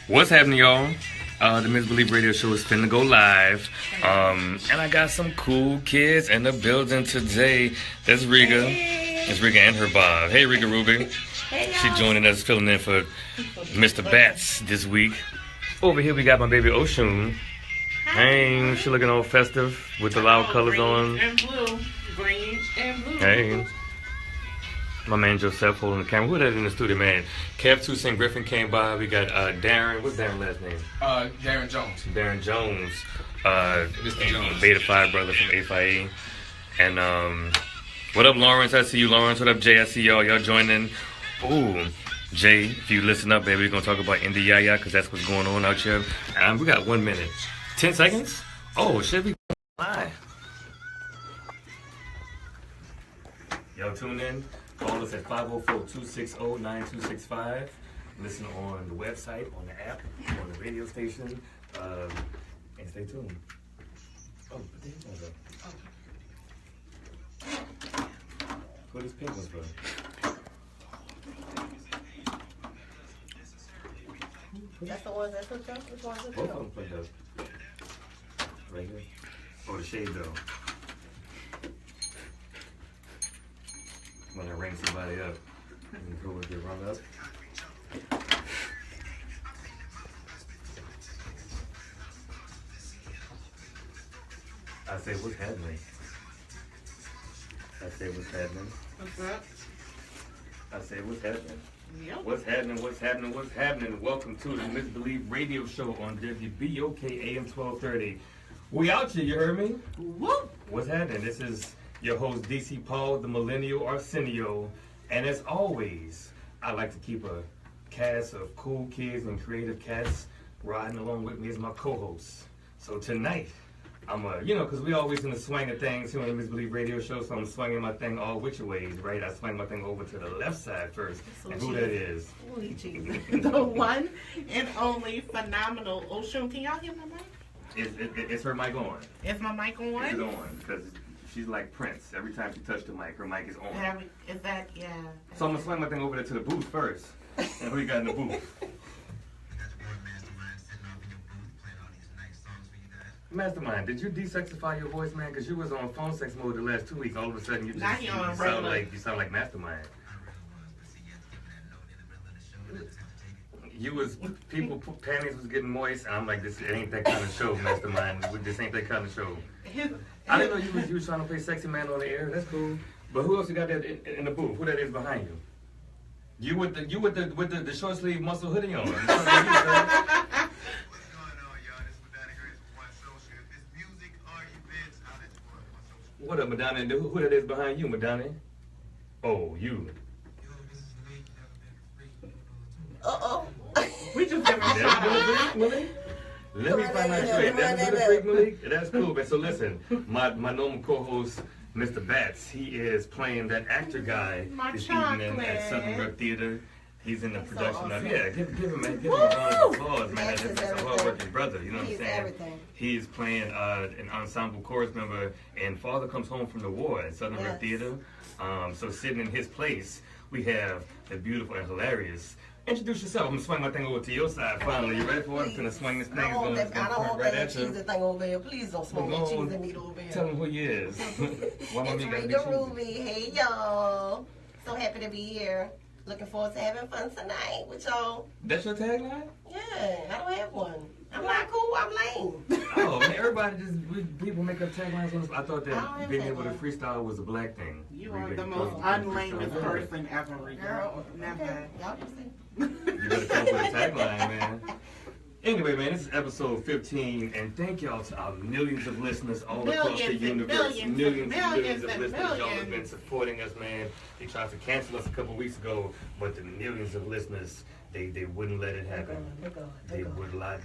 What's happening, y'all? The Misbelief Radio Show is finna go live. And I got some cool kids in the building today. That's Riga. It's Riga and her Bob. Hey, Riga Ruby. Hey, she joining us, filling in for Mr. Bats this week. Over here, we got my baby Oshun. Hey, she looking all festive with the loud colors on. And blue. Green and blue. Hey. My man Joseph holding the camera. Who that in the studio, man? Kev Toussaint Griffin came by. We got Darren. What's Darren's last name? Darren Jones. Darren Jones. Mr. Jones. Beta 5 brother from A5A. And what up, Lawrence? I see you, Lawrence. What up, Jay? I see y'all. Y'all joining. Ooh, Jay, if you listen up, baby, we're gonna talk about Indie Yaya because that's what's going on out here. We got 1 minute, 10 seconds. Oh, should we live? Y'all tune in. Call us at 504-260-9265. Listen on the website, on the app, on the radio station, and stay tuned. Oh, what the heck was that? What is pink ones for? That's the ones that hooked up? Which ones hooked Both of up? them played up. Right here. Oh, the shade though. When I ring somebody up, and who would get rung up? I say, what's happening? I say, what's happening? What's up? I say, what's happening? Yep. What's happening? What's happening? What's happening? Welcome to the Misbelief Radio Show on WBOK AM 1230. We out here, you heard me? Whoop. What's happening? This is your host, DC Paul, the Millennial Arsenio. And as always, I like to keep a cast of cool kids and creative cats riding along with me as my co-hosts. So tonight, I'm because we always in the swing of things here on the Misbelief Radio Show, so I'm swinging my thing all which ways, right? I swing my thing over to the left side first. So and who that is? The one and only phenomenal Oshun. Can y'all hear my mic? Is her mic on? Is my mic on? Is it on? Because she's like Prince. Every time she touches the mic, her mic is on. Is that, yeah. So I'm going to swing my thing over there to the booth first. And who you got in the booth? Mastermind, did you desexify your voice, man? Because you was on phone sex mode the last 2 weeks. All of a sudden, you Now just you're on you sound like Mastermind. You was panties was getting moist, and I'm like, this ain't that kind of show, Mastermind. This ain't that kind of show. I didn't know you was trying to play sexy man on the air. That's cool. But who else you got there in the booth? Who that is behind you? You with the short sleeve muscle hoodie on. What up, Madania? Who that is behind you, Madania? Oh, you. Uh-oh. We just never Let me find out straight. That's the freak, Malik. That's cool, man. So listen, my normal co-host, Mr. Bats, he is playing that actor guy this evening at Southern Rep Theater. He's in the production of give him man, give him a round of applause, man. That's a hard-working brother, you know what I'm saying? Everything. He's playing an ensemble chorus member, and Father Comes Home from the War at Southern Rep Theater. So sitting in his place, we have the beautiful and hilarious. Introduce yourself. I'm gonna swing my thing over to your side finally. You ready for it? I'm gonna swing this thing. I don't want right that at you. cheesy thing over there. Please don't smoke that cheesy meat over there. Tell him who he is. Why It's Riga Ruby. Hey, y'all. So happy to be here. Looking forward to having fun tonight with y'all. That's your tagline? Yeah, I don't have one. I'm not cool. I'm lame. Oh, man, everybody people make up taglines on this. I thought that being able to freestyle was a black thing. You are the most unlamest person ever, Riga. Girl, Never. okay. Y'all can see. You better come up with a tagline, man. Anyway, man, this is episode 15, and thank y'all to our millions of listeners all across the universe. Millions of listeners. Y'all have been supporting us, man. They tried to cancel us a couple weeks ago, but the millions of listeners, they wouldn't let it happen. They would not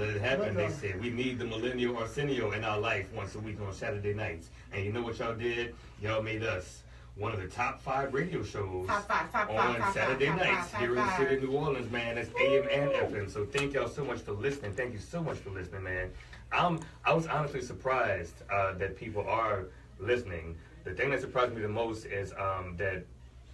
let it happen. They said, we need the Millennial Arsenio in our life once a week on Saturday nights. And you know what y'all did? Y'all made us one of the top 5 radio shows on Saturday nights here in the city of New Orleans, man. That's AM and FM. So thank y'all so much for listening. Thank you so much for listening, man. I was honestly surprised that people are listening. The thing that surprised me the most is that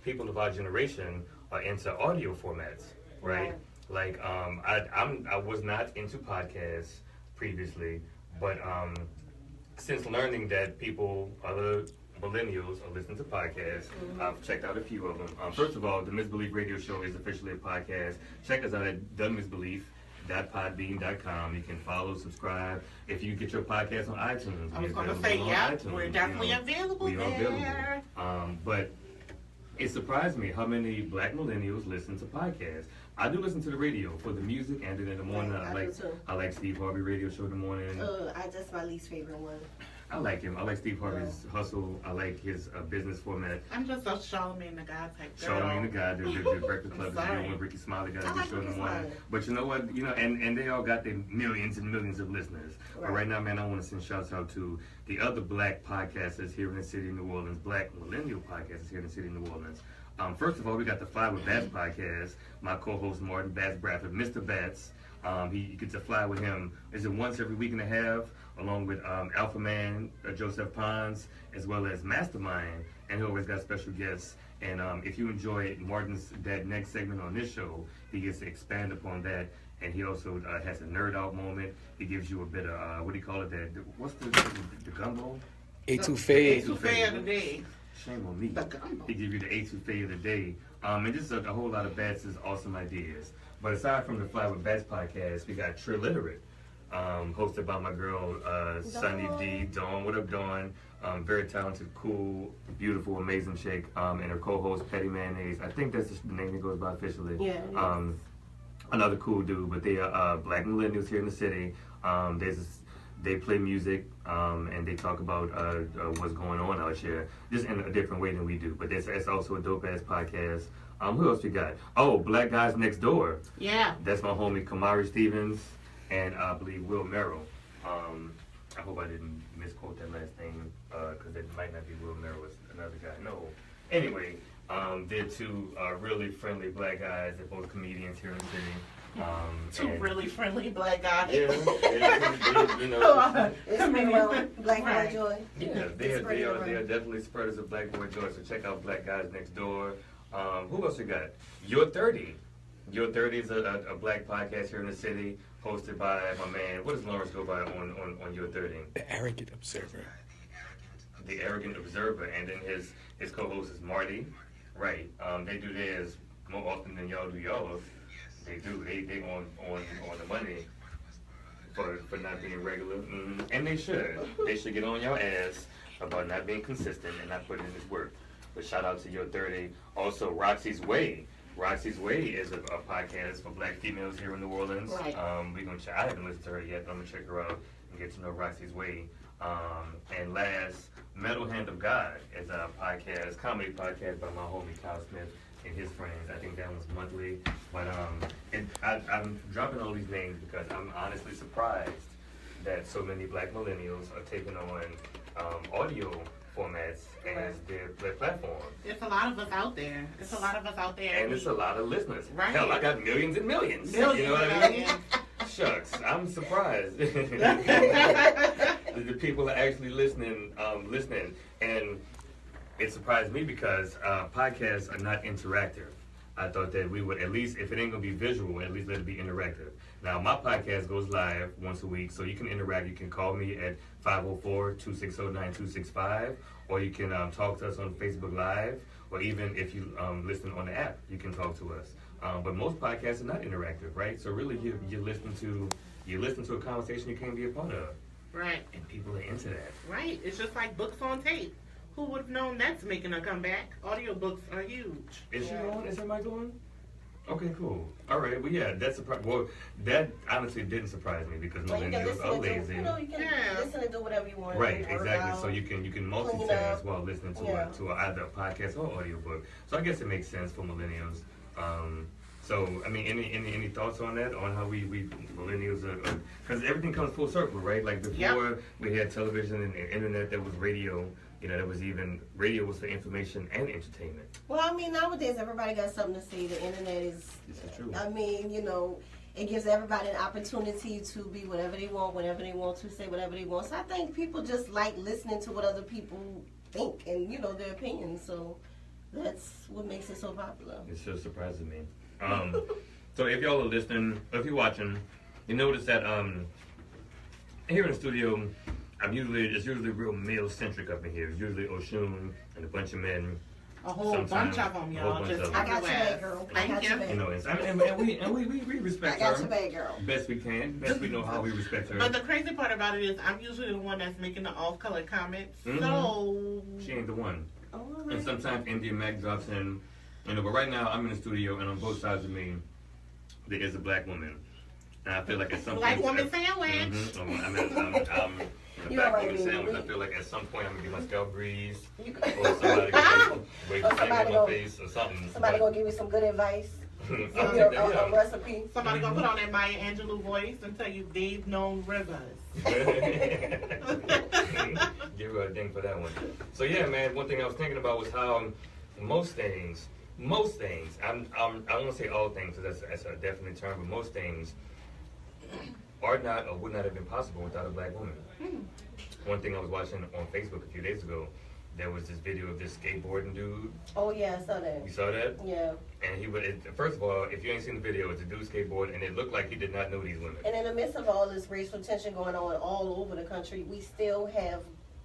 people of our generation are into audio formats, right? Like, I was not into podcasts previously, but since learning that other millennials are listening to podcasts, I've checked out a few of them. First of all, the Misbelief Radio Show is officially a podcast. Check us out at themisbelief.podbean.com. You can follow, subscribe. If you get your podcast on iTunes, I was going to say, we're definitely available there. But it surprised me how many black millennials listen to podcasts. I do listen to the radio for the music, and then in the morning I like Steve Harvey radio show in the morning. That's my least favorite one. I like him. I like Steve Harvey's hustle. I like his business format. I'm just a Charlamagne the Guy type girl. Charlamagne the Guy, the Breakfast Club is doing with Ricky Smiley got a good show in the morning. But you know what? And they all got their millions and millions of listeners. Right. But right now, man, I want to send shouts out to the other black podcasters here in the city of New Orleans, black millennial podcasters here in the city of New Orleans. First of all, we got the Fly with Bats podcast. My co-host Morton Bats Bradford, Mr. Bats. He gets to fly with him. Is it once every week and a half? Along with Alpha Man, Joseph Pons, as well as Mastermind, and he always got special guests. And if you enjoy that next segment on this show, he gets to expand upon that. And he also has a nerd out moment. He gives you a bit of what do you call it? What's the gumbo? Etouffee. Etouffee of the day. Shame on me. He gives you the etouffee of the day. And just a whole lot of Bats' awesome ideas. But aside from the Fly with Bats podcast, we got Triliterate. Hosted by my girl, Sunny D. Dawn. What up, Dawn? Very talented, cool, beautiful, amazing chick. And her co-host, Petty Mayonnaise. I think that's the name that goes by officially. Yeah. Another cool dude, but they are black millennials here in the city. They play music, and they talk about what's going on out here, just in a different way than we do. But it's also a dope-ass podcast. Who else we got? Oh, Black Guys Next Door. Yeah. That's my homie, Kamari Stevens. And I believe Will Merrill. I hope I didn't misquote that last name because it might not be Will Merrill. It's another guy. No. Anyway, they're two really friendly black guys. They're both comedians here in the city. Two really friendly black guys. Yeah, Black Boy Joy. Yeah, they are definitely spreaders of Black Boy Joy. So check out Black Guys Next Door. Who else we got? You're 30. You're 30 is a black podcast here in the city. Hosted by my man, what does Lawrence go by on Your 30? The Arrogant Observer. The Arrogant Observer, and then his co-host is Marty. Right. They do theirs more often than y'all do y'all. They do. They on the money for not being regular. Mm-hmm. And they should. They should get on your ass about not being consistent and not putting in this work. But shout out to Your 30. Also, Roxy's Way. Roxy's Way is a podcast for black females here in New Orleans. Right. I haven't listened to her yet, but I'm going to check her out and get to know Roxy's Way. And last, Metal Hand of God is a comedy podcast by my homie Kyle Smith and his friends. I think that one's monthly. But I'm dropping all these names because I'm honestly surprised that so many black millennials are taking on audio formats as their platform. There's a lot of us out there. And it's a lot of listeners. Right. Hell, I got millions and millions. You know what I mean? Shucks, I'm surprised. The people are actually listening. And it surprised me because podcasts are not interactive. I thought that we would, at least, if it ain't going to be visual, at least let it be interactive. Now, my podcast goes live once a week, so you can interact. You can call me at 504-260-9265, or you can talk to us on Facebook Live, or even if you listen on the app, you can talk to us. But most podcasts are not interactive, right? So really, you listen to a conversation you can't be a part of. Right. And people are into that. Right. It's just like books on tape. Who would have known that's making a comeback? Audiobooks are huge. Is she going? Is everybody going? Okay, cool. All right. Well, yeah, that's surprising. Well, that honestly didn't surprise me because millennials are lazy. You can listen and do whatever you want. Right, exactly. So you can multitask while listening to either a podcast or audiobook. So I guess it makes sense for millennials. So I mean, any thoughts on that? On how we millennials are, because everything comes full circle, right? Like before we had television and internet, there was radio. There was even radio was for information and entertainment. Well, I mean, nowadays everybody got something to say. The internet is. This is true. I mean, it gives everybody an opportunity to be whatever they want, whenever they want to say whatever they want. So I think people just like listening to what other people think and their opinions. So that's what makes it so popular. It still surprises me. So if y'all are listening, or if you're watching, you notice that here in the studio, it's usually real male centric up in here. It's usually Oshun and a bunch of men. A whole bunch of them, y'all. Just I got your bag, girl. Thank you. You know, and we respect her. I got your bag, girl. Best we can. Best we know how we respect her. But the crazy part about it is, I'm usually the one that's making the off-color comments. So she ain't the one. Oh, And sometimes Indian Mac drops in. You know, but right now I'm in the studio, and on both sides of me, there is a black woman. And I feel like at some black point, woman sandwich. I'm You back already on the sandwich. know. I feel like at some point I'm gonna get my scalp greased, You- or somebody gonna wave a finger in my face or something. Somebody gonna give you some good advice. I Give don't you a, think that, a recipe. Somebody gonna put on that Maya Angelou voice and tell you they've known rivers. Give her a ding for that one. So yeah, man. One thing I was thinking about was how most things. I don't want to say all things, because that's a definite term, but most things are not or would not have been possible without a black woman. One thing I was watching on Facebook a few days ago, there was this video of this skateboarding dude. Oh yeah, I saw that. You saw that? Yeah. And he would. First of all, if you ain't seen the video, it's a dude skateboard, and it looked like he did not know these women. And in the midst of all this racial tension going on all over the country, we still have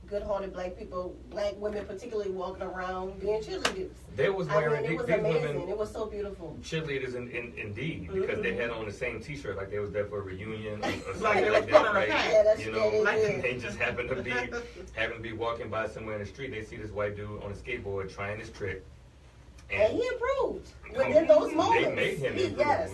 good-hearted black people, black women particularly, walking around being cheerleaders. They was wearing it was these amazing. women, It was so beautiful. cheerleaders indeed, because they had on the same T-shirt, like they was there for a reunion or Like something they like was that, put on a right? pack. Yeah, that's You know, what they did. they just happened to be walking by somewhere in the street. They see this white dude on a skateboard trying this trick, And he improved within those moments. They made him improve. Yes.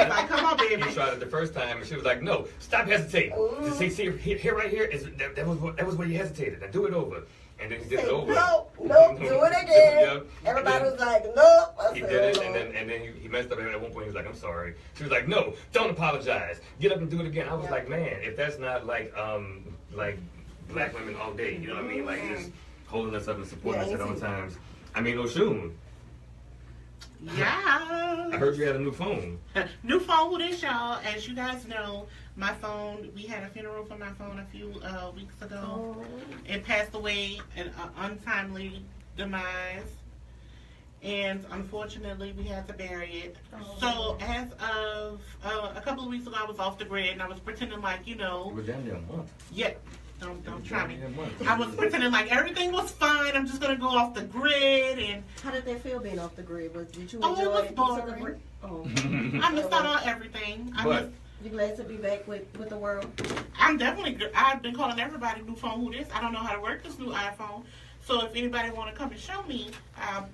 Like, come on, baby. He tried it the first time, and she was like, "No, stop hesitating. Ooh. Just see, here, right here is that was where you hesitated. Now do it over." And then he did it over. No, do it again. Yep. Everybody And was like, nope. I he said, did it, "Oh, and then he messed up. And at one point, he was like, "I'm sorry." She was like, "No, don't apologize. Get up and do it again." I was Yeah. like, "Man, if that's not like black women all day, you know what I mean? Like just holding us up and supporting us at all times." I mean, Oshun, Yeah. I heard you had a new phone. New phone with this, y'all. As you guys know, my phone, we had a funeral for my phone a few weeks ago. Oh. It passed away an untimely demise. And unfortunately, we had to bury it. Oh. So as of a couple of weeks ago, I was off the grid and I was pretending like, It was damn near a month. yeah, don't try me. Damn near a month. I was pretending like everything was fine. I'm just going to go off the grid. And How did that feel being off the grid? Did you Oh, it enjoy was it? You took a boring. break? Oh. I missed out on everything. But You glad to be back with the world? I'm definitely, I've been calling everybody new phone who this. I don't know how to work this new iPhone. So if anybody want to come and show me, I'll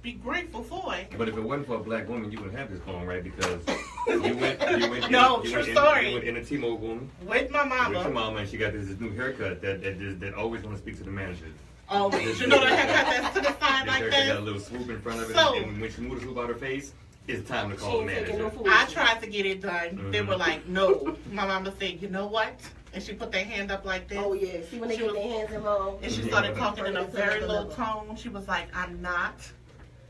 be grateful for it. But if it wasn't for a black woman, you wouldn't have this phone, right? Because you went No, you true went story. You went in a T-Mobile With my with your mama. mama, and she got this new haircut that always want to speak to the manager. Oh, you know that haircut that's to the side This like haircut got a that? little swoop in front of it, So- and when she moved the swoop out her face, it's time to She call the ain't taking no manager. food. I tried to get it done. They Mhm. were like, no. My mama said, you know what? And she put their hand up like this. Oh yeah. See when they She get was- their hands involved. And she started talking in a very low tone. She was like, I'm not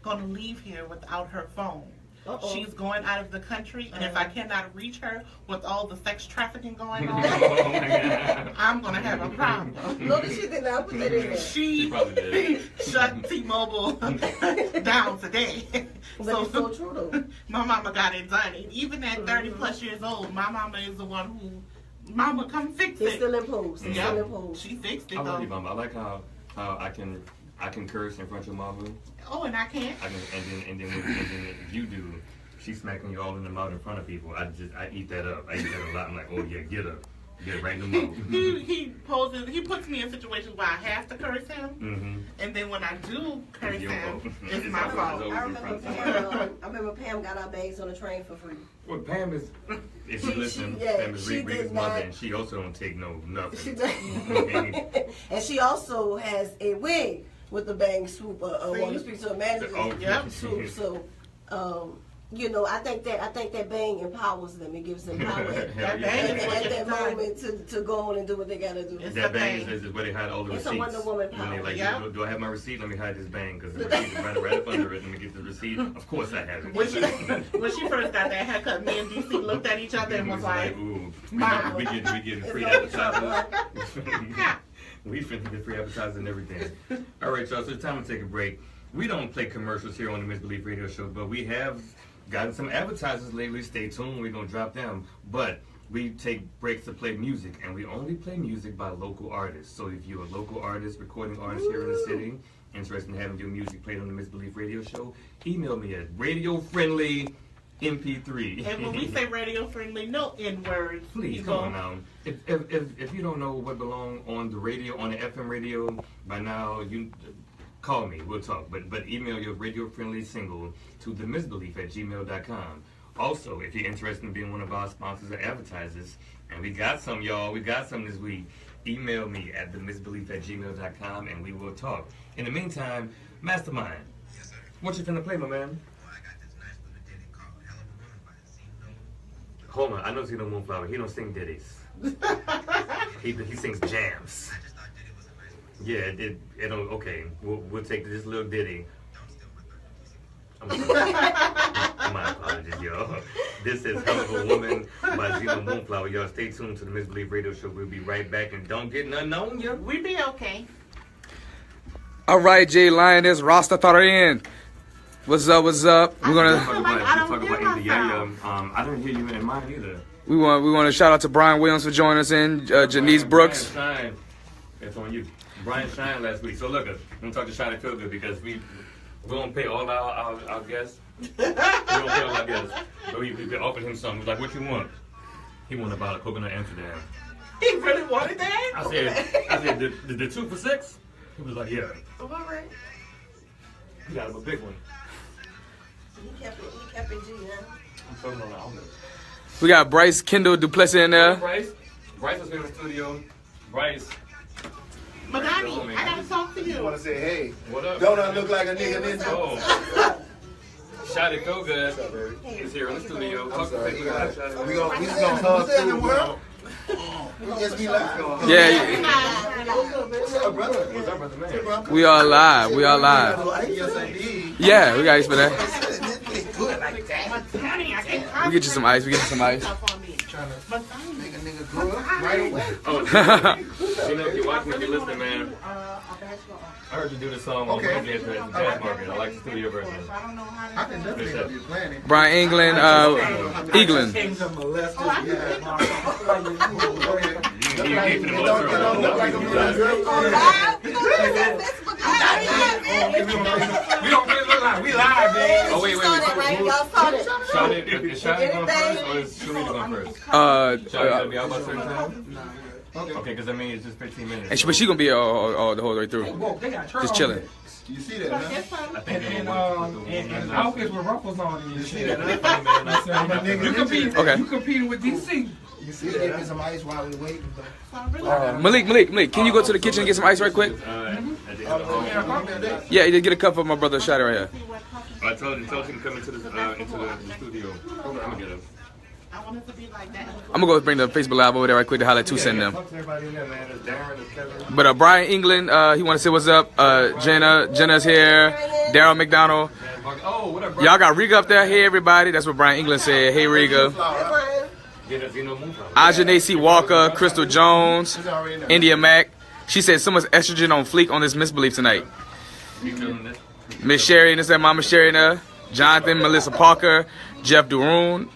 going to leave here without her phone. Uh-oh. She's going out of the country, and if I cannot reach her with all the sex trafficking going on, Oh my God. I'm going to have a problem. Look, she did not put that in there. She She probably did. shut T-Mobile down today. But it's so true though. My mama got it done. And even at 30 plus years old, my mama is the one who, mama, come fix It's it. still in pose. It's Yeah. still in pose. She fixed it I love you, though. mama. I like how I can curse in front of your mama. Oh, and I can't. And then if you do, she's smacking you all in the mouth in front of people. I eat that up. I eat that a lot. I'm like, oh yeah, get up. Get it right in the mouth. He puts me in situations where I have to curse him, Mm-hmm. and then when I do curse It's your him, fault. it's It's my always- fault. it's I always in remember front of Pam. I remember Pam got our bags on the train for free. Well, Pam is, if you She- listen, yeah, Pam is she Riga's did mother, not- and she also don't take no nothing. She does. And she also has a wig with the bang swoop. Want to speak to a manager. Oh, Yep. Swoop. So, I think that bang empowers them. It gives them power at Hell yeah. bang is what that gets done. moment to go on and do what they gotta do. It's That a bang bang. is where they hide all the It's a receipts. Wonder Woman When they power. like, Yeah. do I have my receipt? Let me hide this bang because the receipt is right up under it. Let me get the receipt. Of course I have it. When she first got that haircut, me and DC looked at each other and was like, ooh, Mom. we getting free It's all advertising. We finna get free advertising and everything. All right, y'all. So it's time to take a break. We don't play commercials here on the Misbelief Radio Show, but we have gotten some advertisers lately. Stay tuned. We're going to drop them. But we take breaks to play music, and we only play music by local artists. So if you're a local artist, recording artist here in the city, interested in having your music played on the Misbelief Radio Show, email me at radiofriendlymp3. And when we say radio friendly, no N-words. Please, come on now. If you don't know what belong on the radio, on the FM radio, by now, you call me. We'll talk. But email your radio-friendly single to themisbelief@gmail.com. Also, if you're interested in being one of our sponsors or advertisers, and we got some, y'all. We got some this week. Email me at themisbelief@gmail.com, and we will talk. In the meantime, Mastermind. Yes, sir. What you finna play, my man? Well, I got this nice little ditty called Helluva by Xeno. Hold on, I know Xeno Moonflower. He don't sing ditties. he sings jams. I just thought ditty was a nice one. Yeah, it don't. Okay, we'll take this little ditty. Don't steal my birthday. My apologies, y'all. This is Helluva Woman by Xeno Moonflower. Y'all stay tuned to the Misbelief Radio Show. We'll be right back, and don't get nothing on you. We be okay. All right, Jay Lioness, Rastafarian. What's up? What's up? We're gonna I don't hear India. Yeah, myself. I didn't hear you in mine either. we want to shout out to Brian Williams for joining us in. Janice Brooks. Brian Shine. It's on you. Brian Shine last week. So look, I'm gonna talk to Shaddy Feel Good because we don't pay all our guests. We don't pay all our guests. But we offered him something. Like, what you want? He wanted a bottle of coconut Amsterdam. He really wanted that? I said, the 2 for $6? He was like, yeah. All right. He got him a big one. He kept it G, huh? I'm talking on the outlet. We got Bryce Kendall Duplessis in there. Bryce was in the studio. Bryce. Madania, I gotta talk to I you. want to say, hey, What up? don't I look like a nigga ninja? Oh. Shaddy Feel Good is here in the studio. I'm Talk to sorry. me. We just gonna hug through. Yes, we live. Yeah, What's up, brother? What's up, brother man? we are live. We are live. Yes, indeed. Yeah, we got ice for that. Good like that. Madania, I can't We get you some ice. We get you some ice. Trying to Madania. make a nigga grow up right away. Oh, you know, if you're watching, if you're listening, man, I heard you do this song on Wednesday at the Jazz Market. I like the studio version. I don't know how to I can definitely help you plan it. Brian England, England. Kings of molesters. You Don't gave it a look like a little girl. We don't really look like we live, man. Oh, wait. Y'all saw that. Shaddy, is Shaddy going first or is Sharita going first? Shaddy gonna be out by a certain time? Okay, because I mean, it's just 15 minutes. But she gonna be all the whole way through. Just chilling. You see that, huh? I think they And outfits with ruffles on it. You see that, huh? You compete. Okay. You competing with DC. You see that? Get some ice while we waiting. Malik, can you go to the kitchen and get some ice right quick? Yeah, you get a cup for my brother Shaddy right here. I told him to come into the studio. I'm gonna get him. I want it to be like that. I'm gonna go bring the Facebook Live over there right quick to holler at 2 Cent them. Talk to everybody in there, man. It's Darren, it's Kevin. But Brian England, he want to say what's up. Jenna's here. Daryl McDonald. Oh, what up, bro? Y'all got Riga up there. Hey everybody. That's what Brian England said. Hey Riga. Yeah, that's Xeno Moonflower. Ajanacy Walker, Crystal Jones, India Mac. She said so much estrogen on fleek on this Misbelief tonight. You feeling this? Miss Sherry, this is Mama Sherry in there. Jonathan, Melissa Parker, Jeff Duron.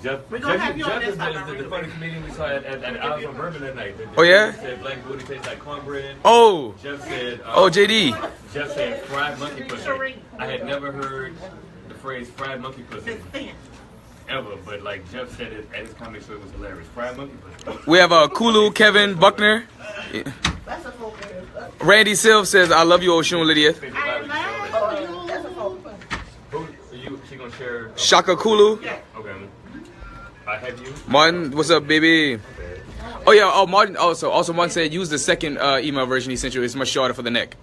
Jeff We're gonna have you on is this side, the funny comedian we saw at Al's on Bourbon that night. Oh, yeah? Said black booty tastes like cornbread. Oh, Jeff said. JD. Jeff said fried monkey pussy. I had never heard the phrase fried monkey pussy ever, but like Jeff said it at his comedy show, it was hilarious. Fried monkey pussy. We have Kulu Kevin Buckner. That's a full game. Randy Silv says, I love you, Oshun Lydia. That's a full game. She gonna share? Shaka Kulu. Okay. I have you. Martin, what's up, baby? Oh, yeah. Oh, Martin. Also Martin said use the second email version he sent you. It's much shorter for the neck.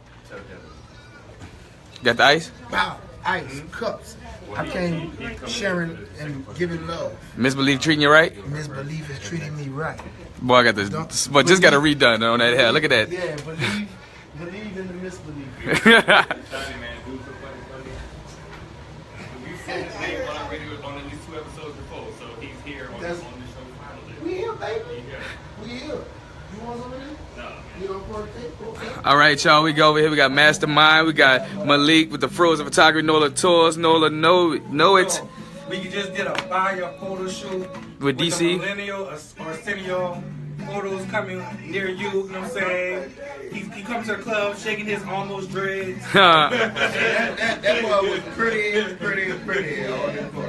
Got the ice? Wow, ice, cups. I came sharing and giving love. Misbelief treating you right? Misbelief is treating me right. Boy, I got this. But just got a redone on that hair. Look at that. Yeah, believe in the misbelief. Shiny man, dude, so funny. We said his name on our radio on at least 2 episodes before, so he's here on the show finally. We here, baby. He here. We here. All right, y'all. We go over here. We got Mastermind. We got Malik with the frozen photography. Nola Tours. Nola know it. We just did a fire photo shoot With DC. The millennial or centennial photos coming near you. You know what I'm saying? He comes to the club shaking his almost dreads. That boy was pretty.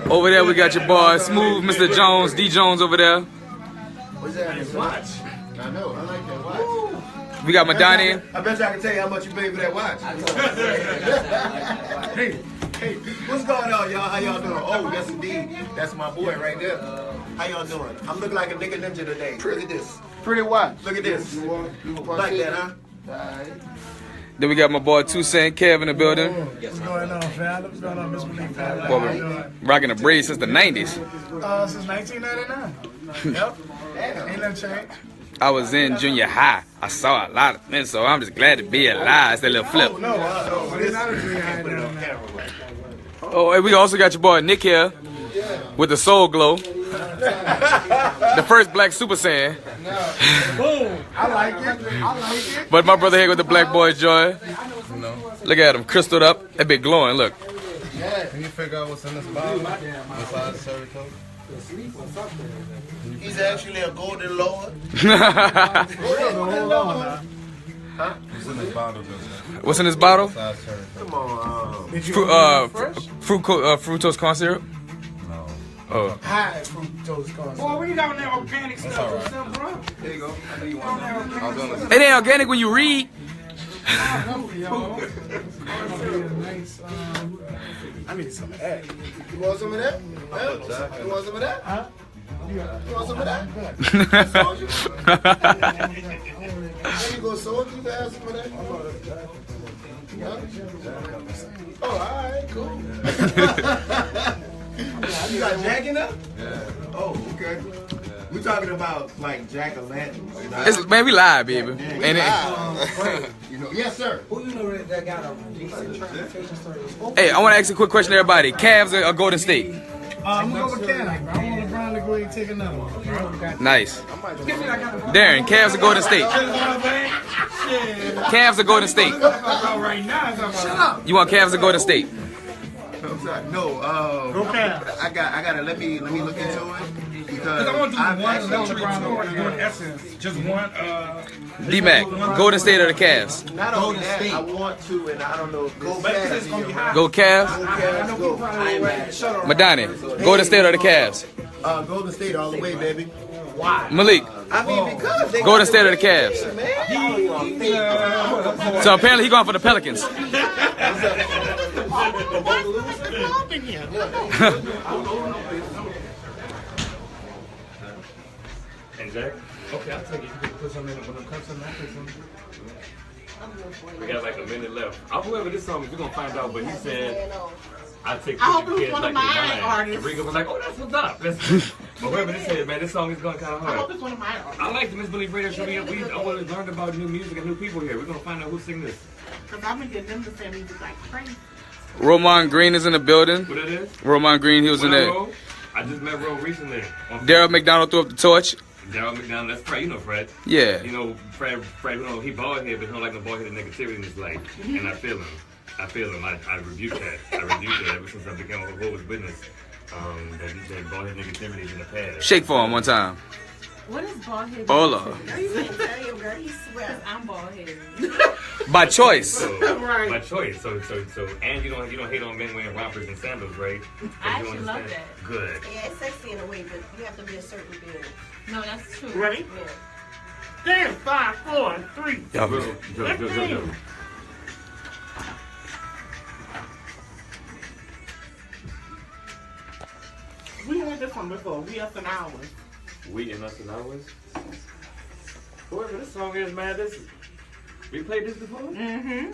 Over there, we got your boy Smooth, Mr. Jones, D Jones over there. What's that? Watch. I know. I like that watch. We got Madania. I bet you I can tell you how much you paid for that watch. Hey, what's going on, y'all? How y'all doing? Oh, yes, indeed. That's my boy right there. How y'all doing? I'm looking like a nigga ninja today. Look at this. Pretty watch. Look at this. You like that, huh? Then we got my boy Toussaint Kev in the building. What's going on, fam? What's going on, Miss Malik, fam? Boy, been rocking a braid since the 90s. Since 1999. Yep. Ain't nothing changed. I was in junior high. I saw a lot of things, so I'm just glad to be alive. It's that little flip. No, it's not a junior high now. Oh, and we also got your boy Nick here with the soul glow. The first black Super Saiyan. Boom. I like it. But my brother here with the black boy joy. Look at him, crystalled up. That bit glowing, look. Can you figure out what's in this bottle? Besides Sharita? He's actually a golden lord. Huh? What's in this bottle? What's in this bottle? Besides Sharita? Come on. Fructose corn syrup? No. Oh. High fructose corn syrup. Boy, we got that organic stuff, right. bro. There you go. I know you want that. It ain't organic when you read. I need some of that. You want some of that? Huh? You want some of that? Huh? You want some of that? There you go, soldier. You can have some of that. Huh? Oh, all right, cool. You got Jack in there? Yeah. Oh, okay. We talking about like jack-o'-lanterns. Man, we live, baby. Yeah, And you know, yes, sir. Who you know that got a decent transportation service? hey, I want to ask a quick question to everybody. Cavs or Golden State? I'm going to go with Canada, bro. I want LeBron to go ahead and take another one, bro. Nice. Darren, Cavs or Golden State? Cavs or Golden State? Right now, Shut up. You want Cavs or Golden State? I'm sorry. No, Go Cavs. I gotta let me look into it because I want to do I've one actually tour and one essence. Just one, D-Mac, Golden State or the Cavs? not only that, I want to, and I don't know if go Cavs. Go Cavs? Go Cavs, go. Madani, Golden State or the Cavs? Golden State all the way, baby. Malik, I mean, because they Golden State or the Cavs? So apparently he going for the Pelicans. And Jack? Okay, I'll take it. You can put some in it when it comes to that. We got like a minute left. Whoever this song is, we're gonna find out. But he said, "I take I hope the it was kids one like of they my mine." artists. And Riga was like, "Oh, that's what's up." But whoever this is, man, this song is going kind of I hope hard. it's one of my artists. I like the Misbelief Radio Show. I want to learn about new music and new people here. We're gonna find out who sing this. Because I'm going to get them to send music like crazy. Roman Green is in the building. What it is? Roman Green, he was in there. I just met Ro recently. Daryl McDonald threw up the torch. Daryl McDonald, that's Fred. You know Fred. Yeah. You know Fred. You know he bald head, but he don't like no bald headed negativity in his life. And I feel him. I rebuke that. Ever since I became a Jehovah's Witness. That bald headed negativity is in the past. Shake for him one time. What is bald headed? Hola. Girl, you swear. I'm bald headed. By choice. So, by choice. So, and you don't hate on men wearing rompers and sandals, right? I actually love that. Good. Yeah, it's sexy in a way, but you have to be a certain build. No, that's true. Ready? Yeah. 10, 5, 4, 3. Go. We had this one before. We up in hours. We in us and ours. Whoever this song is, man, we played this before? Mm-hmm.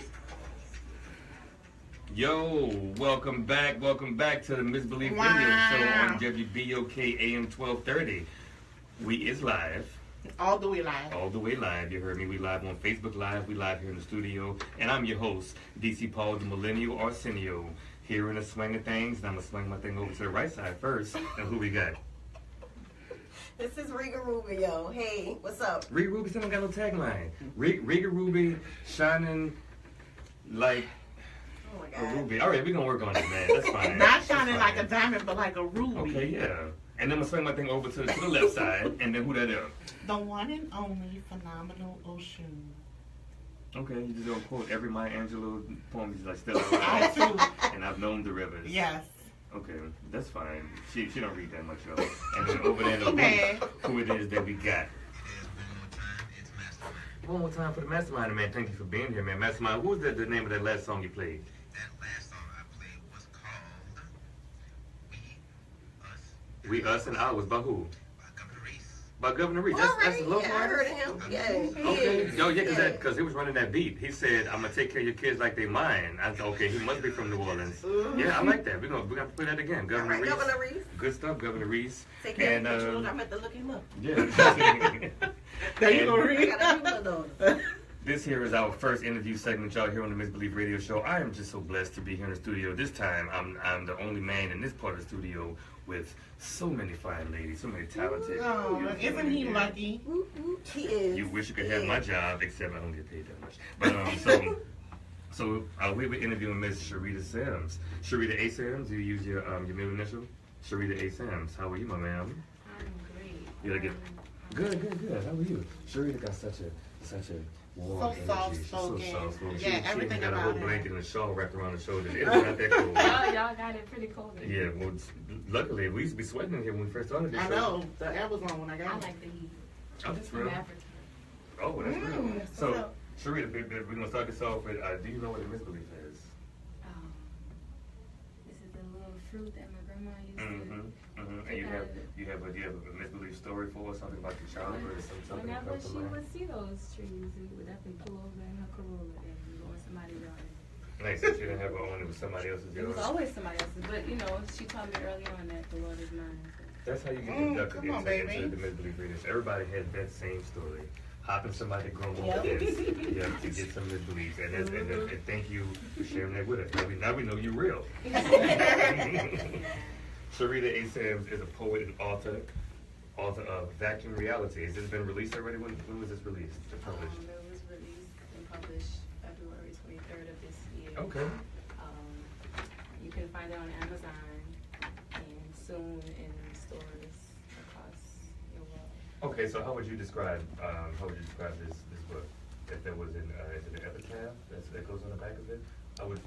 Yo, welcome back to the Misbelief Radio Show on WBOK AM 1230. We is live. All the way live. All the way live, you heard me. We live on Facebook Live. We live here in the studio. And I'm your host, DC Paul, the Millennial Arsenio. Here in the swing of things. And I'm going to swing my thing over to the right side first. And who we got? This is Riga Ruby, yo. Hey, what's up? Riga Ruby still don't got no tagline. Riga Ruby shining like Oh my a God. ruby. All right, we're gonna work on it, man. That's fine. Not shining like a diamond, but like a ruby. Okay, yeah. And then I'm gonna swing my thing over to the left side, and then who that is? The one and only phenomenal Oshun. Okay, you just don't quote every Maya Angelou poem. He's like still I alive. too. And I've known the rivers. Yes. Okay, that's fine. She don't read that much of it. And then over there in the Okay. booth, who it is that we got. It is one more time. It's Mastermind. One more time for the Mastermind, man. Thank you for being here, man. Mastermind, what was the name of that last song you played? That last song I played was called We, Us, and I was by who? by Governor Reiss. By Governor Reiss. All That's right, local. yeah, I heard of him. Yeah. Okay. Yo, yeah, Yeah. because he was running that beat. He said, "I'm gonna take care of your kids like they mine." I said, "Okay, he must be from New Orleans." Yeah, I like that. We're gonna play that again. All Governor right, Reiss. Governor Reiss. Good stuff, Governor Reiss. Take care And of the children. I'm at to look him up. yeah. There you go, And- Riga. I got a few of those. This here is our first interview segment, y'all, here on the Misbelief Radio Show. I am just so blessed to be here in the studio. This time, I'm the only man in this part of the studio with so many fine ladies, so many talented. Oh, beautiful isn't he women. lucky? He is. You wish you could He have is. my job, except I don't get paid that much. But so we were interviewing Miss Sharita Sims. Sharita A. Sims. You use your middle initial. Sharita A. Sims. How are you, my ma'am? I'm great. You gotta get good. How are you? Sharita got such a warm So energy. soft She's spoken. so soft spoken. Yeah, she everything got a about whole her. blanket and a shawl wrapped around her shoulders. It's not that cold. Y'all got it pretty cold. Yeah, well, luckily we used to be sweating in here when we first started this I show. know. The air was on when I I got it. like the heat. Oh, that's I'm real. African. Oh, that's real. What's So, up? Sharita, we're gonna start this off with. Do you know what a misbelief is? This is the little fruit that my grandma used to. And do you have a misbelief story for us? Something about your childhood or something that Whenever comes to she mind? would see those trees, we would definitely pull over in her Corolla and go in somebody's yard. Nice. So she didn't have her own. It was somebody else's It was yard. always somebody else's, but you know, she told me early on that the Lord is mine. That's how you get inducted come on, into baby. the misbelief readers. Everybody has that same story. Hopping somebody grandma Yep. kids, to get some misbelief. And thank you for sharing that with us. Now we know you're real. Sharita A. Sims is a poet and author of Vacuum Reality. Has this been released already? When was this released? Published? It was released and published February 23rd of this year. Okay. You can find it on Amazon and soon in stores across the world. Okay, so how would you describe this book? If there was is it an epitaph that goes on the back of it? I would.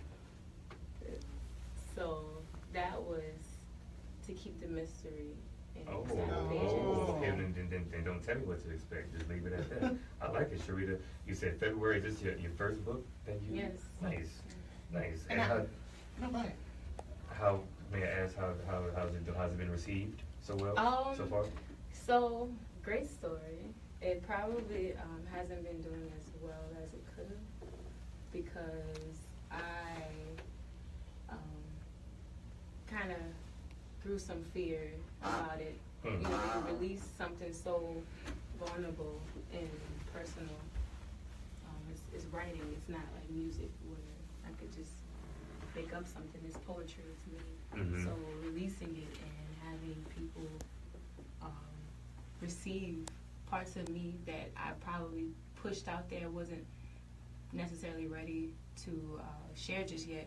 So that was to keep the mystery in Oh, several pages. okay. Then don't tell me what to expect. Just leave it at that. I like it, Sharita. You said February. Is this your first book that you? Yes. Nice. And And No, go ahead. how may I ask how's it been received so well so far? So great story. It probably hasn't been doing as well as it could have because I kind of grew some fear about it. You know, you release something so vulnerable and personal. It's writing. It's not like music where I could just pick up something. It's poetry to me. So releasing it and having people receive parts of me that I probably pushed out there, wasn't necessarily ready to share just yet,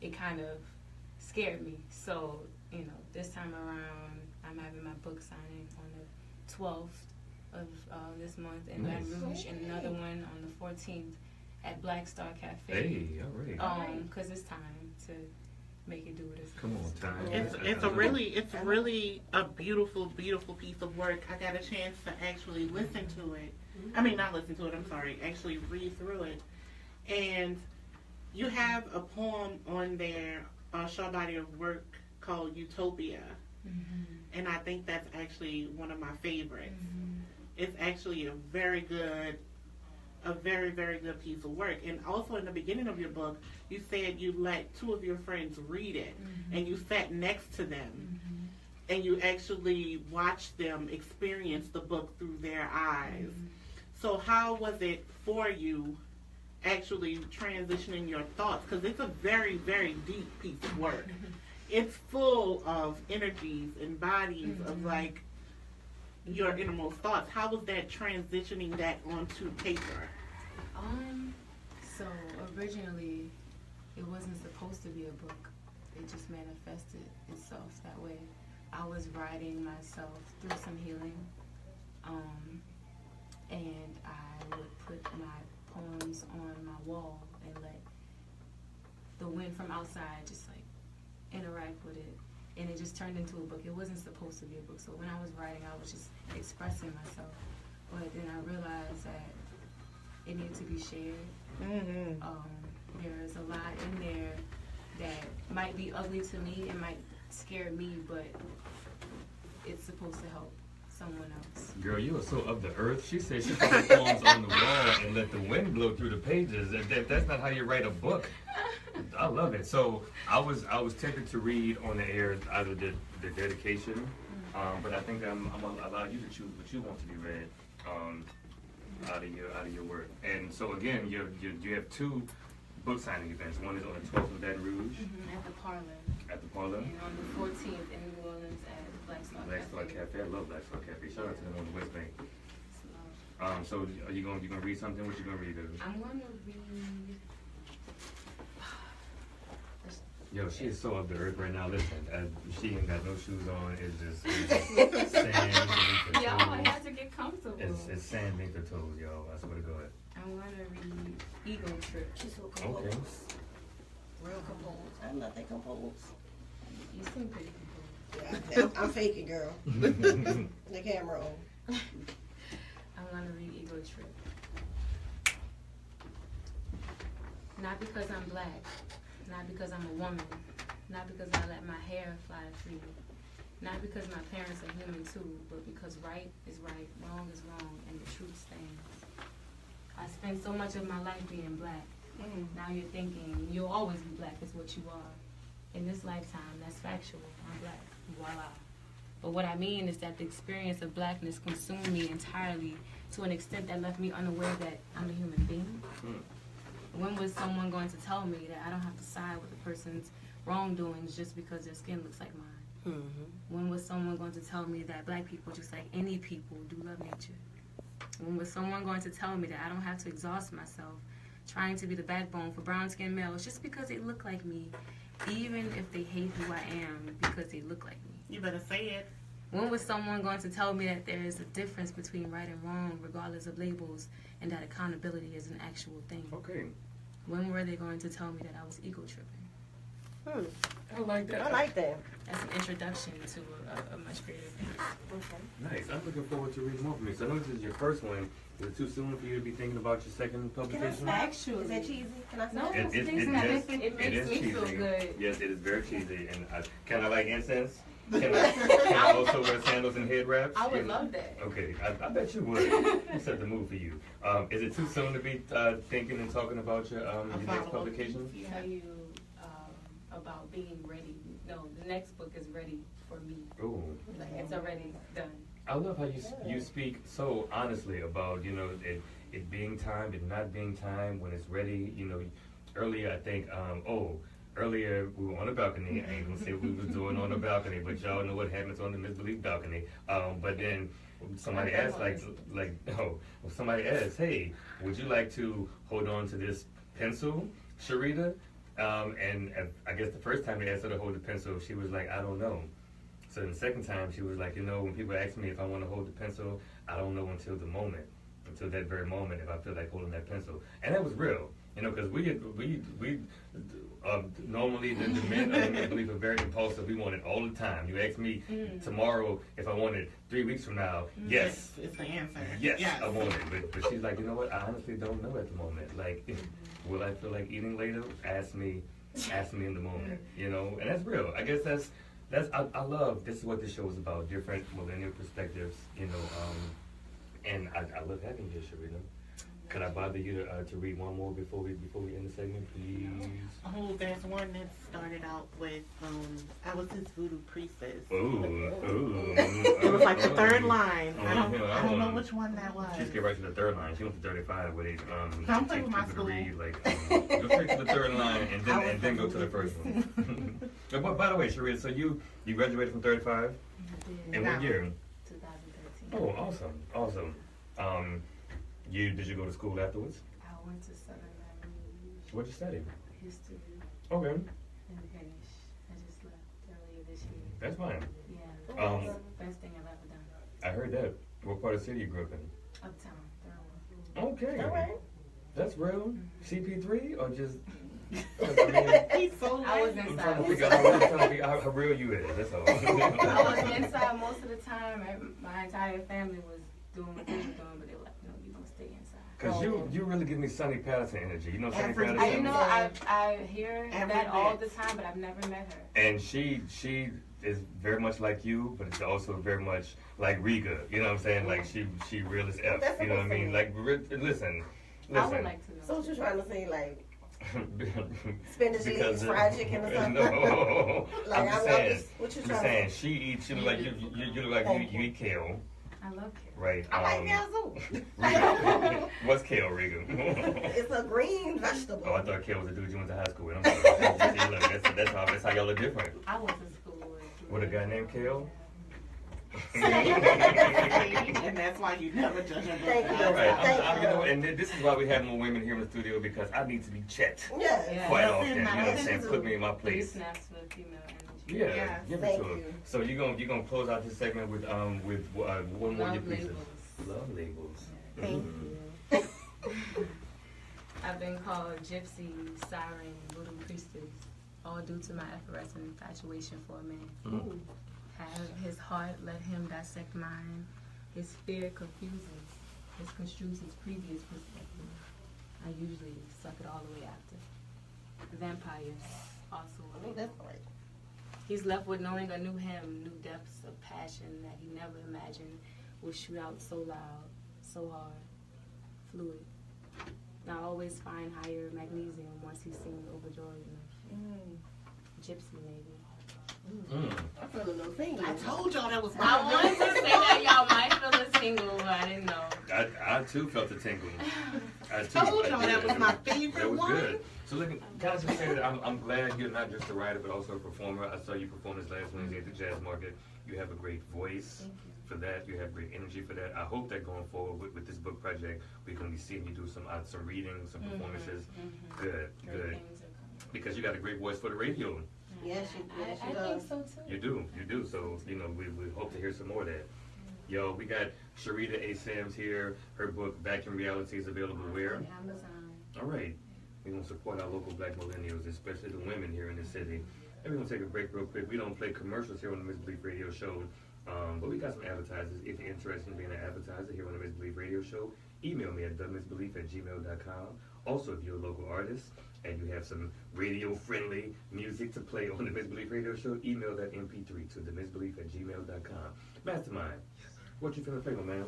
it kind of scared me. So, you know, this time around, I'm having my book signing on the 12th of this month in Baton Rouge, and another one on the 14th at Black Star Cafe. Hey, all right. Because it's time to make it do what it's Come on, time. It's really a beautiful piece of work. I got a chance to actually listen to it. I mean, not listen to it. I'm sorry. Actually read through it, and you have a poem on there, a short body of work called Utopia, and I think that's actually one of my favorites. It's actually a very, very good piece of work. And also in the beginning of your book, you said you let two of your friends read it, and you sat next to them, and you actually watched them experience the book through their eyes. So how was it for you actually transitioning your thoughts? Because it's a very, very deep piece of work. It's full of energies and bodies of like your innermost thoughts. How was that transitioning that onto paper? So originally, it wasn't supposed to be a book. It just manifested itself that way. I was writing myself through some healing, and I would put my poems on my wall and let the wind from outside just like interact with it, and it just turned into a book. It wasn't supposed to be a book. So when I was writing, I was just expressing myself, but then I realized that it needed to be shared. There's a lot in there that might be ugly to me, it might scare me, but it's supposed to help someone else. Girl, you are so of the earth. She said she put the poems on the wall and let the wind blow through the pages. If that's not how you write a book, I love it. So I was tempted to read on the air either the dedication, but I think I'm gonna allow you to choose what you want to be read out of your work. And so again, you have two book signing events. One is on the 12th in Baton Rouge. At the Parlor. At the Parlor. And on the 14th in New Orleans at Black Star Cafe. I love Black Star Cafe. Shout out to them on the West Bank. So are you gonna read something? What you gonna read, baby? I'm gonna read. Yo, she is so up to earth right now. Listen, she ain't got no shoes on. It's just sand beneath her Y'all toes. have to get comfortable. It's sand beneath her toes, yo. I swear to God. I'm gonna read Ego Trip. She's so composed. Okay. Real composed. I'm not that composed. You seem pretty composed. Yeah, I'm faking, girl. The camera on. I'm gonna read Ego Trip. Not because I'm black, not because I'm a woman, not because I let my hair fly free, not because my parents are human too, but because right is right, wrong is wrong, and the truth stands. I spent so much of my life being black. Now you're thinking you'll always be black is what you are. In this lifetime, that's factual. I'm black. Voila. But what I mean is that the experience of blackness consumed me entirely to an extent that left me unaware that I'm a human being. When was someone going to tell me that I don't have to side with a person's wrongdoings just because their skin looks like mine? When was someone going to tell me that black people, just like any people, do love nature? When was someone going to tell me that I don't have to exhaust myself trying to be the backbone for brown-skinned males just because they look like me, even if they hate who I am because they look like me? You better say it. When was someone going to tell me that there is a difference between right and wrong regardless of labels and that accountability is an actual thing? Okay. When were they going to tell me that I was ego tripping? I like that. I like that. That's an introduction to a much greater thing. Okay. Nice. I'm looking forward to reading more from you. So I know this is your first one. Is it too soon for you to be thinking about your second publication? Actually, Is that cheesy? Can I say no, that? it makes is me cheesy. feel good. Yes, it is very cheesy. And can I like incense? Can I also wear sandals and head wraps? I would love that. Okay, I bet you would. I'll set the mood for you. Is it too soon to be thinking and talking about your next publication? Tell you about being ready. No, the next book is ready for me. Ooh. Like, it's already done. I love how you speak so honestly about, it being time, it not being time, when it's ready. Earlier I think, earlier we were on the balcony. I ain't gonna say what we was doing on the balcony, but y'all know what happens on the misbelief balcony. But then somebody asked, somebody asked, hey, would you like to hold on to this pencil, Sharita? And I guess the first time they asked her to hold the pencil, she was like, I don't know. So the second time, she was like, when people ask me if I want to hold the pencil, I don't know until that very moment, if I feel like holding that pencil. And that was real, because we normally the men I believe are very impulsive. We want it all the time. You ask me tomorrow if I want it 3 weeks from now. Yes, it's the answer. Yes, I want it. But she's like, you know what? I honestly don't know at the moment. Like, will I feel like eating later? Ask me in the moment. And that's real. I guess that's I love. This is what this show is about. Different millennial perspectives. And I love having you, Sharita. Could I bother you to read one more before we end the segment, please? Oh, there's one that started out with I was his voodoo priestess. Ooh. It was like the third line. I don't know which one that was. Just get right to the third line. She went to 35 with it. Don't play with my school. Go straight to the third line and then go to the first one. But by the way, Sharita, so you graduated from 35? I did. In what year? Oh, awesome. Did you go to school afterwards? I went to Southern Maryland. What'd you study? History. Okay. And finished. I just left earlier this year. That's fine. Yeah. Best thing I've ever done. I heard that. What part of the city you grew up in? Uptown. Okay. All right. That's real. CP3 or just? He's so I was I'm inside. trying to figure out how real you is. That's all. I was inside most of the time. My entire family was doing what they were doing, but they were like, "No, you gonna stay inside." Cause you really give me Sonny Patterson energy. You know Sonny Patterson? I know. I hear that all the time, but I've never met her. And she is very much like you, but it's also very much like Riga. You know what I'm saying? Like she real as F. You know what I mean? Like listen. I would like to know. So what you trying to say, like? Spinach eats fried chicken or something? No. Like, I'm just saying. What you I'm trying saying to say? she eats. You look like you look like you eat kale. I love kale. Right. I like kale too. Riga. What's kale, Riga? It's a green vegetable. Oh, I thought kale was a dude you went to high school with. I'm sorry. See, look, that's how y'all are different. I went to school with a guy named Kale. And that's why you never judge a book. Thank you. Right. You know, and this is why we have more women here in the studio, because I need to be checked quite often. You know what I'm saying? Put me in my place. Snaps for female energy. Yeah, give it to her. So you're gonna close out this segment with one more of your pieces. Love labels. Thank you. I've been called gypsy, siren, voodoo priestess, all due to my effervescent infatuation for a man. Have his heart, let him dissect mine. His fear confuses, his construes his previous perspective. I usually suck it all the way after. Vampires also. That's right. He's left with knowing a new him, new depths of passion that he never imagined would shoot out so loud, so hard, fluid. I always find higher magnesium once he's seen overjoyed enough. Gypsy, maybe. I feel a little single. I told y'all that was I wanted to say that y'all might feel a tingle, but I didn't know. I too felt a tingle. I told y'all that was my favorite That was one. good. So look, can I just say that I'm glad you're not just a writer, but also a performer. I saw you perform this last Wednesday at the Jazz Market. You have a great voice for that. You have great energy for that. I hope that going forward with this book project, we're going to be seeing you do some reading, some performances. Good. Because you got a great voice for the radio. Yes, I think so too. You do. So, we hope to hear some more of that. Yo, we got Sharita Sims here. Her book, Vacuum Reality, is available where? On Amazon. All right. We're going to support our local black millennials, especially the women here in the city. And we're going to take a break real quick. We don't play commercials here on the Mizfitz Radio Show, but we got some advertisers. If you're interested in being an advertiser here on the Mizfitz Radio Show, email me at themizbelief@gmail.com. Also, if you're a local artist and you have some radio-friendly music to play on the Mizfitz Radio Show, email that MP3 to themizbelief@gmail.com. Mastermind, what you finna play, my man?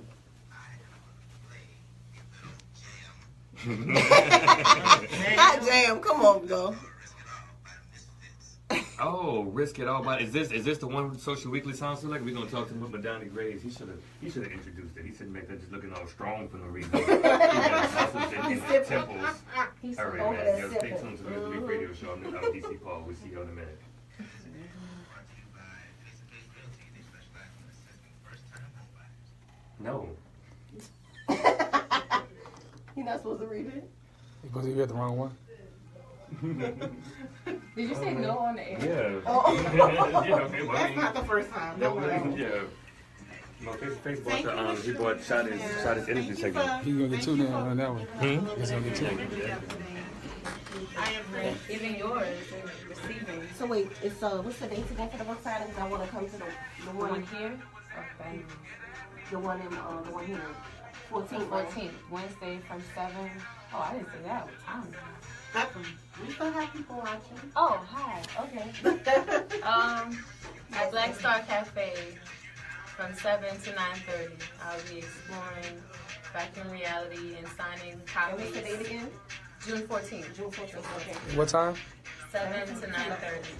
Hot jam, come on, go. Oh, Risk It All. By is this the one Social Weekly sounds like? We're gonna talk to him about Madania Graves. He should have introduced it. He shouldn't make that just looking all strong for no reason. He got muscles in his temples. All right, man. Yo, stay tuned to the Mizfitz Radio Show. I'm DC Paul. We'll see you in a minute. No. You're not supposed to read it? Because you read the wrong one. Did you say no on the air? Yeah. Oh. Yeah, okay, well, That's not the first time. Yeah. No, face bought he bought Shaddy's energy segment. He's gonna get two now on that one. He's gonna get two. I am ready. Even yours and receiving. So wait, it's what's the date again for the book signing? Because I want to come to the one here. Okay. The one in the one here. 14th, Wednesday from 7. Oh, I didn't say that. What time? We still have people watching. Oh, hi. Okay. At Black Star Cafe from 7 to 9:30. I'll be exploring vacuum reality and signing copies. What's the date again? June 14th. June 14th. Okay. What time? 7 to 9:30.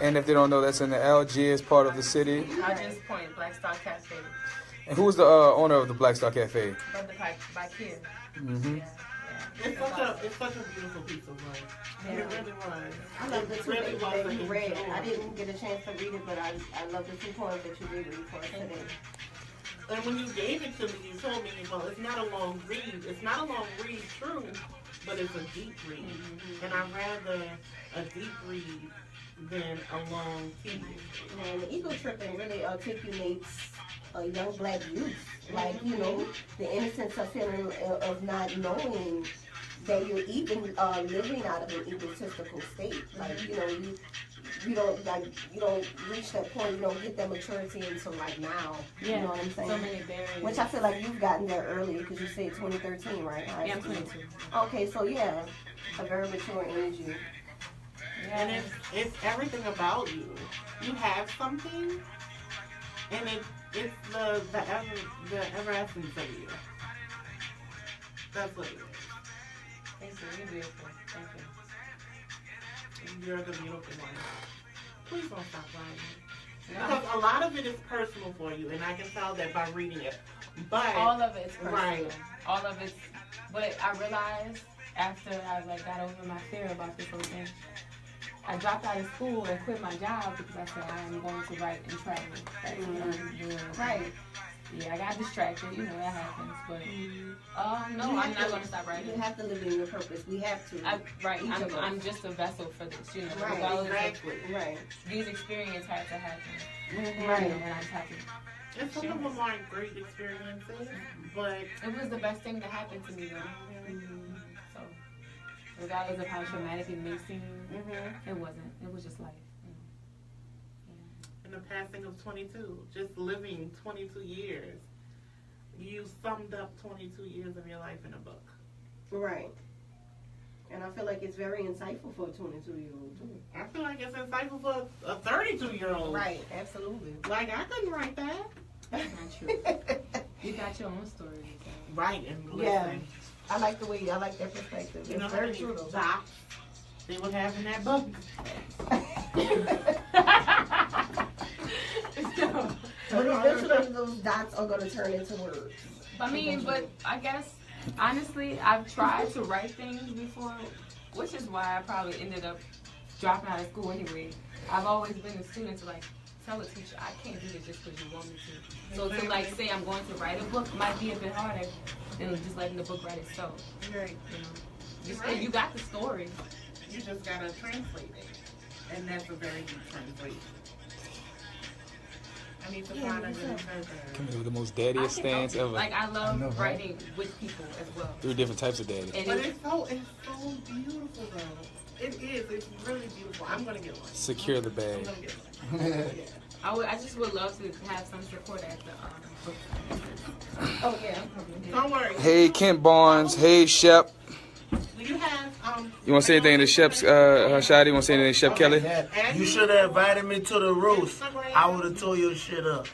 And if they don't know, that's in the LG, is part of the city. I'll just point Black Star Cafe. And who's the owner of the Black Star Cafe? Brother by Kia. Mm-hmm. Yeah. It's such a beautiful piece of work. Yeah. It really was. I love the two really that you read. enjoyed. I didn't get a chance to read it, but I love the two poems that you read before today. And when you gave it to me, you told me, well, it's not a long read. It's not a long read, true, but it's a deep read. And I'd rather a deep read than a long tedious read. And the ego tripping really articulates a young black youth. Like, you know, the innocence of feeling of not knowing that you're even living out of an egotistical state. Like, you know, you don't reach that point, you don't get that maturity until like now. Yeah. You know what I'm saying? So many barriers. Which I feel like you've gotten there early because you said 2013, right? Yeah, I'm 22. Okay, so yeah, a very mature energy. Yeah. And it's everything about you. You have something, and it's the ever essence of you. That's what it is. Thank you. You're beautiful. Thank you. You're the beautiful one. Please don't stop writing. Because a lot of it is personal for you, and I can tell that by reading it. But all of it's personal. Right. All of it's. But I realized after I got over my fear about this whole thing, I dropped out of school and quit my job because I said I am going to write and travel. That's what I'm doing. Right. Yeah, I got distracted. You know that happens, but no, I'm not going to stop writing. You have to live in your purpose. We have to. I'm just a vessel for this. You know, right. Exactly. Right. These experiences had to happen. Right. You know, and I just have to. And some of them aren't great experiences, but it was the best thing that happened to me, though. So, regardless of how traumatic it may seem, it wasn't. It was just life. In the passing of 22, just living 22 years, you summed up 22 years of your life in a book. Right. And I feel like it's very insightful for a 22-year-old, too. I feel like it's insightful for a 32-year-old. Right, absolutely. Like, I couldn't write that. That's not true. You got your own story. Right, and listen. Yeah. I like the way, I like that perspective. You know it's how very many true, though. dots they would have in that book? But eventually those dots are going to turn into words. I mean, but I guess, honestly, I've tried to write things before, which is why I probably ended up dropping out of school anyway. I've always been a student to, like, tell a teacher, I can't do this just because you want me to. So to, like, say I'm going to write a book might be a bit harder than just letting the book write itself. Right. You know? You got the story. You just got to translate it. And that's a very good translation. I need to find a good interpreter. Coming with the most daddiest stance ever. Like, I love writing with people as well. 3 different types of daddy. But it's so beautiful, though. It is. It's really beautiful. I'm going to get one. Secure the bag. I'm going to get one. I just would love to have some support at the book. Oh, yeah. Don't worry. Hey, Kent Barnes. Hey, Shep. Do you have, You want to say anything to Shep's, Shaddy? You want to say anything to Shep Kelly? Yeah. You should have invited me to the roast. I would have tore your shit up.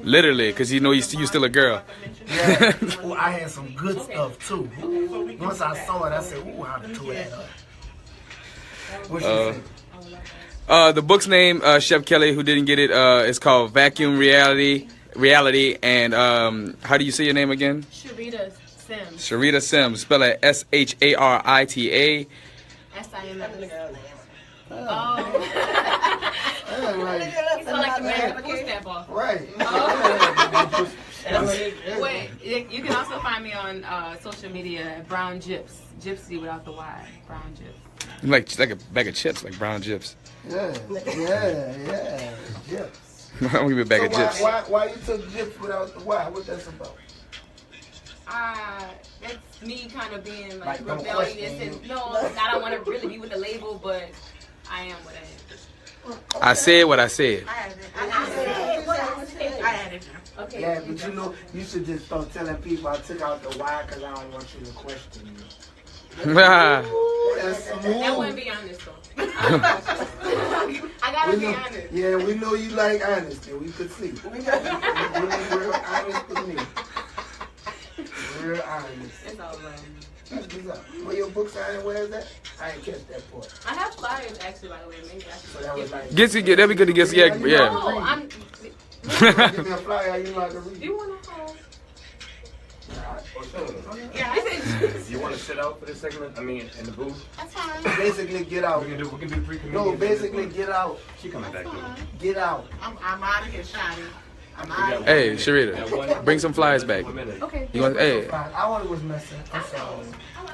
Literally, because you know you still a girl. Yeah. Ooh, I had some good stuff, too. Ooh. Once I saw it, I said, ooh, I'd have tore that up. What you say? The book's name, Shep Kelly, who didn't get it, is called Vacuum Reality, and how do you say your name again? Sharita Sims. Sharita Sims, spell it Sharita. S1Ep15. Oh. Right. You sound like the man with the food stamp off. Right. Oh. Wait, you can also find me on social media at Brown Gyps. Gypsy without the Y. Brown Gyps. Like a bag of chips, like brown gyps. Yeah. Gyps. I'm gonna give you a bag of gyps. Why you took gyps without the Y? What that's about? That's me kind of being like rebellious and I don't want to really be with the label, but I am what I am. I said what I said. I had it. Okay. Yeah, but you know, you should just start telling people I took out the Y because I don't want you to question me. That wouldn't be honest though. I gotta be honest. Yeah, we know you like honesty. We could see. You're real honest with me. Real honest. It's all right. That's what's up. Where your book signing? Where is that? I ain't catch that part. I have flyers actually, by the way. Maybe I should. So that was like. That'd be good to get. Yeah. No, I'm. Give me a flyer. You know how to read. Do you want to hold? Yeah. You want to sit out for this segment? I mean, in the booth? That's fine. Basically, get out. We can do 3 comedians. No, basically, get out. She coming back. Get out. I'm out of here, Shaddy. Hey, Sharita, bring some flyers back. Okay. You want? Hey. I only was messing. I'm sorry.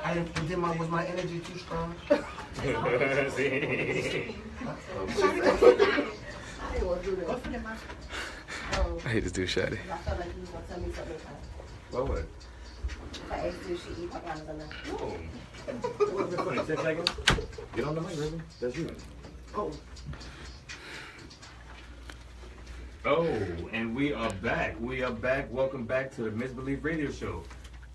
I didn't. Was my energy too strong? I didn't want to do that. I hate this dude, Shaddy. I felt like you was going to tell me something. What? If I asked you if she eat papadas or not. Oh. What was it funny? 10 seconds? Get on the mic, Riga. That's you. Oh. Oh, and we are back. Welcome back to the Misbelief Radio Show.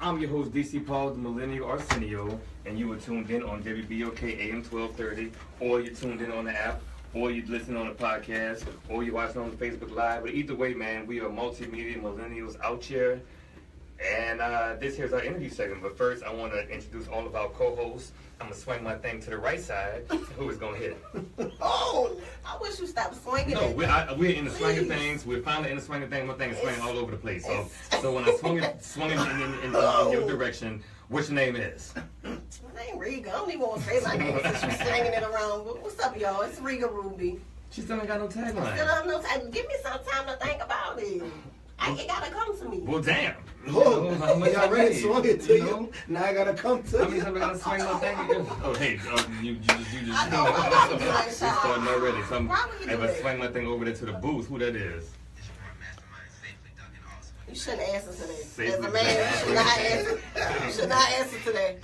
I'm your host, DC Paul, the Millennial Arsenio, and you were tuned in on WBOK AM 1230, or you're tuned in on the app, or you're listening on the podcast, or you're watching on the Facebook Live. But either way, man, we are multimedia millennials out here. And this here's our interview segment. But first, I want to introduce all of our co-hosts. I'm going to swing my thing to the right side. Who is going to hit? Oh, I wish you stopped swinging. No, we're in the swing of things. We're finally in the swing of things. My thing is swinging all over the place. So when I swung in your direction, which your name is? My name Riga. I don't even want to say my name since you're slinging it around. But what's up, y'all? It's Riga Ruby. She still ain't got no tagline. Still have no time. Give me some time to think about it. It gotta come to me. Well, damn. Oh, you already swung it to you. Now I gotta come to you. I mean, I'm gonna swing my thing. Oh, hey, you just starting already. So if I swing my thing over there to the booth, who that is? You shouldn't answer today. As a man, you should not answer today.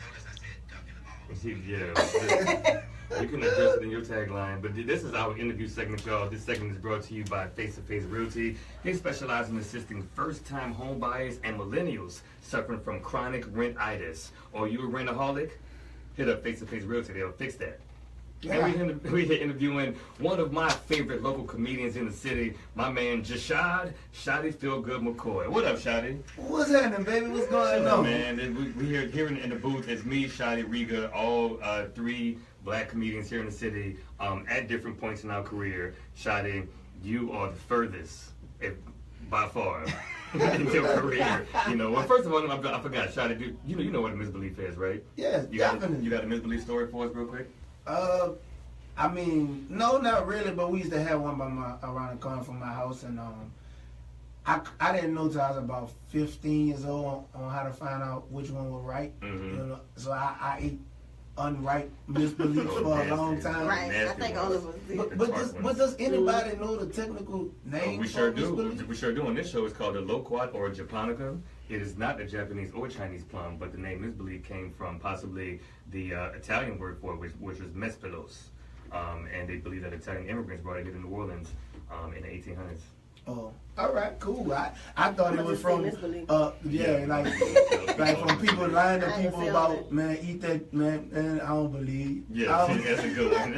Yeah. You can address it in your tagline, but this is our interview segment, y'all. This segment is brought to you by Face to Face Realty. They specialize in assisting first-time home buyers and millennials suffering from chronic rentitis. Or you a rentaholic? Hit up Face to Face Realty. They'll fix that. Yeah. And we're here interviewing one of my favorite local comedians in the city, my man Jashad, Shaddy Feel Good McCoy. What up, Shaddy? What's happening, baby? What's going on? Man, we're here in the booth. It's me, Shaddy, Riga, all three black comedians here in the city at different points in our career. Shaddy, you are the furthest, by far, in your career. You know, well, first of all, I forgot, Shaddy, you know what a misbelief is, right? Yeah, definitely. You got a misbelief story for us real quick? I mean, no, not really, but we used to have one around the corner from my house, and I didn't know till I was about 15 years old on how to find out which one was right. Mm-hmm. You know, so I ate unright misbelief for a long time. Right, I think all of us did. But does anybody know the technical name? We sure do. We sure do. On this show, it's called the loquat or japonica. It is not the Japanese or Chinese plum, but the name misbelief came from possibly the Italian word for it, which was mespelos. And they believe that Italian immigrants brought it here to New Orleans in the 1800s. Oh, all right, cool. I thought it was from like from people lying to people about, man, eat that, man, I don't believe. Yeah, that's a good one.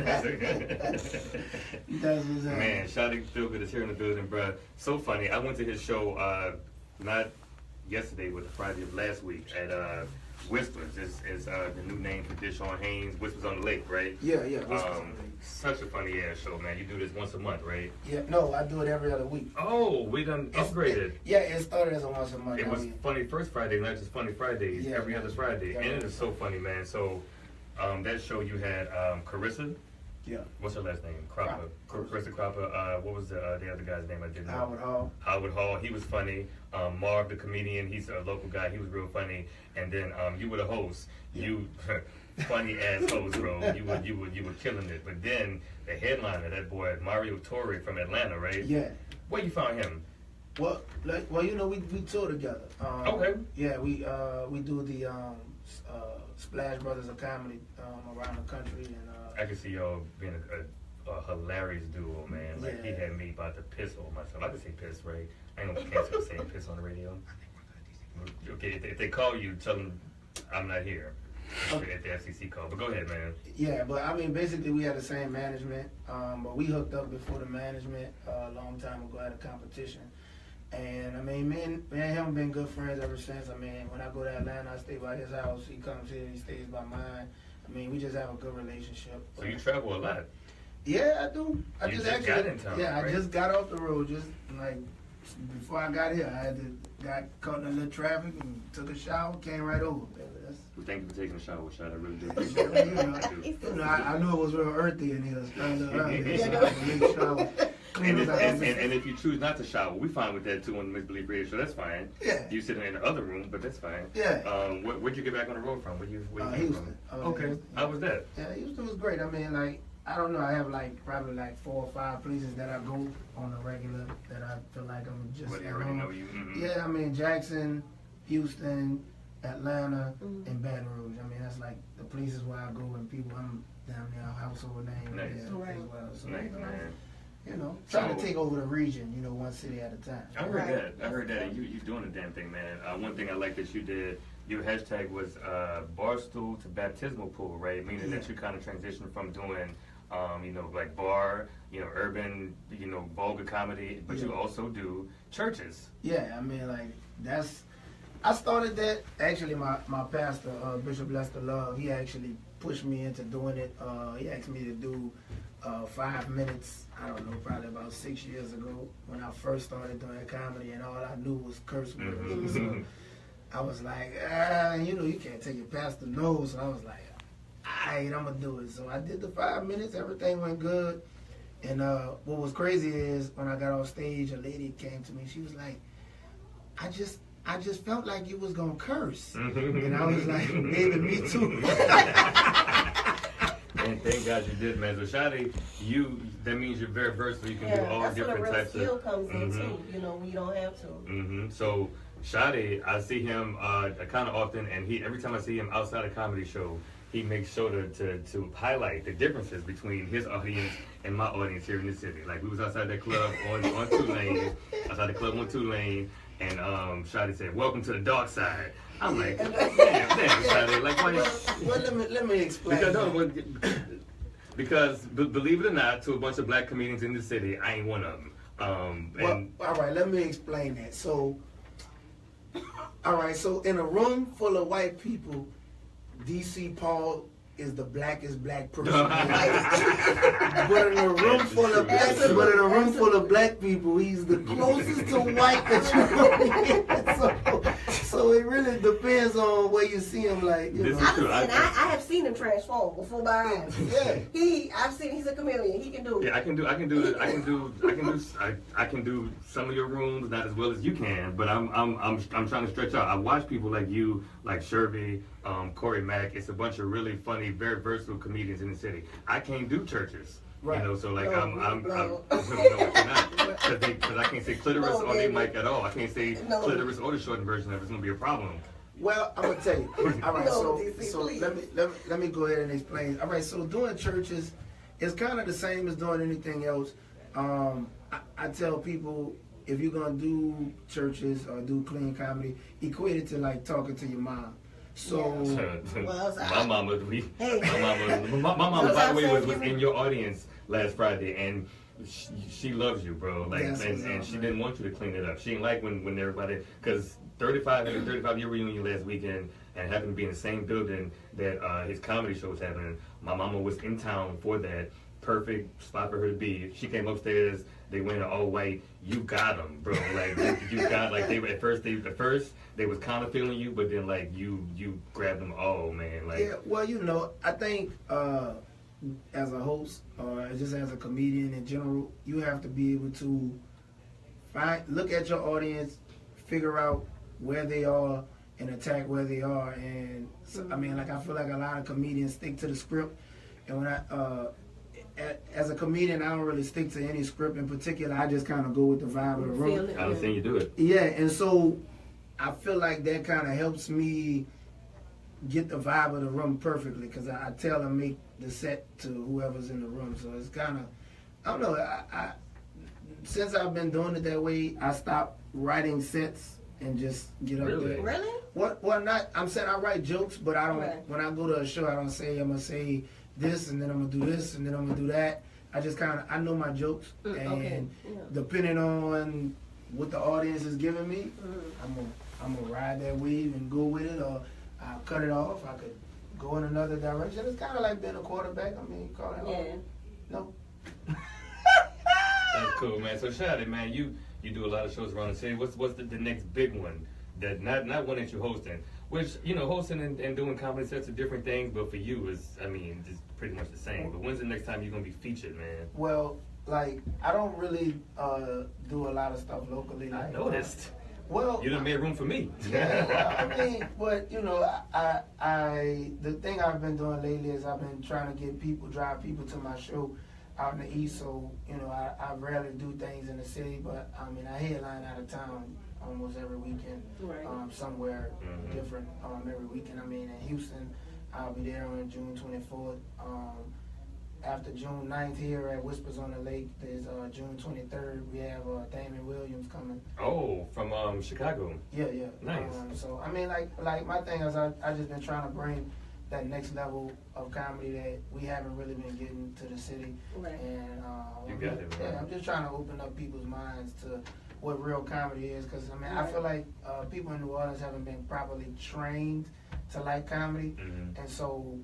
Man, Shaddy Feel Good is here in the building, bro. So funny. I went to his show not yesterday, but Friday of last week at Whispers. Is the new name for Dishon Haynes. Whispers on the Lake, right? Yeah. Such a funny ass show, man. You do this once a month, right? Yeah, no, I do it every other week. Oh, we done upgraded. It started as a once a month. It was Funny First Friday, not just Funny Fridays, every other Friday. And it is so funny, man. So, that show you had Carissa. Yeah. What's her last name? Carissa Cropper. What was the other guy's name? I didn't know. Howard Hall. He was funny. Marv, the comedian, he's a local guy. He was real funny. And then you were the host. Yeah. You funny ass host, bro. You were killing it. But then the headliner, that boy Mario Torre from Atlanta, right? Yeah. Where you found him? Well, you know, we tour together. Okay. Yeah, we do the Splash Brothers of Comedy around the country, and I can see y'all being a hilarious duo, man. Like, he had me about to piss on myself. I can say piss, right? I ain't gonna cancel saying piss on the radio. Okay, if they call you, tell them I'm not here. Okay. At the FCC call. But go ahead, man. Yeah, but I mean, basically we had the same management, but we hooked up before the management a long time ago at a competition. And I mean, me and him have been good friends ever since. I mean, when I go to Atlanta, I stay by his house. He comes here, he stays by mine. I mean, we just have a good relationship. So you travel a lot? Yeah, I do. I just got in town, right? I just got off the road. Just like before I got here, I got caught in a little traffic and took a shower, came right over. Thank you for taking a shower, Shad. I really do appreciate it. I knew it was real earthy in here. Starting to early, so I had to make a shower. clean as I and if you choose not to shower, we fine with that too on the Miss Believe Radio Show. That's fine. Yeah. You sitting in the other room, but that's fine. Yeah. Where'd you get back on the road from? Where you Houston. from? Okay. How was that? Yeah, Houston was great. I mean, like, I don't know. I have probably 4 or 5 places that I go on a regular that I feel like I'm just. Well, you already know you. Mm-hmm. Yeah, I mean Jackson, Houston, Atlanta, and Baton Rouge. I mean that's like the places where I go and people I'm down there household name nice. As well. So nice, man. You know, trying to take over the region. You know, one city at a time. I heard that. I heard that. And you doing the damn thing, man. One thing I like that you did. Your hashtag was barstool to baptismal pool, right? Meaning that you kind of transitioned from doing, like bar, urban, vulgar comedy, but you also do churches. Yeah, I mean, like I started that. Actually, my pastor, Bishop Lester Love, he actually pushed me into doing it. He asked me to do 5 minutes, I don't know, probably about 6 years ago when I first started doing comedy, and all I knew was curse words. Mm-hmm. So I was like, you can't take your pastor no. So I was like, I'm going to do it. So I did the 5 minutes. Everything went good. And what was crazy is when I got off stage, a lady came to me. She was like, I just felt like you was going to curse. And I was like, baby, me too. And thank God you did, man. So Shaddy, that means you're very versatile. You can do all different types of. That's where the real skill comes in too. When you don't have to. So Shaddy, I see him kind of often, and every time I see him outside a comedy show, he makes sure to highlight the differences between his audience and my audience here in the city. Like we was outside that club on Tulane, and Shaddy said, "Welcome to the dark side." I'm like, damn, Shaddy, like why? Well, let me explain. Because believe it or not, to a bunch of black comedians in the city, I ain't one of them. All right, let me explain that. So, all right, so in a room full of white people, DC Paul is the blackest black person. But in a room full of black people, he's the closest to white that you're going to get. So it really depends on where you see him. Like, I have seen him transform before my eyes. Yeah, I've seen he's a chameleon. He can do it. Yeah, I can do some of your rooms, not as well as you can, but I'm trying to stretch out. I watch people like you, like Sherby, Corey Mack. It's a bunch of really funny, very versatile comedians in the city. I can't do churches. Right. So like because I can't say clitoris on their mic at all. I can't say clitoris or the shortened version of it. It's gonna be a problem. Well, I'm gonna tell you. All right, so let me go ahead and explain. All right, so doing churches is kind of the same as doing anything else. I tell people if you're gonna do churches or do clean comedy, equate it to like talking to your mom. So my mama, by the way, was in your audience last Friday, and she loves you, bro. Like, and she didn't want you to clean it up. She didn't like when everybody, because 35-year reunion last weekend, and happened to be in the same building that his comedy show was happening. My mama was in town for that. Perfect spot for her to be. She came upstairs. They went all white. You got them, bro. Like you got like they were at first. They was kind of feeling you, but then like you grabbed them all, man. Like yeah. Well, I think as a host or just as a comedian in general, you have to be able to look at your audience, figure out where they are, and attack where they are. And so, I mean, like I feel like a lot of comedians stick to the script, and when as a comedian, I don't really stick to any script in particular. I just kind of go with the vibe of the room. I understand you do it. Yeah, and so I feel like that kind of helps me get the vibe of the room perfectly because I tell them make the set to whoever's in the room. So it's kind of, I don't know. I since I've been doing it that way, I stopped writing sets and just get up there. Really? Well, not. I'm saying I write jokes, but I don't. Right. When I go to a show, I don't say I'm gonna say this and then I'm gonna do this and then I'm gonna do that. I just kind of I know my jokes and depending on what the audience is giving me, I'm gonna ride that wave and go with it, or I'll cut it off. I could go in another direction. It's kind of like being a quarterback. I mean, call it off. No. That's cool, man. So Shaddy, man, you do a lot of shows around the city. What's the next big one? That not one that you're hosting, which hosting and doing comedy sets are different things, but for you is, I mean, just pretty much the same. But when's the next time you're gonna be featured, man? Well, like I don't really do a lot of stuff locally. Like, I noticed. Well, you done made room for me. Yeah, well, I mean, but you know, I the thing I've been doing lately is I've been trying to drive people to my show out in the East. So you know, I rarely do things in the city, but I mean, I headline out of town almost every weekend, right. Somewhere different every weekend. I mean, in Houston, I'll be there on June 24th. After June 9th here at Whispers on the Lake, there's June 23rd, we have Damon Williams coming. Oh, from Chicago. Yeah. Nice. So, I mean, like my thing is I just been trying to bring that next level of comedy that we haven't really been getting to the city. Right. And you got it, man. Yeah, I'm just trying to open up people's minds to what real comedy is, because, I mean, I feel like people in New Orleans haven't been properly trained to like comedy, and so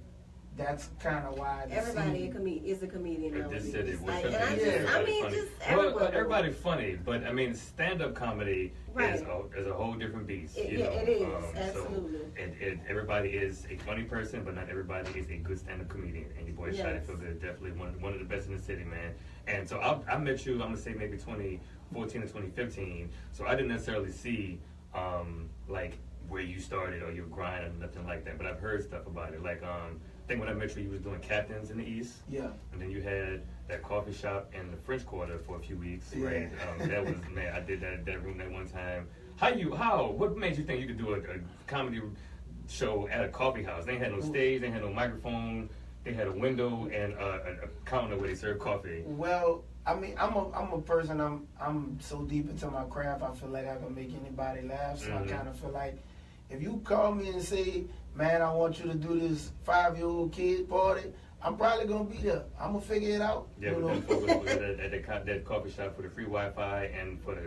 that's kind of why everybody is a comedian now. This city, like, just everybody funny, but I mean, stand-up comedy is a whole different beast. It is, absolutely. So everybody is a funny person, but not everybody is a good stand-up comedian. And your boy Shaddy Feel Good, definitely one of the best in the city, man. And so I met you, I'm gonna say maybe 2014 or 2015. So I didn't necessarily see like where you started or your grind or nothing like that, but I've heard stuff about it. Like I think when I met you was doing Captains in the East. Yeah. And then you had that coffee shop in the French Quarter for a few weeks, right? That was, man, I did that room that one time. What made you think you could do a comedy show at a coffee house? They had no stage, they had no microphone, they had a window and a counter where they served coffee. Well, I mean, I'm a person, I'm so deep into my craft, I feel like I can make anybody laugh, so I kind of feel like if you call me and say, man, I want you to do this 5-year-old kid party, I'm probably going to be there. I'm going to figure it out. Yeah, but them folks at that coffee shop for the free Wi-Fi and for the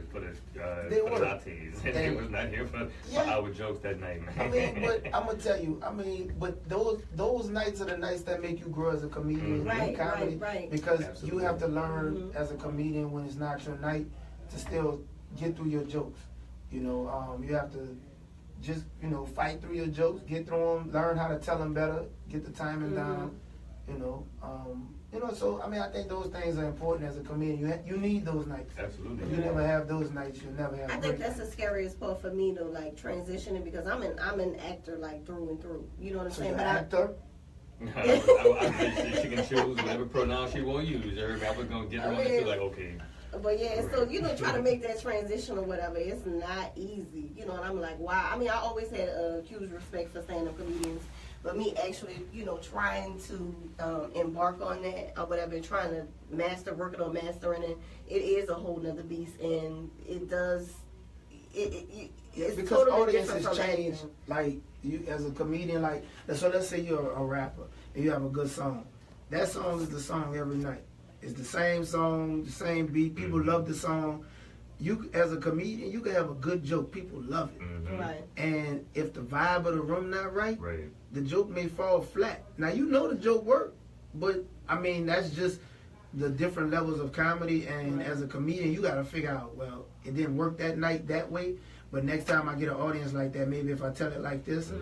lattes. And they was not here for our jokes that night, man. I mean, but I'm going to tell you, but those nights are the nights that make you grow as a comedian in comedy. Right. Because you have to learn as a comedian when it's not your night to still get through your jokes. You know, you have to just, you know, fight through your jokes, get through them, learn how to tell them better, get the timing down, you know. So, I mean, I think those things are important as a comedian. You need those nights. Absolutely. If you never have those nights, you'll never have I think that's the scariest part for me, though, like, transitioning, because I'm an actor, like, through and through. You know what I'm saying? But actor? She can choose whatever pronoun she won't use. I was going to get her on it, like, okay. But yeah, so, you know, trying to make that transition or whatever, it's not easy. You know, and I'm like, wow. I mean, I always had a huge respect for stand-up comedians, but me actually, you know, trying to embark on that or whatever, trying to working on mastering it, it is a whole nother beast, and it does, it's because totally audiences change. Like, you as a comedian, like, so let's say you're a rapper and you have a good song. That song is the song every night. It's the same song, the same beat. People love the song. You, as a comedian, you can have a good joke. People love it. Right. And if the vibe of the room not right, the joke may fall flat. Now, you know the joke worked, but, I mean, that's just the different levels of comedy. And as a comedian, you got to figure out, well, it didn't work that night that way, but next time I get an audience like that, maybe if I tell it like this,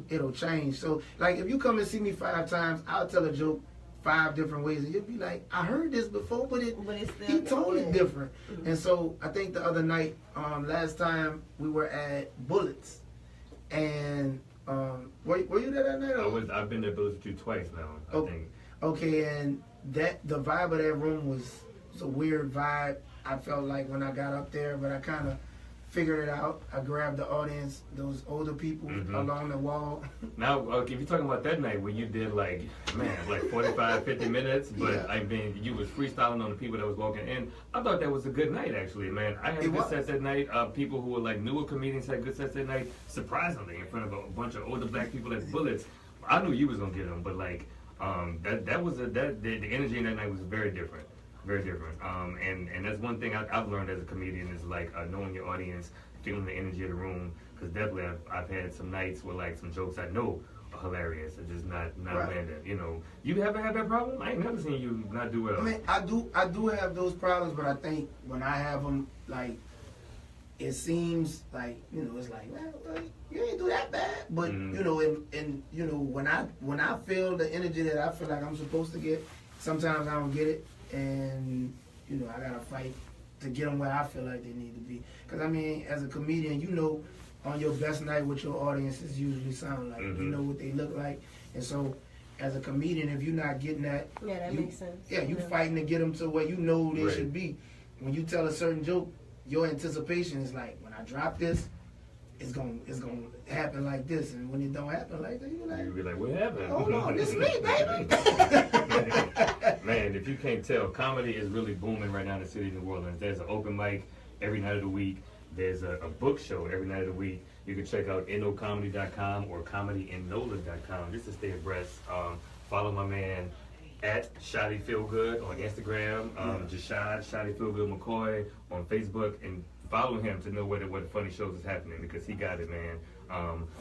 it'll change. So, like, if you come and see me 5 times, I'll tell a joke 5 different ways, and you'll be like, I heard this before, but he told it different. And so I think the other night, last time we were at Bullets, and were you there that night? I've been there Bullets with you twice now. I think. Okay, and the vibe of that room was a weird vibe. I felt like when I got up there, but I kind of figured it out. I grabbed the audience, those older people along the wall. Now, if you're talking about that night where you did like 45, 50 minutes, but I mean, you was freestyling on the people that was walking in. I thought that was a good night, actually, man. I had good sets that night. People who were like newer comedians had good sets that night, surprisingly, in front of a bunch of older black people at Bullets. I knew you was gonna get them, but like, the energy in that night was very different. Very different. And that's one thing I've learned as a comedian is like knowing your audience, feeling the energy of the room. Because definitely I've had some nights where like some jokes I know are hilarious and just not landing. You know, you haven't had that problem? I ain't never seen you not do well. I mean, I do have those problems, but I think when I have them, like, it seems like, you know, it's like, well, you ain't do that bad. But you know, and you know, when I feel the energy that I feel like I'm supposed to get, sometimes I don't get it. And you know, I gotta fight to get them where I feel like they need to be. Because I mean, as a comedian, you know, on your best night what your audiences usually sound like. You know what they look like, and so as a comedian, if you're not getting that, that makes sense. Yeah, you fighting to get them to where you know they should be. When you tell a certain joke, your anticipation is like, when I drop this, it's gonna happen like this, and when it don't happen like that, you'll be like, what happened? Hold on, this me, baby. Man, if you can't tell, comedy is really booming right now in the city of New Orleans. There's an open mic every night of the week. There's a book show every night of the week. You can check out NOComedy.com or comedyinnola.com just to stay abreast. Follow my man at Shaddy Feel Good on Instagram, Jashad, Shaddy Feel Good McCoy on Facebook, and follow him to know where the funny shows is happening, because he got it, man.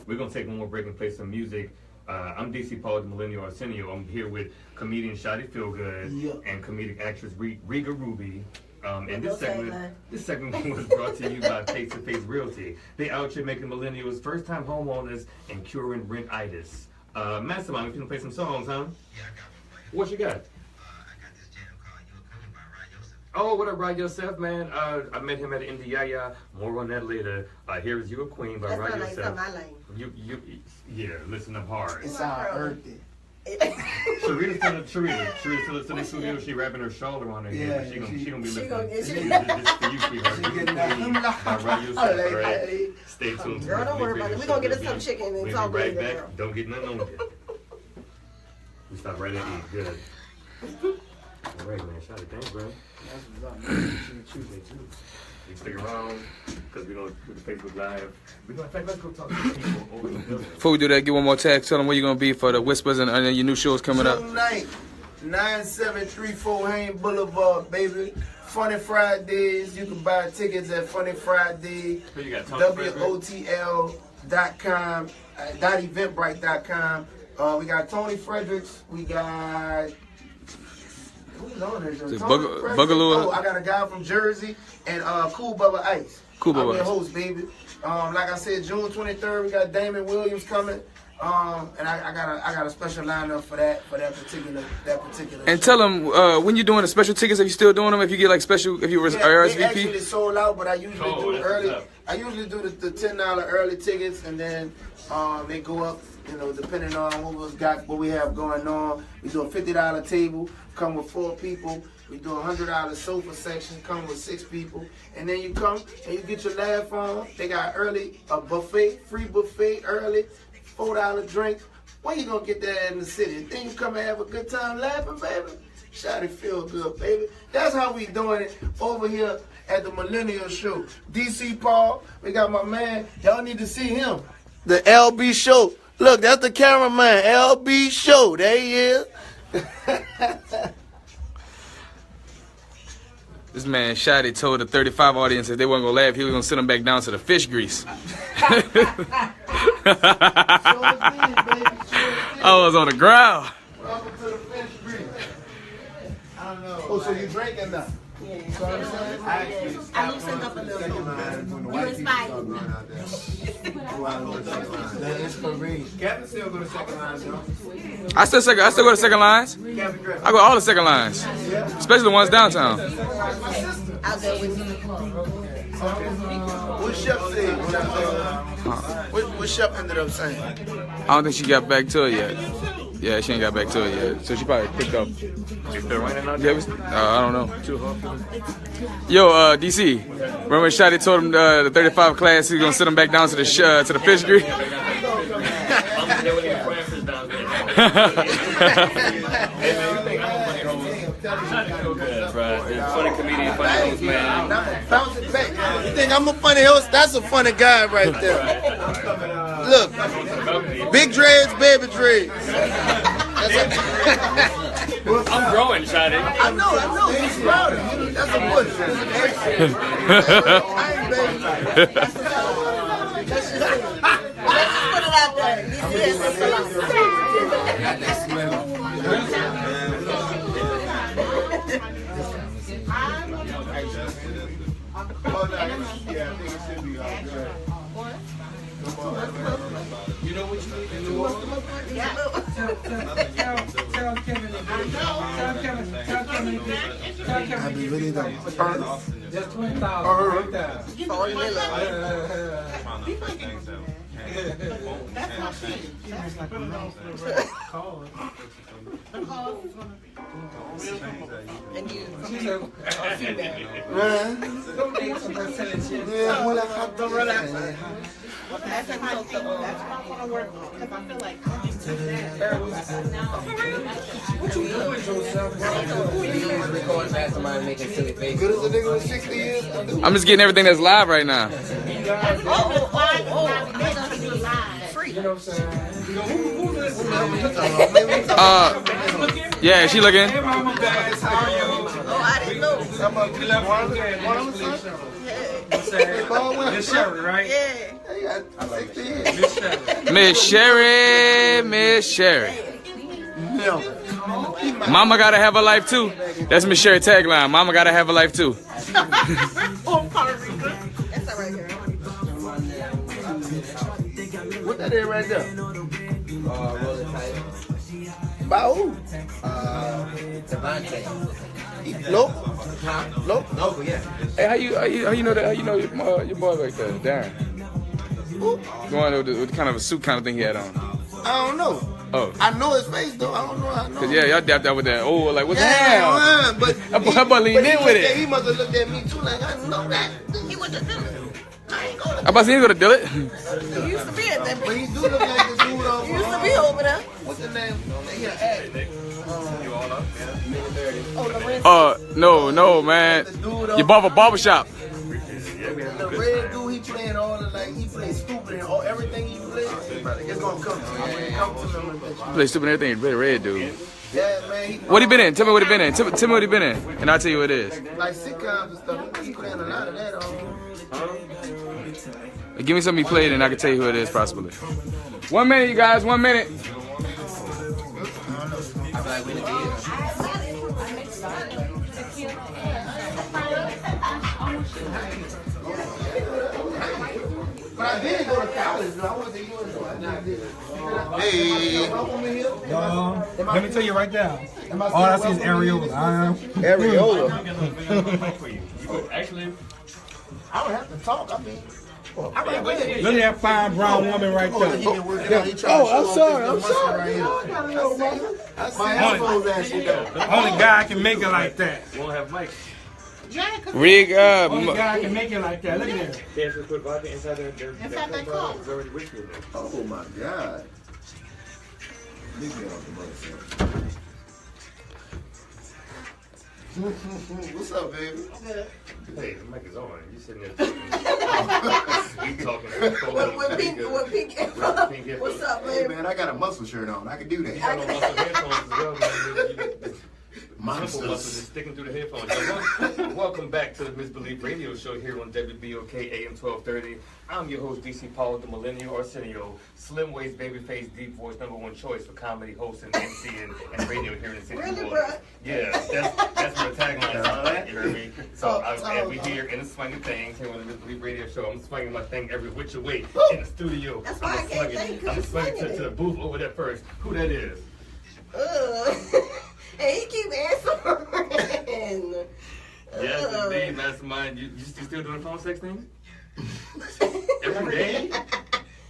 We're going to take one more break and play some music. I'm DC Paul, the Millennial Arsenio. I'm here with comedian Shaddy Feel Good and comedic actress Riga Ruby. And this segment was brought to you by Face to Face Realty. They out here making millennials first-time homeowners and curing rentitis. Mastermind, if you can play some songs, huh? Yeah, I got one. What you got? I got this jam called You a Queen by Yoseph. Oh, what up, Yoseph, man? I met him at Indy Yaya. More on that later. Here is You a Queen by Yoseph. That's not like something I like. Yeah, listen up hard. It's our earthy. Sharita's still in the studio. She wrapping her shoulder on her head. She gonna be listening. This is for you, sweetheart. Stay tuned. Girl, don't worry about it. We're gonna get us some chicken and talk right back. Don't get nothing on it. We stop right at E. Good. All right, man. Shot it. Thanks, bro. That's what's up, man. Tuesday, too. You stick around, because we're going to do the Facebook Live. In fact, let's go talk to people over in the building. Before we do that, get one more tag. Tell them where you're going to be for the Whispers and your new shows coming up. June 9th, 9734 Haynes Boulevard, baby. Funny Fridays. You can buy tickets at Funny Friday. WOTL.com, .eventbrite.com. We got Tony Fredericks. We got... Who's on there? Boogaloo. Oh, I got a guy from Jersey and Cool Bubba Ice. Cool Bubba Ice. Host, baby. Like I said, June 23rd, we got Damon Williams coming. And I got a special lineup for that particular. And show. Tell them when you're doing the special tickets, if you're still doing them, if you get like special, if you RSVP. They actually sold out, but I usually do early. I usually do the $10 early tickets, and then they go up. You know, depending on what we have going on. We do a $50 table, come with 4 people. We do a $100 sofa section, come with 6 people. And then you come and you get your laugh on. They got early, a buffet, free buffet early, $4 drink. Where you gonna get that in the city? Then you come and have a good time laughing, baby. Shaddy Feel Good, baby. That's how we doing it over here at the Millennial Show. DC Paul, we got my man. Y'all need to see him. The LB Show. Look, that's the cameraman, LB Show. There he is. This man Shaddy told the 35 audience that they weren't going to laugh, he was going to send them back down to the fish grease. I was on the ground. Welcome to the fish grease. I don't know. Oh, so you drinking now? Yeah. I loosened up a little bit. You inspired me. Captain still go to second line, though. I still go to second lines. I go all the second lines, especially the ones downtown. I'll go with you. What Chef said? What Chef ended up saying? I don't think she got back to it yet. Yeah, she ain't got back to it yet. So she probably picked up. Is there raining out there? I don't know. Yo, DC. Remember when Shaddy told him the 35 class he's gonna send him back down to the fish grease? Funny comedian, funny host, man. Bounce it back. You think I'm a funny host? That's a funny guy right there. Look, big dreads, baby dreads. I'm growing, Shaddy. I know. He's proud of you. That's a push. Let's put it out there. You know what I be really the Just 20,000 right there. That's my shit. That's like a no for the cause. The cause is gonna be real simple. And you. That's what I want to work on because I feel like What you doing, Joseph? Recording Mastermind making silly faces. Good as a nigga with 60 years. I'm just getting everything that's live right now. You know what I'm saying? Yeah, she looking. Hey, Mama Bass, how are you? Oh, I didn't know. We love you. Miss Sherry, right? Miss Sherry, Miss Sherry. Mama gotta have a life too. That's Miss Sherry tagline. Mama gotta have a life too. That's all right, girl. What that is right there? Roller tight. By who? Devante. Nope. Huh? Nope. Oh, yeah. Hey, how you know that? How you know your boy right there, Darren? Going with the kind of a suit kind of thing he had on. I don't know. Oh. I know his face though. I don't know how I know. Cause yeah, y'all dapped out with that. Oh, like what's Yeah, but that boy leaned in with it. He must have looked at me too, like I know that. He went to do it. I about to say he go to do it. He used to be at that. But he do look like this dude off. He used to be over there. What's the name? You all up? No, man. You bought a barbershop. The red dude, he playing all the he plays stupid and all everything he plays. It's gonna come to him. Come to him. Play stupid and everything. Really red dude. Yeah, man. What he been in? Tell me what he been in. Tell me what he been in, and I'll tell you what it is. Like sitcoms and stuff. He playing a lot of that. Give me something he played, and I can tell you who it is, possibly. 1 minute, you guys. 1 minute. But I did go to college. I went to UNC. Hey. Let me tell you right now. All I see is areola. Areola. Actually, I don't have to talk. I mean, Look at that fine brown woman right there. I'm sorry. My headphones actually though. Only guy can make it like that. we won't have Mike. Riga. Only guy can make it like that. Look at that. They actually put vodka inside their car. It's already whiskey in there. Oh my God. What's up, baby? Hey, the mic is on. You sitting there talking. What pink? What's up, Hey, baby? man, I got a muscle shirt on. I can do that. You got no muscle headphones as well, man. Monsters. Muscle just sticking through the headphones. So welcome back to the Misbelief Radio Show here on WBOK AM 1230. I'm your host, DC Paul, the Millennial Arsenio, slim waist, babyface, deep voice, #1 choice for comedy, host, and MC and radio here in the city of New Orleans. Yeah, that's where the tagline is. You heard me? So as we here in the swinging things here on the Misbelief Radio Show, I'm swinging my thing every which way in the studio. That's why I can't think. I'm swinging to the booth over there first. Who that is? And he keep answering. Yes, indeed, Mastermind. You still doing the phone sex thing? Every day?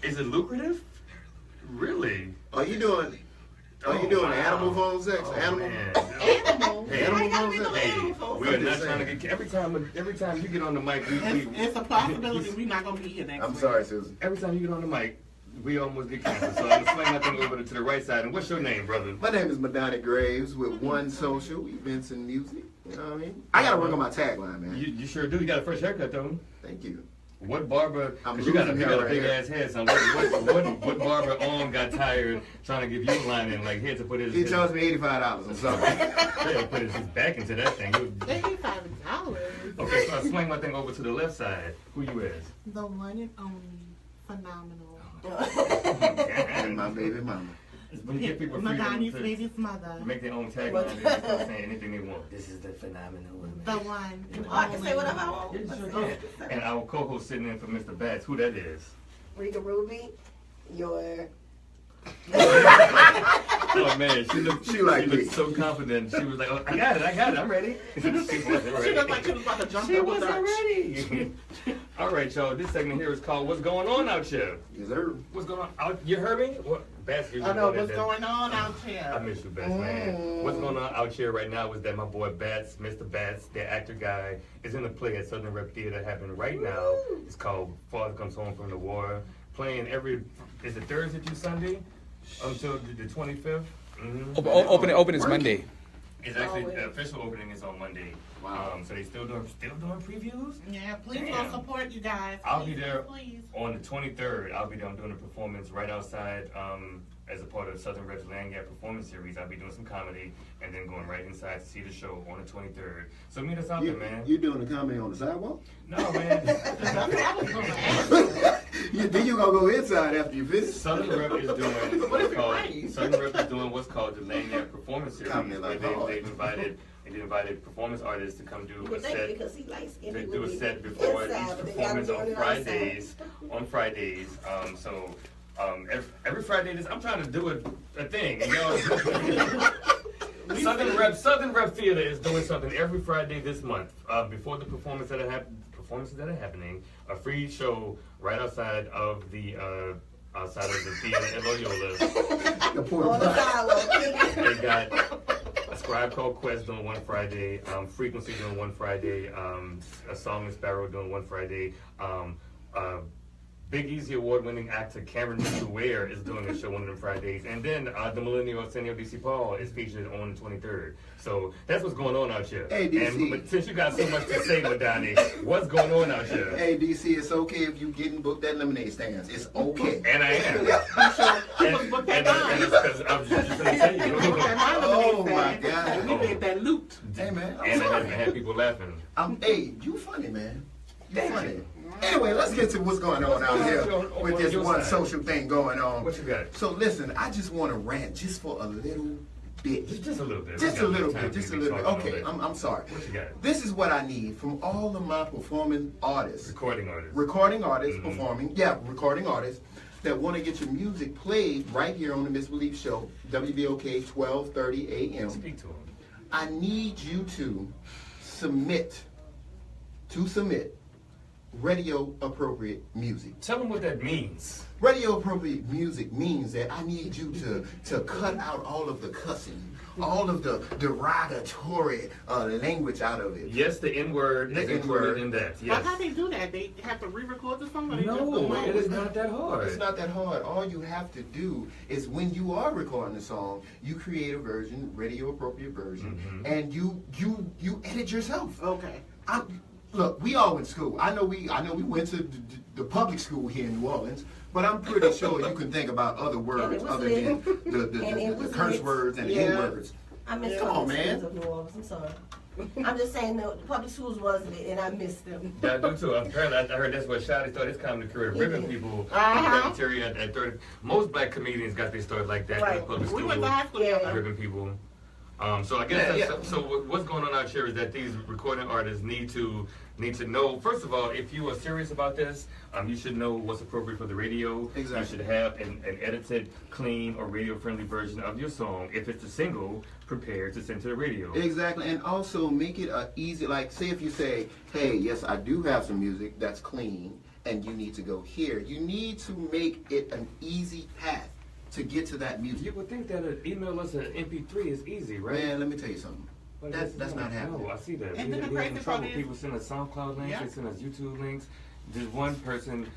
Is it lucrative? Really? Are you doing animal phone sex? Animal? Animal? Animal phone sex? Hey, we are not trying to get... Every time you get on the mic, it's a possibility we're not going to be here next week. I'm sorry, Susan. Every time you get on the mic, we almost get canceled. So I'm going to swing my thing over to the right side. And what's your name, brother? My name is Madania Graves with One Social, events and music. You know what I mean? I got to work on my tagline, man. You sure do. You got a fresh haircut, though. Thank you. What barber? Cause you got a big ass head. So what barber arm got tired trying to give you a line in? Like, here to put his. He charged me $85. I'm sorry. Yeah, put his back into that thing. $85. Okay, so I swing my thing over to the left side. Who you is? The one and only phenomenal. And my baby mama. When you give people Madania's baby's mother. Make their own tagline and just start saying anything they want. This is the phenomenal woman. The one. I can say whatever I want. And our co-host sitting in for Mr. Bats. Who that is? Riga Ruby, your Oh man, she looked so confident. She was like, "Oh, I got it, I'm ready." She wasn't ready. She looked like she was about to jump She double wasn't dutch. ready. All right, y'all. This segment here is called "What's Going On Out Here." Yes, sir. What's going on? You heard me? What? Bats, I know what's going on out here. I miss you, Bats, man. What's going on out here right now is that my boy Bats, Mr. Bats, the actor guy, is in a play at Southern Rep Theater happening right now. It's called "Father Comes Home from the War." Playing is it Thursday through Sunday until the 25th? Mm-hmm. Open is Monday. It's actually the official opening is on Monday. Wow. So they still doing previews? Yeah, please go support you guys. I'll be there on the 23rd. I'll be there. I'm doing a performance right outside as a part of Southern Red's Land Gap Performance Series. I'll be doing some comedy and then going right inside to see the show on the 23rd. So meet us out there, man. You doing the comedy on the sidewalk? No, man. Then you gonna go inside after you finish? Southern Rep is doing what's called the Land Gap Performance Series. They've invited performance artists to come do a set. They do a set before each performance on Fridays. Every Friday, I'm trying to do a thing. You know? Southern Rep Theater is doing something every Friday this month before the performances that are happening. A free show right outside of the theater in Loyola. They got a Scribe Called Quest doing one Friday, Frequency doing one Friday, A Song and Sparrow doing one Friday, Big Easy award-winning actor Cameron Mitchell-Ware is doing a show one of them Fridays, and then the millennial Senor DC Paul is featured on the 23rd. So that's what's going on out here. Hey, DC. But since you got so much to say, Madania, what's going on out here? Hey, DC, it's okay if you getting booked at lemonade stands. It's okay. And I am. And it's because I'm just going to tell you. Oh, my God. We made that loot. Hey, man. And I had people laughing. Hey, you funny, man. You funny. Anyway, let's get to what's going on out here with this one social thing going on. What you got? So listen, I just want to rant just for a little bit. Just a little bit. Just a little bit. Okay, I'm sorry. What you got? This is what I need from all of my performing artists. Recording artists. Performing. Yeah, recording artists that want to get your music played right here on the Miss Belief Show, WVOK 12:30 a.m. Speak to them. I need you to submit radio appropriate music. Tell them what that means. Radio appropriate music means that I need you to cut out all of the cussing, all of the derogatory language out of it. Yes, the N-word is included in that. Yes. But how do they do that? They have to re-record the song? Or they No, it is not that hard. It's not that hard. All you have to do is when you are recording a song, you create a version, radio appropriate version, and you edit yourself. Okay. Look, we all went to school. I know we went to the public school here in New Orleans, but I'm pretty sure you can think about other words other than the curse words and the N words. I miss public schools of New Orleans. I'm sorry. I'm just saying the public schools wasn't it, and I missed them. Yeah, I do too. Apparently, I heard that's what Shaddy started his comedy career. Ribbon people, cafeteria at 30. Most black comedians got their start like that in public school. We went to high school. Ribbon people. So I guess so what's going on out here is that these recording artists need to know, first of all, if you are serious about this, you should know what's appropriate for the radio. Exactly. You should have an edited, clean, or radio-friendly version of your song. If it's a single, prepared to send to the radio. Exactly, and also make it easy, like say if you say, hey, yes, I do have some music that's clean, and you need to go here. You need to make it an easy path to get to that music. You would think that email us an MP3 is easy, right? Man, let me tell you something. That's not happening. No, I see that. And We then the have crazy part is, people send us SoundCloud links, they send us YouTube links. There's one person,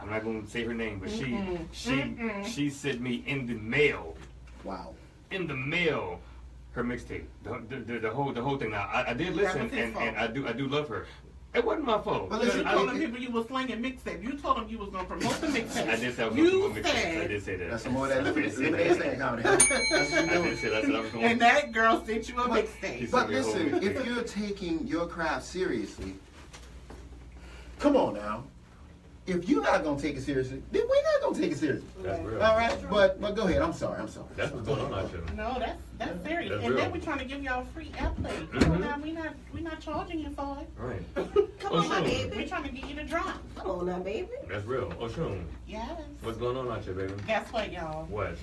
I'm not going to say her name, but she sent me in the mail. Wow. In the mail, her mixtape, the whole thing. Now I did listen, and I do love her. It wasn't my fault. But you told them people you was slinging mixtape. You told them you was going to promote the mixtape. I did say I was you going to said, I did say that. That's some more of that lemonade stand comedy. I did say that's what I was going. And that girl sent you a mixtape. But listen, if you're taking your craft seriously, come on now. if you're not gonna take it seriously, then we're not gonna take it seriously. That's real. All right, but go ahead. I'm sorry. That's what's going on out here. No, that's serious. That's and real. then we're trying to give y'all free airplay. Mm-hmm. So now we're not charging you for it. Right. Come on, my Oshun. baby. We're trying to get you to drop. Come on now, baby. That's real. Oshun, Yes. what's going on out here, baby? Guess what, y'all? What?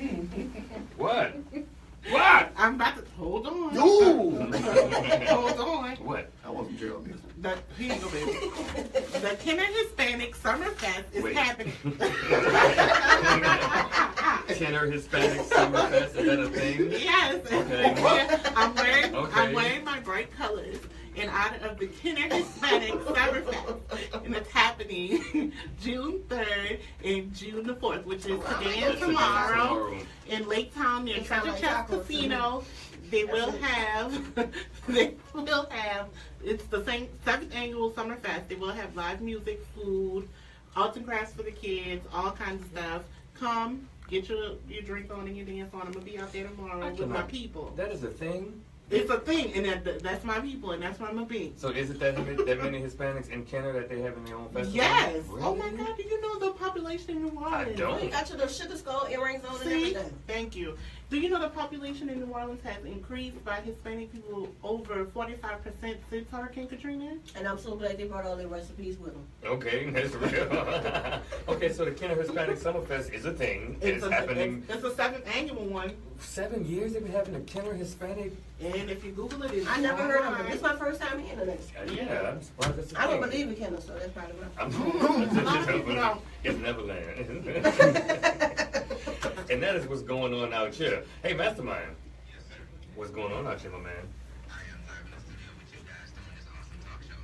What? What? I'm about to hold on. Ooh. Hold on. What? I want some jail music. Here you go, baby. The Kenner Hispanic Summer Fest is happening. Kenner Hispanic Summer Fest, is that a thing? Yes. Okay. I'm wearing my bright colors in honor of the Kenner Hispanic Summer Fest. And it's happening June 3rd and June the 4th, which is today and tomorrow in Lake Town near Treasure Chest Casino. They will have, it's the 7th annual Summer Fest. They will have live music, food, arts and crafts for the kids, all kinds of stuff. Come, get your drink on and your dance on. I'm going to be out there tomorrow with my people. That is a thing? It's a thing, and that's my people, and that's where I'm going to be. So is it that many Hispanics in Canada that they have in their own festival? Yes. Really? Oh my God, do you know the population in New Orleans? I don't. You got your little sugar skull earrings on and See? everything. Thank you. Do you know the population in New Orleans has increased by Hispanic people over 45% since Hurricane Katrina? And I'm so glad they brought all their recipes with them. Okay, that's real. Okay, so the Kenner Hispanic Summer Fest is a thing. It's happening. It's the 7th annual one. 7 years they've been having a Kenner Hispanic. And if you Google it, it's I never heard of it. This is my first time hearing this. Yeah, I'm surprised that's a I don't thing. believe in Kendall, so that's probably why. It's Neverland. And that is what's going on out here. Hey, Mastermind. What's going on out here, my man?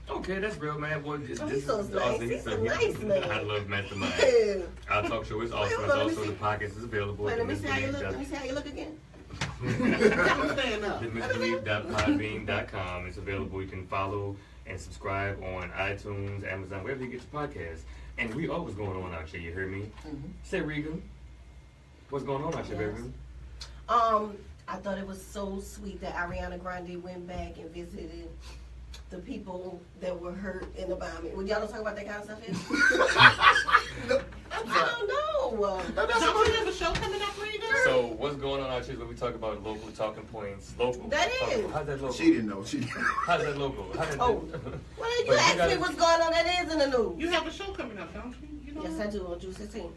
Okay, that's real, man. Well, this he's so is nice. awesome. He's so nice, man. I love Mastermind. Yeah. Our talk show is awesome. It's also the podcast is available. Wait, let me see how you look. Let me see how you look again. TheMissBelieve.podbean.com. It's available. You can follow and subscribe on iTunes, Amazon, wherever you get your podcasts. And we always going on out here. You hear me? Say, Riga, what's going on out here, baby? I thought it was so sweet that Ariana Grande went back and visited the people that were hurt in the bombing. Well, y'all don't talk about that kind of stuff here? I don't know. Don't you have a show coming up, Riga? So what's going on out here when we talk about local talking points? Local. That is. How's that local? She didn't know. How's that local? Well, you asked me what's going on. That is in the news. You have a show coming up, don't you? Yes, I do, on June 16th.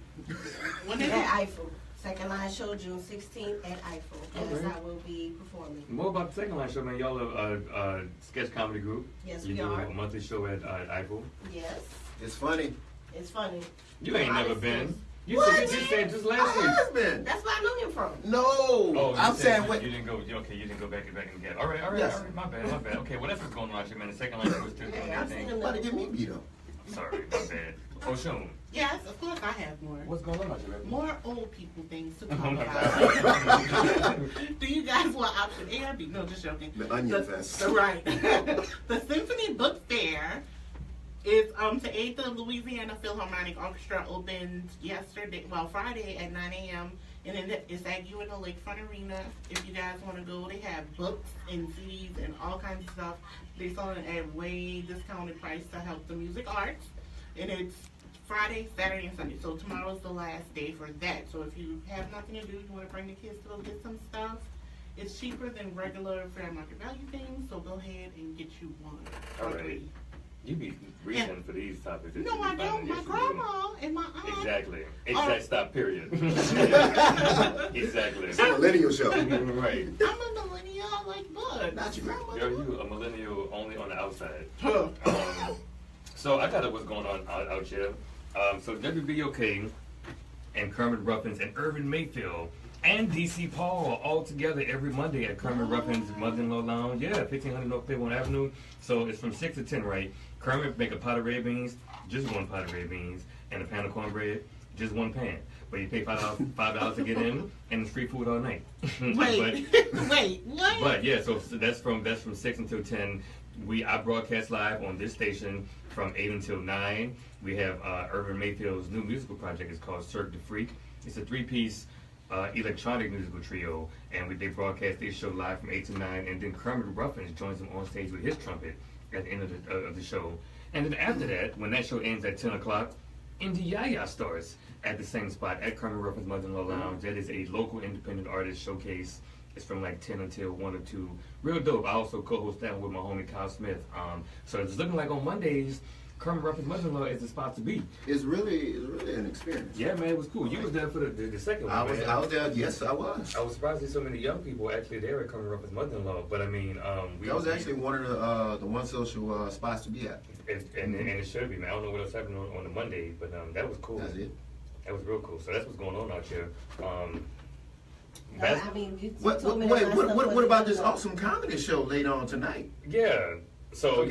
When is it? At Eiffel. Second line show, June 16th at Eiffel. Yes, I will be performing. More about the second line show, man. Y'all are a sketch comedy group. Yes, you we do are. a monthly show at Eiffel. Yes. It's funny. It's funny. You ain't never been. You What? said just last week. My husband. That's where I knew him from. No. Oh, I'm saying what. You didn't go. Okay, you didn't go back and get. All right. Yes. All right. My bad. Okay, well that's what's going on out here, man. The second line show is still doing I've seen everything. him About to get me beat up. Sorry, my bad. Oshun, Yes, of course I have more. what's going on out here, baby? More old people things to talk Oh my about. God. Do you guys want option A or B? No, just joking. The Onion Fest. Right. The Symphony Book Fair is to aid the Louisiana Philharmonic Orchestra opened Friday at 9 a.m. and it's at UNO Lakefront Arena. If you guys want to go, they have books and CDs and all kinds of stuff. They sell it at way discounted price to help the music arts. And it's Friday, Saturday, and Sunday. So tomorrow's the last day for that. So if you have nothing to do, you want to bring the kids to go get some stuff, it's cheaper than regular fair market value things. So go ahead and get you one. All right. You be reaching for these topics. That No, you I be don't. finding My issues grandma and my aunt. Exactly. Exact. Stop. Period. Exactly. It's a millennial show. Right. I'm a millennial like bud. Not your grandma. You're a millennial only on the outside. So I got what's going on out here. So WBOK and Kermit Ruffins and Irvin Mayfield and DC Paul are all together every Monday at Kermit Ruffins Mother-in-Law Lounge. Yeah, 1500 North Claiborne Avenue. So it's from 6 to 10, right? Kermit make a pot of red beans, just one pot of red beans, and a pan of cornbread, just one pan. But you pay $5 to get in, and it's free food all night. Wait, what? But yeah, so that's from 6 until 10. I broadcast live on this station from 8 until 9. We have Irvin Mayfield's new musical project. It's called Cirque du Freak. It's a 3-piece electronic musical trio, and they broadcast this show live from 8 to 9. And then Kermit Ruffins joins them on stage with his trumpet at the end of the show. And then after that, when that show ends at 10 o'clock, Indie Yaya stars at the same spot at Kermit Ruffins Mother-in-Law Lounge. That is a local independent artist showcase. It's from like 10 until 1 or 2. Real dope. I also co-host that with my homie Kyle Smith. So it's looking like on Mondays, Kermit Ruffins Mother-in-Law is the spot to be. It's really an experience. Yeah, man, it was cool. You was there for the second one. I was there. Yes, I was. I was surprised to see so many young people actually there at Kermit Ruffins Mother-in-Law. But I mean, that was actually one of the one social spots to be at. And it should be, man. I don't know what else happened on the Monday, but that was cool. That's it. That was real cool. So that's what's going on out here. I mean, what about this awesome comedy show later on tonight? Yeah. So I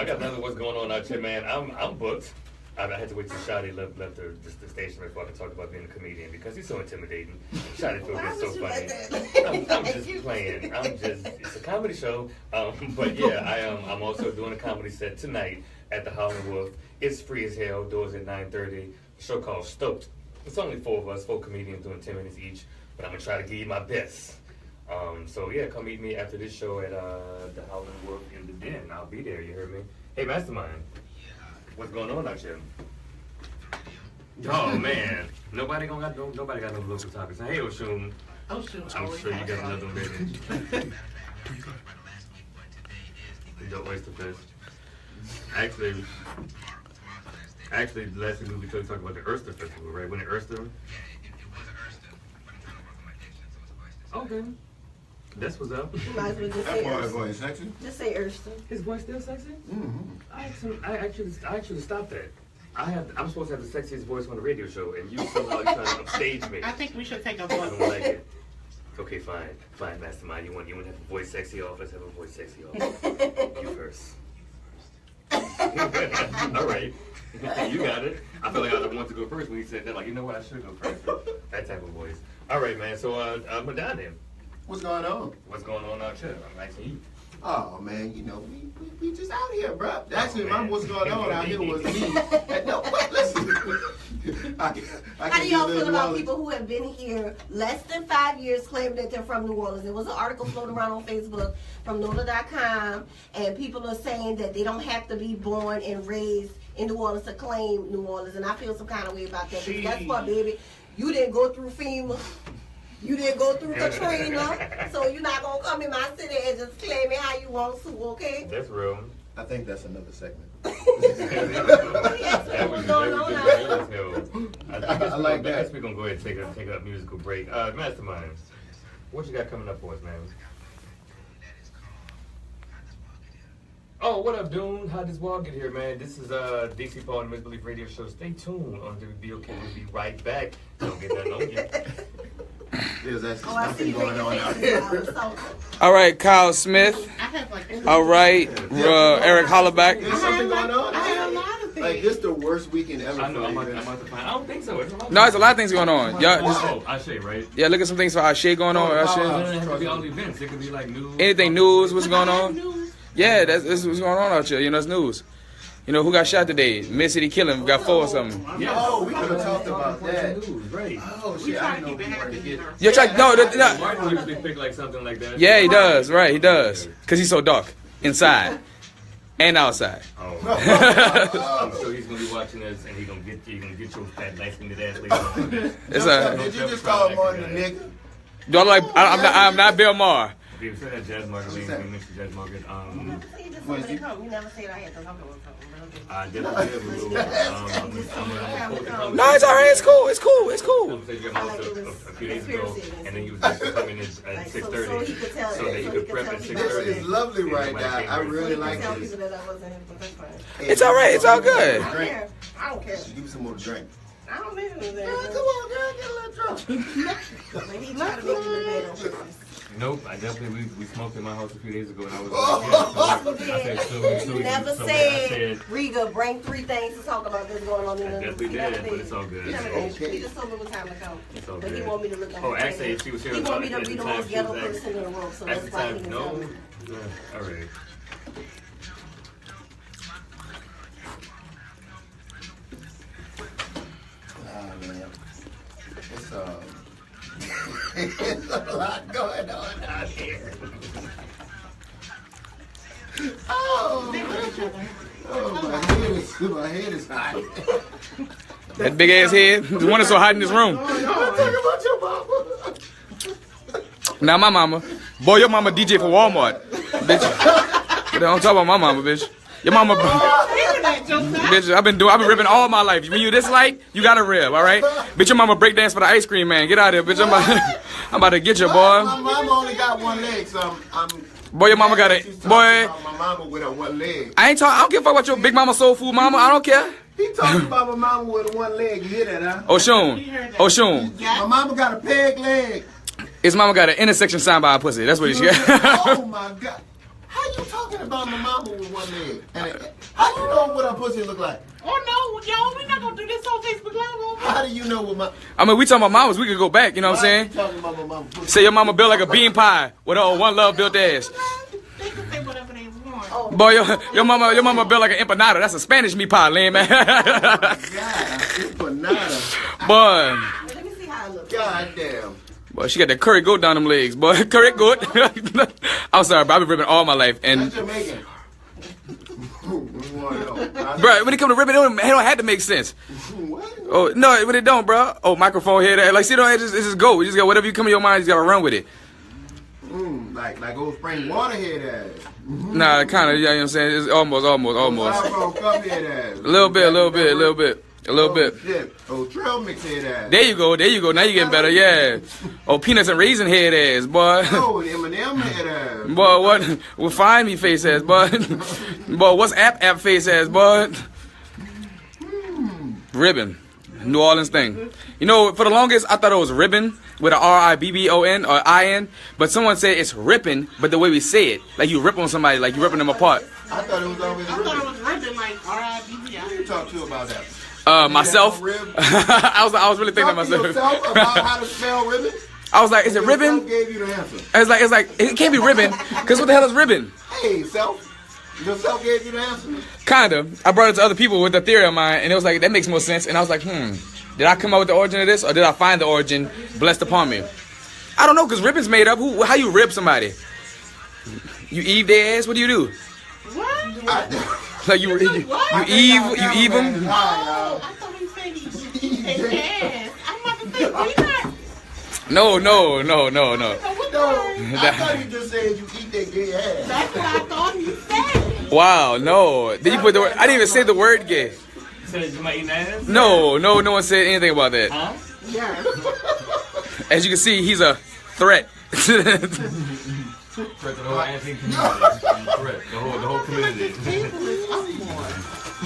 got another what's going on out here, man. I'm booked. I had to wait till Shaddy left the station before I could talk about being a comedian because he's so intimidating. Shaddy Feel Good is so funny. I'm just playing. It's a comedy show. But yeah, I'm also doing a comedy set tonight at the Howlin' Wolf. It's free as hell. Doors at 9:30. A show called Stoked. It's only 4 of us, 4 comedians doing 10 minutes each. But I'm gonna try to give you my best. So yeah, come meet me after this show at the Howlin' Wolf in the Den. I'll be there. You heard me? Hey, Mastermind. What's going on out here? Oh man, nobody got no local topics. Hey, Oshun. Oshun. I'm sure you got another one, baby. The Oyster Fest. Actually, last week we talked about the Oyster Festival, right? When the Oyster. Okay. That's what's up. You might as well just That boy is going sexy. Just say Erster. His voice still sexy? Mm-hmm. I actually stopped that. I'm supposed to have the sexiest voice on the radio show, and you somehow trying to upstage me. I think we should take a I vote. don't like it. Okay, fine, Mastermind. You want to have a voice sexy off? Let's have a voice sexy off. You first. All right. You got it. I feel like I want to go first when he said that. Like, you know what? I should go first. That type of voice. All right, man. So, Madania. What's going on? What's going on out here? I'm asking you. Oh man, we just out here, bro. Actually, what's going on out here was me. No, wait, listen. How do y'all feel about people who have been here less than 5 years claiming that they're from New Orleans? There was an article floating around on Facebook from NOLA.com, and people are saying that they don't have to be born and raised in New Orleans to claim New Orleans, and I feel some kind of way about that. Because guess what, baby? You didn't go through FEMA. You didn't go through Katrina, so you're not going to come in my city and just claim it how you want to, okay? That's real. I think that's another segment. I like that. I guess we're going to go ahead and take a musical break. Mastermind, what you got coming up for us, man? Oh, what up, Doon? How does Wall get here, man? This is DC Paul and Miss Belief Radio Show. Stay tuned on WBOK. We'll be right back. Don't get nothing on you. There's actually something going on out here. All right, Kyle Smith. All right, Eric Hollaback. There's something going on. I had a lot of things. Like, this the worst weekend ever. I know, I'm about to find. I don't think so. No, there's a lot of things going on. Y'all, Ashe, right? Yeah, look at some things for Ashe going on. It doesn't have to be all events. It could be like news. Anything news? What's going on? Yeah, that's what's going on out here. You know, it's news. You know, who got shot today? Mid-City killing. We got 4 or something. Yeah. Oh, we could have talked about that. Right. Oh, shit. I didn't know we were going to get... You're trying... No. Martin usually pick like something like that. Yeah, he does. Right, he does. Because he's so dark. Inside. And outside. Oh. I'm sure he's going to be watching this, and he's going to get your fat, light-skinned ass later on. Did you just call him on the nigga? Do I look like... I'm not Bill Maher. If you said that Jazz Market, we mentioned Jazz Market. You never said I had to come to I definitely did. No, it's alright. It's cool. It's cool. It's cool. A few days ago, and then he was supposed to come in at 6:30, so that he could prep at 6:30. This is lovely right now. I really like this. It's alright. It's all good. I don't care. Give me some more to drink. I don't need anything. Come on, girl, get a little drunk. But he tried to make me the bed on purpose. Nope, I definitely we smoked in my house a few days ago, and I was like, you never said, Riga, bring 3 things to talk about this going on in the definitely did, but it's all good. He just told me what time to come. It's all but good. he want me to look at Oh, actually, if she was here, he want me to be the most ghetto person in the room, so at that's the why he time, didn't no. tell me. All right. Man. It's a lot going on out here. Oh, my head is hot. That big ass head. The one that's so hot in this room. I'm talking about your mama. Now my mama. Boy, your mama DJ for Walmart. Bitch. Don't talk about my mama, bitch. Your mama. Bitch, I've been ripping all my life. When you this light, you gotta rip, alright? Bitch, your mama break dance for the ice cream man. Get out of here, bitch. I'm about to get you, boy. My mama only got one leg, so I'm boy, your mama got it. Boy. My mama with her one leg. I don't give a fuck about your big mama soul food mama. I don't care. He talking about my mama with one leg. You hear that, huh? Oshun. My mama got a peg leg. His mama got an intersection sign by her pussy. That's what he got. Oh my god. How you talking about my mama with one leg? And how you know what her pussy look like? Oh no, y'all, we not gonna do this on Facebook Live. How do you know what my... I mean, we talking about mamas. We could go back. You know what I'm saying? Talking about my mama pussy? Say your mama built like a bean pie with her one love built ass. They can say whatever they want. Boy, your mama built like an empanada. That's a Spanish meat pie, lame man. Empanada. Boy. Let me see how it looks. God damn. Boy, she got that curry goat down them legs, boy. Curry goat. I'm sorry, bro. I've been ripping all my life. And That's Jamaican. bro, when it come to ripping, it don't have to make sense. What? Oh, no, when it don't, bro. Oh, microphone here. Like, see, it's just go. You just got whatever you come in your mind, you just got to run with it. Like old spring water head ass. Nah, kind of, you know what I'm saying? It's almost. Cup head ass. A little bit. Shit. Oh, trail mix head ass. There you go. Now you getting better, yeah. Oh, peanuts and raisin head ass, boy. Oh, M&M head ass. Boy, what? Well, find me face ass, boy. Boy, what's app face ass, boy? Ribbon. New Orleans thing. You know, for the longest, I thought it was ribbon with a R-I-B-B-O-N or I-N, but someone said it's ripping, but the way we say it, like you rip on somebody, like you ripping them apart. I thought it was always ribbon. I thought it was ribbon, like R-I-B-B. Who you talk to about that? Myself. I was really thinking Talk to myself. to yourself about how to spell ribbon? I was like, is it ribbon? Gave you the answer. It's like it can't be ribbon, because what the hell is ribbon? Hey, self. Yourself gave you the answer. Kinda. I brought it to other people with a theory of mine, and it was like, that makes more sense. And I was like, did I come up with the origin of this, or did I find the origin blessed upon me? I don't know, because ribbon's made up. How you rib somebody? You eve their ass? What do you do? What? Like you eve them? Oh, I thought he said he ate ass. I'm about to say peanuts. No. I thought you just said you eat that gay ass. That's what I thought he said. Wow, no. Did you put the word? I didn't even say the word gay. Said you might eat ass? No one said anything about that. Huh? Yeah. As you can see, he's a threat. Threat to the whole anti community. Threat. The whole community.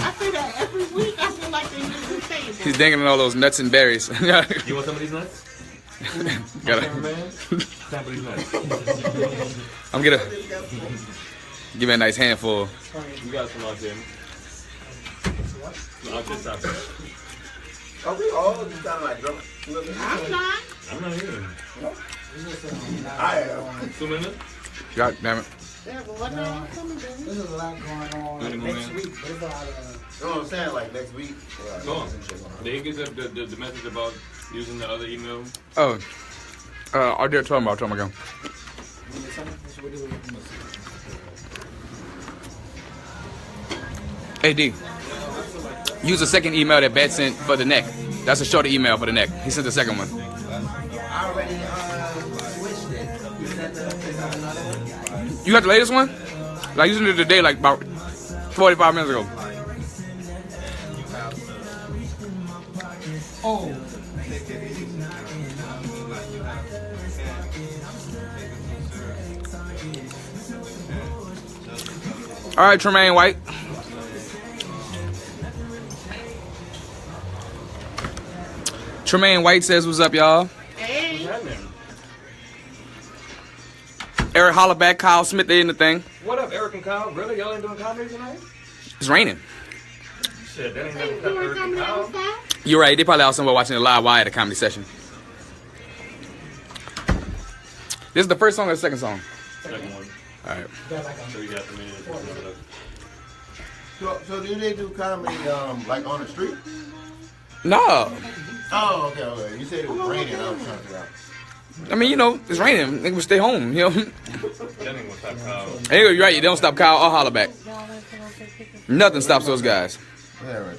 I say that every week. I feel like they use the table. He's dangling all those nuts and berries. You want some of these nuts? Gotta. Sample these nuts. I'm gonna give me a nice handful. You got some out there. Out this side. Are we all just kind of like drunk? I'm not. I'm not here. I am. 2 minutes? God damn it. Yeah, but what now? There's a lot going on next week. There's a lot of... You know what I'm saying? Like next week. Go on. Did you get the message about using the other email? Oh. I did tell him again. Hey, D. Use the second email that Bat sent for the neck. That's a shorter email for the neck. He sent the second one. I already switched it. You sent the another one? You got the latest one? Like, you sent it today, like about 45 minutes ago. Oh. All right, Tremaine White. Tremaine White says, what's up, y'all? Hey. Eric Hollaback, Kyle Smith, they in the thing. What up, Eric and Kyle? Really? Y'all ain't doing comedy tonight? It's raining. Shit, that ain't never cut Eric and Kyle. You're right. They probably out somewhere watching the live wire at a comedy session. This is the first song or the second song? Second one. All right. So you got the minute. So do they do comedy like on the street? No. Oh, okay. You said it was raining. I was trying to figure out. I mean, you know, it's raining. They can stay home, you know. That ain't gonna stop Kyle. Hey, you're right. You don't stop Kyle or Hollaback. Nothing stops those guys. Yeah, right.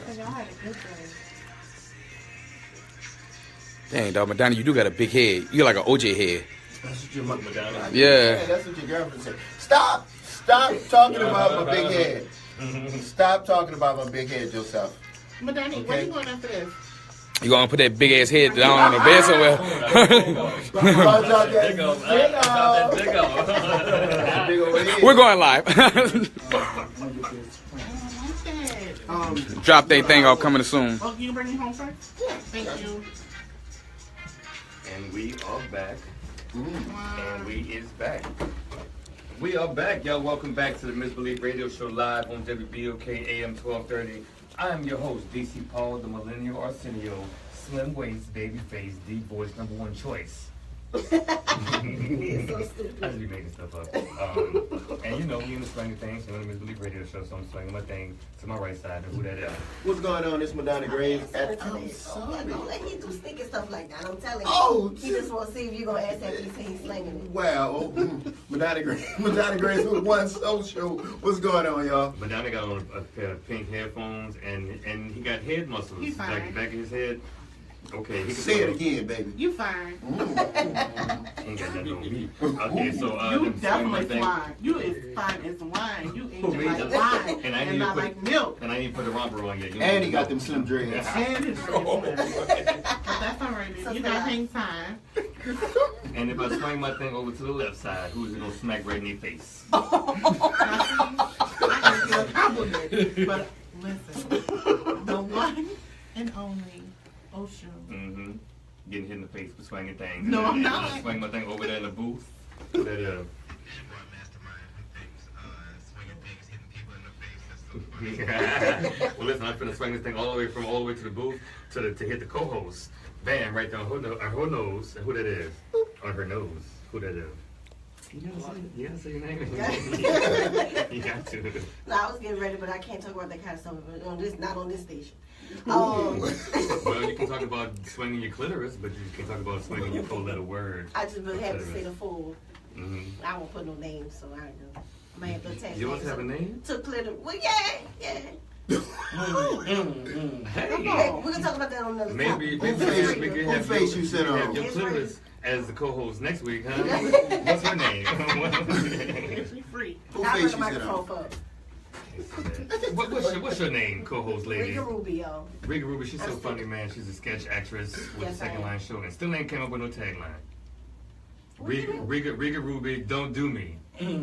Dang, dog, Madania, you do got a big head. You got like an OJ head. That's what your mother, Madania. Yeah. That's what your girlfriend said. Stop talking about my big head. Stop talking about my big head, Joseph. Madania, Okay. where you going after this? You gonna put that big ass head down on the bed somewhere? We're going live. Drop that thing off coming soon. Oh, you bring me home first? Yeah. Thank you. And we are back. And we is back. We are back, y'all. Welcome back to the Misbelief Radio Show live on WBOK AM 1230. I am your host, DC Paul, the Millennial Arsenio, slim waist, baby face, deep voice, number one choice. I just be making stuff up. And you know, we in the swinging thing, so I'm in the Misbelief Radio Show, so I'm swinging my thing to my right side. And who that is? What's going on? This Madonna Graves. I'm sorry. Don't let me do sneaky stuff like that. I'm telling you. Oh, he just want to see if you're going to ask after he say he's slinging it. Wow. Madonna Graves with one social. What's going on, y'all? Madonna got on a pair of pink headphones, and he got head muscles. He's fine. Like the back of his head. Okay, he can Say it again, baby. You fine. Ain't got nothing on me. Okay, so you definitely fine. You is fine as wine. You ain't like wine and not like milk. And I ain't put the romper on yet. And he got them slim dreads. And his but that's all right. You got hang time. And if I swing my thing over to the left side, who's it gonna smack right in their face? I can feel a compliment, but listen, the one and only Oshun. Mm-hmm. Getting hit in the face for swinging things. No, I'm and not. I swing my thing over there in the booth. That Mastermind who thinks swinging things, hitting people in the face. That's so funny. Well, listen, I'm finna swing this thing all the way to the booth to hit the co-host. Bam, right there on her nose. And who that is? On her nose. Who that is? You gotta say your name. You got to. No, I was getting ready, but I can't talk about that kind of stuff. Not on this station. Well, you can talk about swinging your clitoris, but you can talk about swinging your four-letter word. I just really have to say the full. Mm-hmm. I won't put no names, so I don't know. I might have to attach You want to have a name? To clitoris. Well, yeah. Hey. We're gonna talk about that on another topic. Maybe we can have face you sit on. your clitoris as the co-host next week, huh? What's her name? She's free. Who I'll face bring the you sit microphone on? up. What's your name, co-host lady? Riga Rubio. Riga Rubio, she's so funny, man. She's a sketch actress with a second line show, and still ain't came up with no tagline. Riga Rubio, don't do me.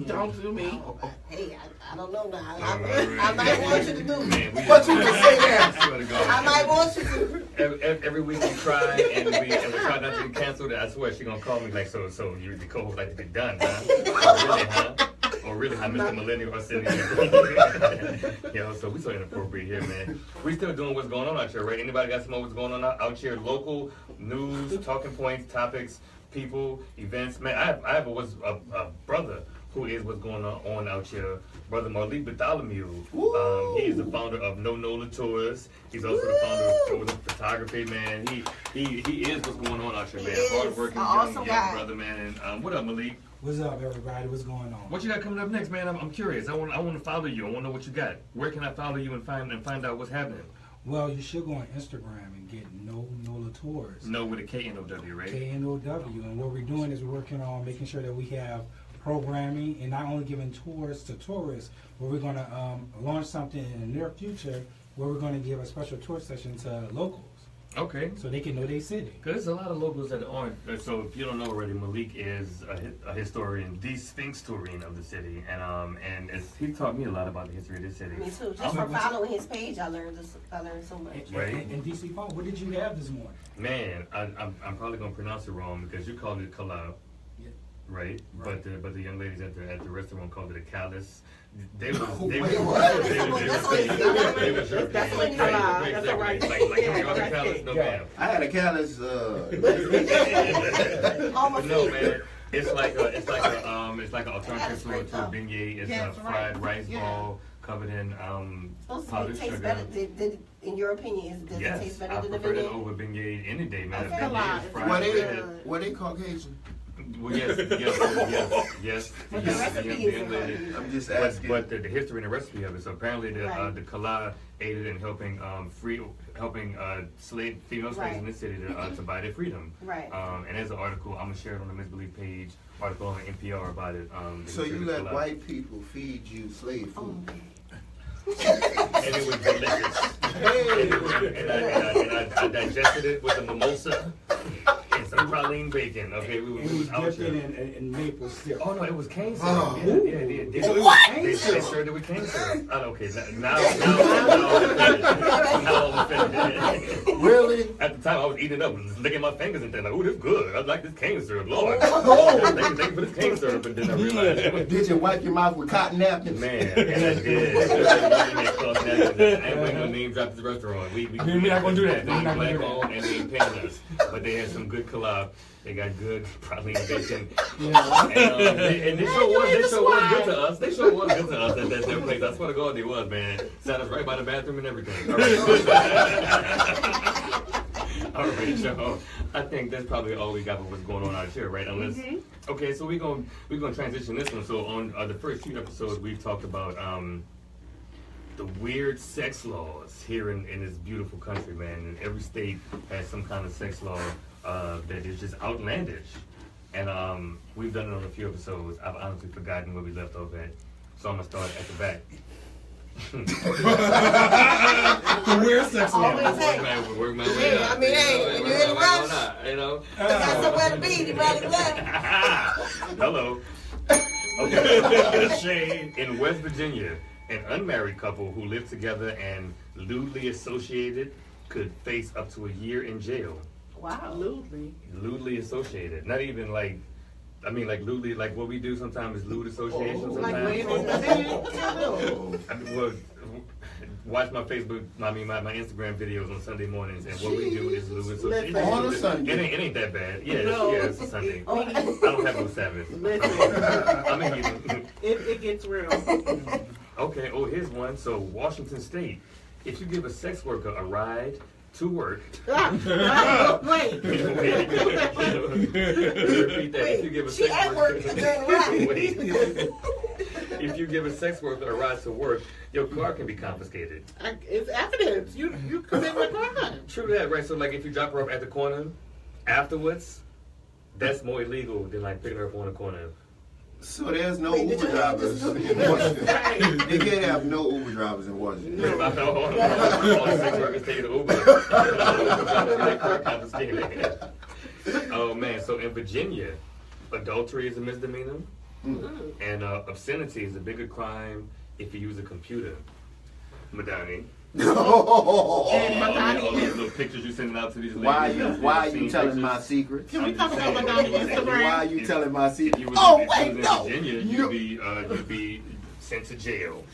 Don't do me. Hey, I don't know now. I might want you to do me. Man, But you can say that. I swear to God. I might want you to. Every week we try and we try not to get canceled. I swear she's gonna call me like, so you the co-host like to be done, huh? Really, huh? Or really, how Mr. Millennial are sitting here. Yo, so we so inappropriate here, man. We still doing what's going on out here, right? Anybody got some more what's going on out here? Local news, talking points, topics, people, events. Man, I have a brother who is what's going on out here. Brother Malik Bartholomew. He is the founder of No Nola Tours. He's also the founder of Tours Photography, man. He is what's going on out here, man. Hardworking, young brother, man. And what up, Malik? What's up, everybody? What's going on? What you got coming up next, man? I'm curious. I want to follow you. I want to know what you got. Where can I follow you and find out what's happening? Well, you should go on Instagram and get No Nola Tours. No with a K-N-O-W, right? K-N-O-W. And what we're doing is we're working on making sure that we have programming and not only giving tours to tourists, but we're going to launch something in the near future where we're going to give a special tour session to locals. Okay. So they can know their city. Because there's a lot of locals that aren't. So if you don't know already, Malik is a historian, the Sphinx touring of the city. And he taught me a lot about the history of this city. Me too. Just from following his page, I learned so much. Right. And DC Paul, what did you have this morning? Man, I'm probably going to pronounce it wrong because you called it kalao. Right, but the young ladies at the restaurant called it a callus. They were That's all right. Like any other callus, no ma'am. I had a callus. No man, it's like an alternative to a beignet. It's a fried rice ball covered in powdered sugar. In your opinion, does it taste better than the beignet? I prefer it over beignet any day, man. Were they Caucasian? Well, yes. But the recipe is I'm just asking. But the history and the recipe of it. So apparently the Kala aided in helping female slaves in the city to buy their freedom. Right. And there's an article I'm gonna share it on the Misbelief page. Article on NPR about it. So you let white people feed you slave food? And it was delicious. And I digested it with a mimosa and some praline bacon. Okay, we was out dipped it in maple syrup. Oh no, it was cane syrup. Oh. They served it with cane syrup. Okay, now I'm offended. Really? At the time, I was eating it up, licking my fingers and thinking, "Oh, this is good. I like this cane syrup, Lord. Thank you for this cane syrup." And then I realized, did you wipe your mouth with cotton napkins? Man, and I did. I ain't going to name drop this restaurant. We're not going to do that. They ain't black owned and they ain't paying us. But they had some good collab. They got good praline bacon. And they sure was good to us. They sure was good to us at that place. I swear to God they was, man. Sat us right by the bathroom and everything. All right, y'all. I think that's probably all we got for what's going on out here, right? Unless, okay, so we're gonna transition this one. So on the first few episodes, we've talked about the weird sex laws here in this beautiful country, man. And every state has some kind of sex law that is just outlandish. And we've done it on a few episodes. I've honestly forgotten where we left off at. So I'm gonna start at the back. The weird sex law. Work my way up. I mean, hey, when you're in a rush, you know, you got somewhere to be. You rather left. Hello. Okay. In West Virginia, an unmarried couple who lived together and lewdly associated could face up to a year in jail. Wow. Lewdly. Lewdly associated. Not even like, I mean, like lewdly, like what we do sometimes is lewd association sometimes. Like laying on the bed. I mean, well, watch my Facebook, my Instagram videos on Sunday mornings, and what we do is lewd association. On a Sunday. It ain't that bad. Yeah, No. yeah, it's a Sunday. I don't have no Sabbath. I mean, it gets real. Okay, here's one. So, Washington State, if you give a sex worker a ride to work. Wait. Repeat that. If you give a sex worker if you give a sex worker a ride to work, your car can be confiscated. It's evidence. You commit a crime. True that, right? So, like, if you drop her off at the corner afterwards, that's more illegal than like picking her up on the corner. So there's no Uber drivers in Washington. They can't have no Uber drivers in Washington. All the sex workers take the Uber. Oh man, so in Virginia, adultery is a misdemeanor, and obscenity is a bigger crime if you use a computer. Madania. And Madania, all those little pictures you sending out to these ladies. Why are you telling my secrets? Can we talk about Madania's Instagram? Why are you telling my secrets? Virginia, you'd be sent to jail.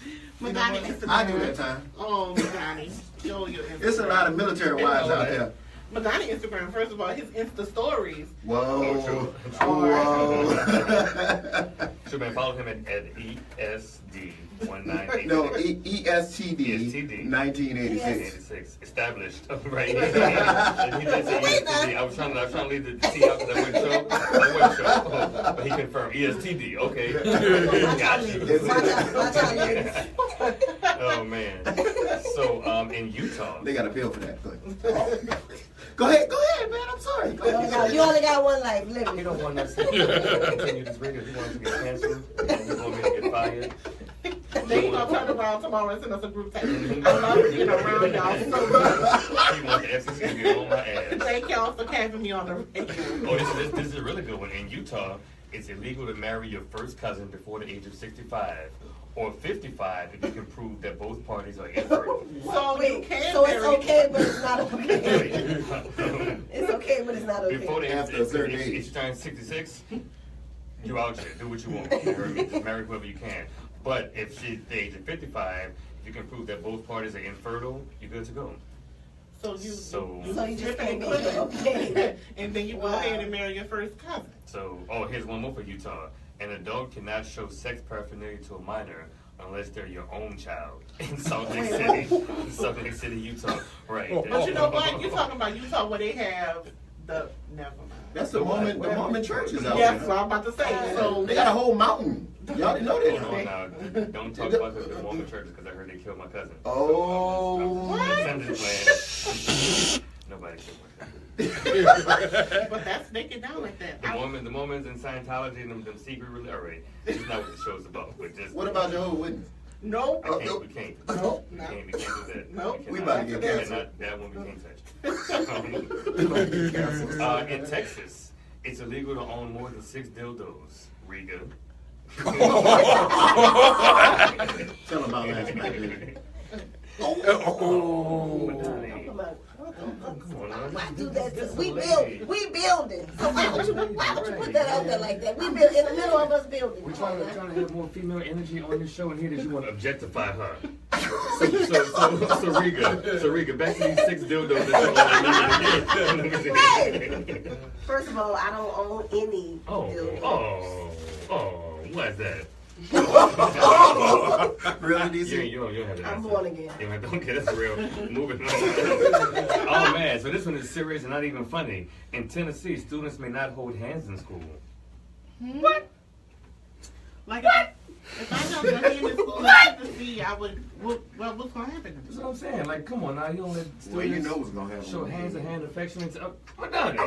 Madania's Instagram. I do that time. Oh, Madania. Show your Instagram. There's a lot of military wives out there. Madania Instagram, first of all, his Insta stories. Whoa. Should man, follow him at ESD1986. No, ESTD 1986. Established. Right. He did say ESTD. I was trying to leave the T out because I went show. But he confirmed ESTD. Okay. Got you. Oh man. So in Utah. They got a bill for that. Go ahead, man. I'm sorry. Go ahead. You only got one life. Live it. You don't want us to continue this radio. You want us to get canceled. You want me to get fired. They gonna turn around tomorrow and send us a group text. I love being around y'all so much. She wants the FCC to get on my ass. Thank y'all for having me on the radio. This is a really good one. In Utah, it's illegal to marry your first cousin before the age of 65. Or 55 if you can prove that both parties are infertile. So you can. So it's okay, but it's not okay. It's okay, but it's not okay. Before the After a certain age. If you turn 66, you out here. Do what you want. You heard me? Just marry whoever you can. But if she's the age of 55, if you can prove that both parties are infertile, you're good to go. So you just can't be okay. And then you go ahead and marry your first cousin. So, here's one more for Utah. An adult cannot show sex paraphernalia to a minor unless they're your own child in Salt Lake City, Utah. Right. But you know what? You're talking about Utah where they have Never mind. That's the Mormon churches out Yes, there. so I'm about to say. So They got a whole mountain. Y'all didn't know that? Hold on now. Don't talk about the Mormon churches because I heard they killed my cousin. Oh. I'm just playing. Nobody killed my cousin. But that's naked down like that. The Mormons and Scientology and them secret religion. All right, it's not what the show's about. But just What about Jehovah's Witness? Nope. We can't do that. Nope. We about to get canceled. That one we can't touch. In Texas, it's illegal to own more than 6 dildos. Riga. Tell them about last night, baby. Why do that? We building. So why would you put that out there like that? We build in the middle of us building. We're trying to have more female energy on this show, and here that you want to objectify her. So Riga, back to these 6 dildos that Hey! First of all, I don't own any dildos. What's that? Really, DC? You don't have that. I'm born again. Okay, that's real. Moving on. Oh man, so this one is serious and not even funny. In Tennessee, students may not hold hands in school. What? Like if I know your hand in school in Tennessee, I would. Well, what's gonna happen? That's what I'm saying. Like, come on now, you don't let students Well, you know what's gonna happen. show hands and hand affection. Madania.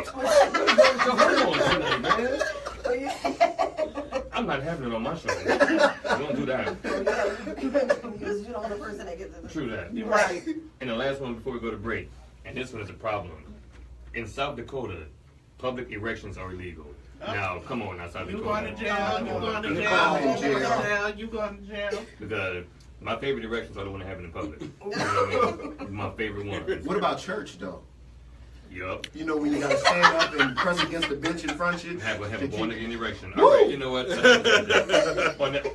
I'm not having it on my show. Don't do that. Because you're the only person that gets it. True that. You're right. And the last one before we go to break, and this one is a problem. In South Dakota, public erections are illegal. Now, come on now, South Dakota. You going to jail. You going to jail. You going to jail. Because my favorite erections are the one that happen in public. You know what I mean? My favorite one. What about church, though? Yup. You know when you gotta stand up and press against the bench in front of you? Have a born again erection. All right, you know what?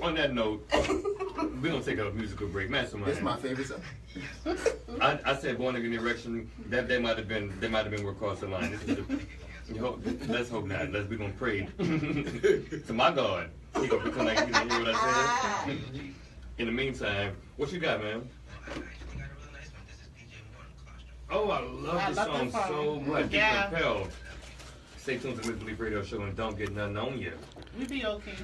on that note, we're going to take a musical break. Mastermind. It's my favorite song. I said born again erection. That might have been what crossed the line. Let's hope not. We're gonna pray to my God. He gonna pretend like he didn't hear what I said. In the meantime, what you got, man? Oh, I love this song so much. Yeah. Pell. Stay tuned to Miss Belief Radio Show and don't get nothing on you. We be okay.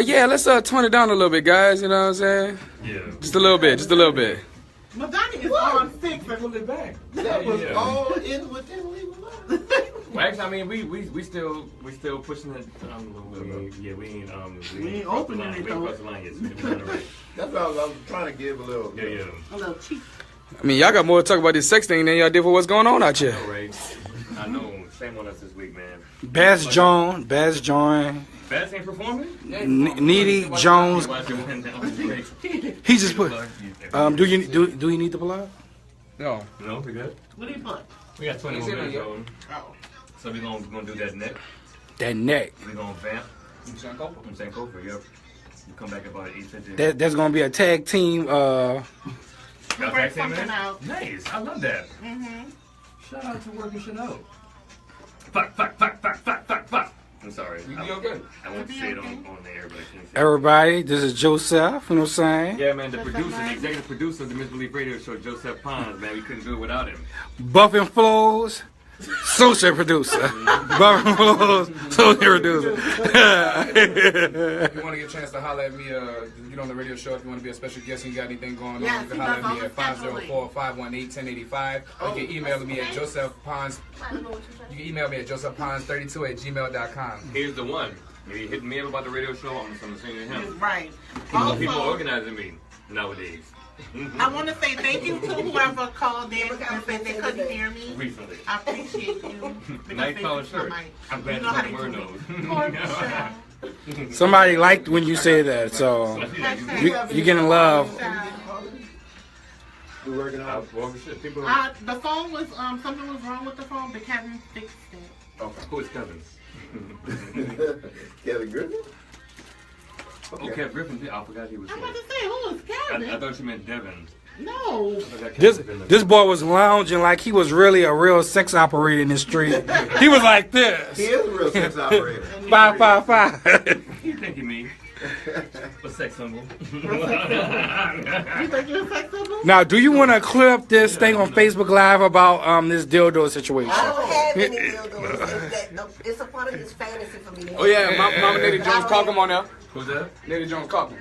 Yeah, let's tone it down a little bit, guys. You know what I'm saying? Yeah. Just a little bit. Madania is on 6 and pull it back. That was all in within legal line. Well, actually, I mean, we still pushing it. We ain't opening it though. We ain't crossed the line yet. So that's what I was trying to give a little. Yeah. A little cheap. I mean, y'all got more to talk about this sex thing than y'all did for what's going on out here. Right. I know. Shame on us this week, man. Bass Join. Bass ain't performing? Needy Jones. He just put. Do you need to pull out? No, we good. What do you put? We got 20 more minutes on. Oh. So we're gonna do that neck. That neck. We're gonna vamp. I'm saying Kofa, yep. We come back about 8:50. There's gonna be a tag team. Y'all We'll tag break team something in? out. Nice. I love that. Mm-hmm. Shout out to working shit out. Fuck. I'm sorry. You be okay. I won't say it on the air, but I can't say it. Everybody, this is Joseph. You know what I'm saying? Yeah, man, the executive producer of the Misbelief Radio Show, Joseph Pons, man, we couldn't do it without him. Buffing Flows, social producer. Buffing Flows, social producer. If you want to get a chance to holler at me, get on the radio show. If you want to be a special guest and you got anything going on, you can holler at me at 504-518-1085. Or you can email me at josephpons. You can email me at josephpons32@gmail.com. Here's the one. If you hit me up about the radio show, I'm just going to sing to him. Right. People are organizing me nowadays. I want to say thank you to whoever called in and said they couldn't hear me. Recently. I appreciate you. Nice color shirt. I'm glad you didn't wear those. Somebody liked when you say that, so you're getting love. We're working out. The phone was something was wrong with the phone, but Kevin fixed it. Okay. Who is Kevin? Kevin Griffin? Okay. Oh, Kevin Griffin. I forgot he was I'm here. about to say, who is Kevin? I thought you meant Devin. No. This boy was lounging like he was really a real sex operator in the street. He was like this. He is a real sex operator. 555. You think he mean? A sex symbol. You think you're a sex symbol? Now, do you want to clear up this thing on Facebook Live about this dildo situation? I don't have any dildos. It's a part of his fantasy for me. Oh yeah, Mama Nettie Jones, call him on there. Who's that? Nettie Jones, call him.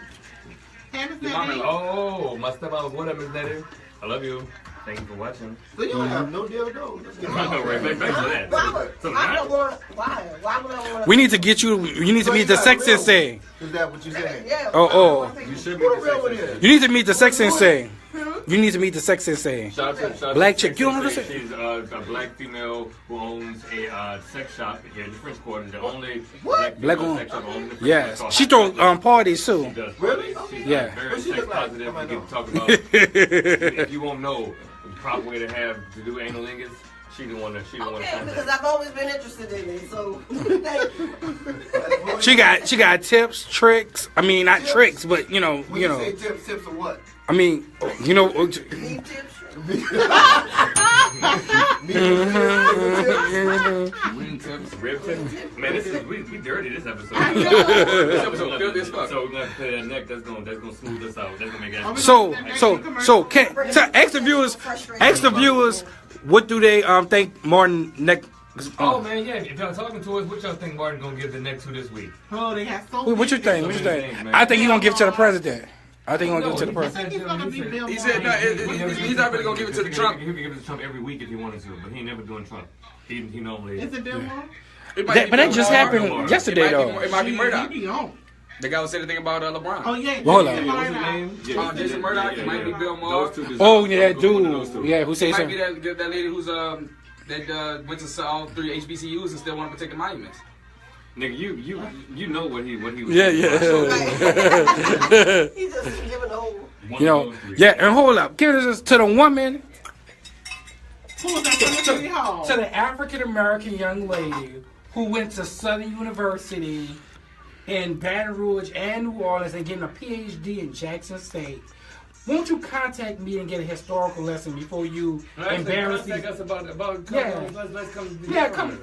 Oh, my stepmom, what up, Miss Nettie? I love you. Thank you for watching. So you don't have no dildo. Let's get right back to that. Why would I want? We need to get you. You need to meet the sex sensei. Is that what you saying? Yeah. Oh. You should meet the sex sensei. You need to meet the sex sensei. You need to meet the sex sensei. Shout out to Black chick. You don't know this? She's a black female who owns a sex shop here in the French Quarter. The only black woman. sex shop owned in the French Yes. Quarter. She throw parties too. She does parties. She's Yeah. very sex positive. We can talk about. If you won't know the proper way to do analingus, she the one that Okay, because I've always been interested in it. So thank you. She got tips, tricks. I mean, not tricks, but you know. Say tips of what? I mean, you know. Rib tips. Man, we dirty this episode. This episode filled this fuck. So we're gonna play that neck. That's gonna smooth us out. That's gonna make it. So ask the viewers, what do they think Morton neck? Oh man, yeah. If y'all talking to us, what y'all think Martin gonna give the neck to this week? Oh, they have so. What you think? I think he gonna give it to the president. I think he's gonna give it to the president. He said no. He's not really gonna give it to the Trump. He could give it to Trump every week if he wanted to, but he ain't never doing Trump. He normally. Is it Bill Maher? But that just happened yesterday though. It might be Murdoch. He be on. The guy who said the thing about LeBron. Oh yeah. Hold on. What's his name? Jason Murdoch. It might be Bill Maher. Oh yeah, that dude. Yeah, who says Might be something? that lady who's that went to all 3 HBCUs and still want to protect the monuments. Nigga, you know what he was. Yeah. He just giving the whole. You know, yeah, and hold up. Give this to the woman. Who was that from the City Hall? To the African American young lady who went to Southern University in Baton Rouge and New Orleans and getting a PhD in Jackson State. Won't you contact me and get a historical lesson before you embarrass these? Us about let's come. Yeah, come.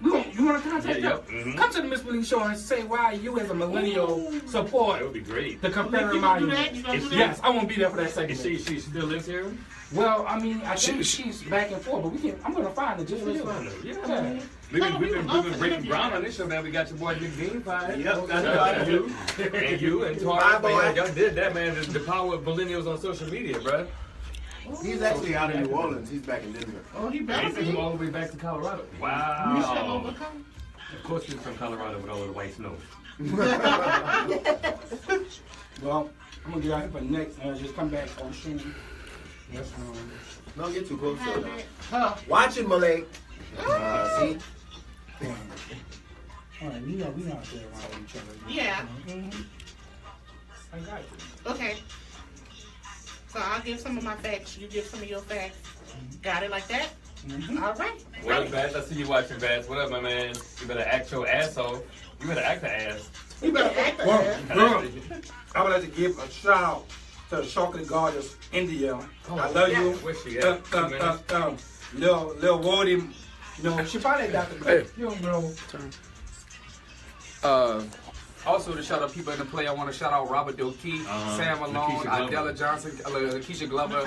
You want to contact them? Mm-hmm. Come to the Miss Malik show and say why you as a millennial support. That would be great. The Confederate monument. Yes, I won't be there for that segment. She still lives here? Well, I mean, I think she's back and forth, but I'm gonna find her just for you. Yeah. We've been breaking ground on this show, man. We got your boy Big Dean Phat. Yep, that's you. And you and Tar. Y'all did that, man. The power of millennials on social media, bro. He's actually out in New Orleans. He's back in Denver. Oh, he back. They sent him all the way back to Colorado. Wow. Of course he's from Colorado with all of the white snow. Well, I'm gonna get out here for next and just come back on Oshun. Yes, Don't get too close to it. Watch it, Malik. See? Alright, we not there around each other. Yeah. Mm-hmm. I got you. Okay. So I'll give some of my facts. You give some of your facts. Got it like that? Mm-hmm. All right. What up, Vance? I see you watching, Vance. What up, my man? You better act your ass off. You better act the ass. You better act the Well, ass. girl, I would like to give a shout out to the chocolate goddess, India. I love you. Where's she at? Lil Woody, she probably got the Hey. You don't know. Also, to shout out people in the play, I want to shout out Robert Doki, Sam Malone, Adela Johnson, Keisha Glover,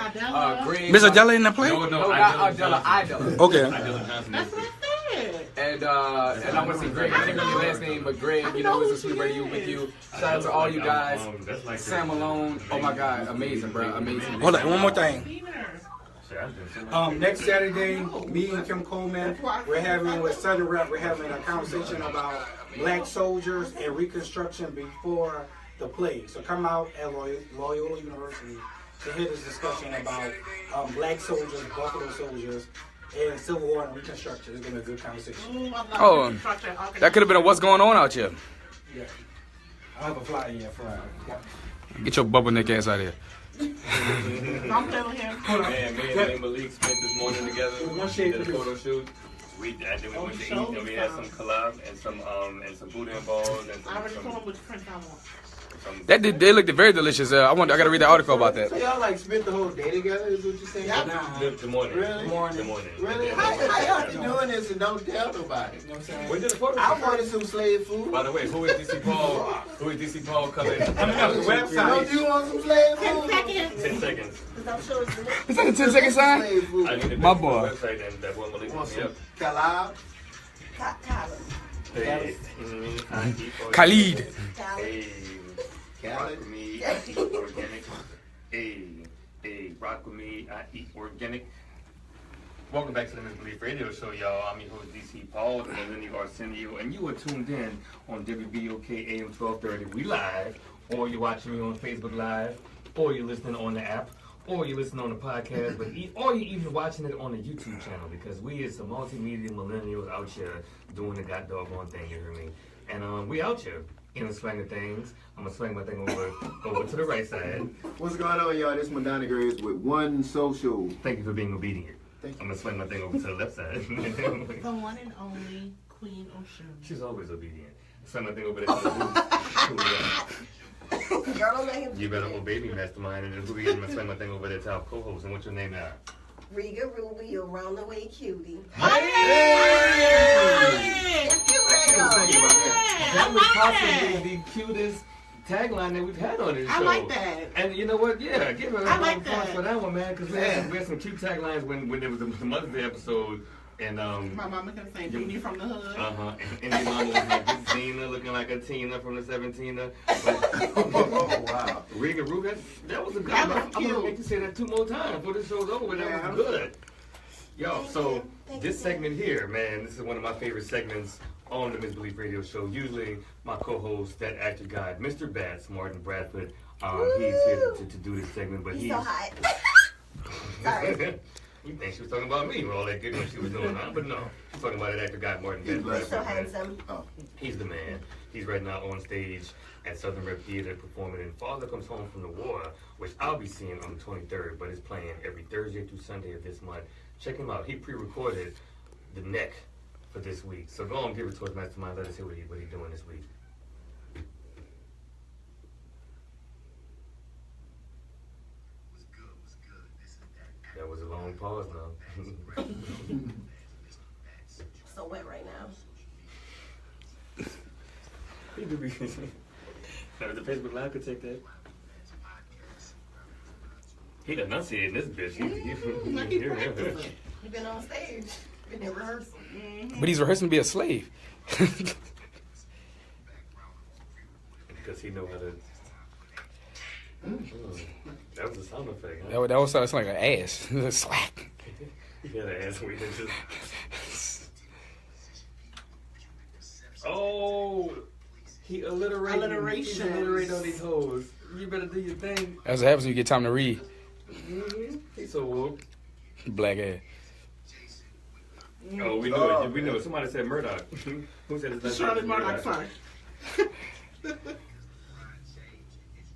Greg. Miss Adela in the play? No, not Adela. Idella. Okay. Adela Johnson. That's what I said. And I want to say Greg. I didn't know your last name, but Greg, it's a sweet radio with you. Shout out to all you guys. Sam Malone, oh my God, amazing, bro, amazing. Hold on, one more thing. Next Saturday, me and Kim Coleman, we're having with Southern Rep, we're having a conversation about black soldiers and Reconstruction before the play. So come out at Loyola University to hear this discussion about black soldiers, Buffalo soldiers, and Civil War and Reconstruction. It's gonna be a good conversation. Oh, that could have been a what's going on out here. Yeah, I have a flyer here for Get your bubble neck ass out of here. I'm telling him. Man, me and Malik spent this morning together. Did a photo shoot. Then we went to eat, and we had some collab and some boudin balls and some. I already told him which print I want. They looked very delicious. I gotta read the article about that. So y'all spent the whole day together? Is what you're saying? The morning. Really? The morning. Really? How y'all been doing this and don't tell nobody. You know what I'm saying? Where did the photo? I wanted some slave food. By the way, who is DC Paul? Who is DC Paul coming? Coming up the website. Don't you want some slave food? 10 seconds. Is that a 10-second sign? Slave food. I need to My visit boy. the website and that boy Malik. Want some Yep. Khalab? Hey, Khalid. Hey, rock with me, I eat organic. Hey, rock with me, I eat organic. Welcome back to the Misbelief Radio Show, y'all. I'm your host, DC Paul, the Millennial Arsenio, and you are tuned in on WBOK AM 1230. We live, or you're watching me on Facebook Live, or you're listening on the app, or you're listening on the podcast, or you're even watching it on the YouTube channel, because we is some multimedia millennials out here doing the god doggone thing, you hear me? And we out here in the swing of things. I'm gonna swing my thing over to the right side. What's going on, y'all? This Madania Grace with One Social. Thank you for being obedient. I'm gonna swing my thing over to the left side. The one and only Queen Oshun. She's always obedient. Swing my thing over there to the booth. You better obey me, Mastermind. And then who we get? I'm gonna swing my thing over there to our co-host. And what's your name now? Riga Ruby, around the way cutie. That was possibly the cutest tagline that we've had on this show. I like that. And you know what? Yeah, give her a round of applause that. for that one, man. Because we had some cute taglines when there was the Mother's Day episode. And my mama kept saying, "Beanie from the hood." And your mama was like this Xena, looking like a Tina from the 17er. Oh, wow. Riga Ruby, that was a good one. I'm gonna make you say that 2 more times before this show's over. That was good. Yo, so this segment here, man, this is one of my favorite segments on the Misbelief Radio Show. Usually, my co-host, that actor guy, Mr. Bats, Morton Bradford, he's here to do this segment, but he's so hot. Sorry. You think she was talking about me with all that good when she was doing, huh? But no, she's talking about that actor guy, Morton Bradford. He's so handsome. Oh, he's the man. He's right now on stage at Southern Rep Theater performing in Father Comes Home from the War, which I'll be seeing on the 23rd, but it's playing every Thursday through Sunday of this month. Check him out. He pre-recorded the neck for this week. So go on, give it to us, Mastermind. Let us hear what he's doing this week. That was a long pause now. So wet right now. Now, the Facebook Live could take that. He enunciating this bitch. You've been on stage. Been in rehearsal. But he's rehearsing to be a slave. Because he know how to... That was a sound effect, huh? That was sound like an ass. Slap. He got an ass weed. Oh, he alliterated. Alliteration. He alliterated on these hoes. You better do your thing. That's what happens when you get time to read. He's so woke. Black ass. Oh, we knew it. We knew it. Somebody said Murdoch. Who said it's Charlotte Murdoch? Sorry.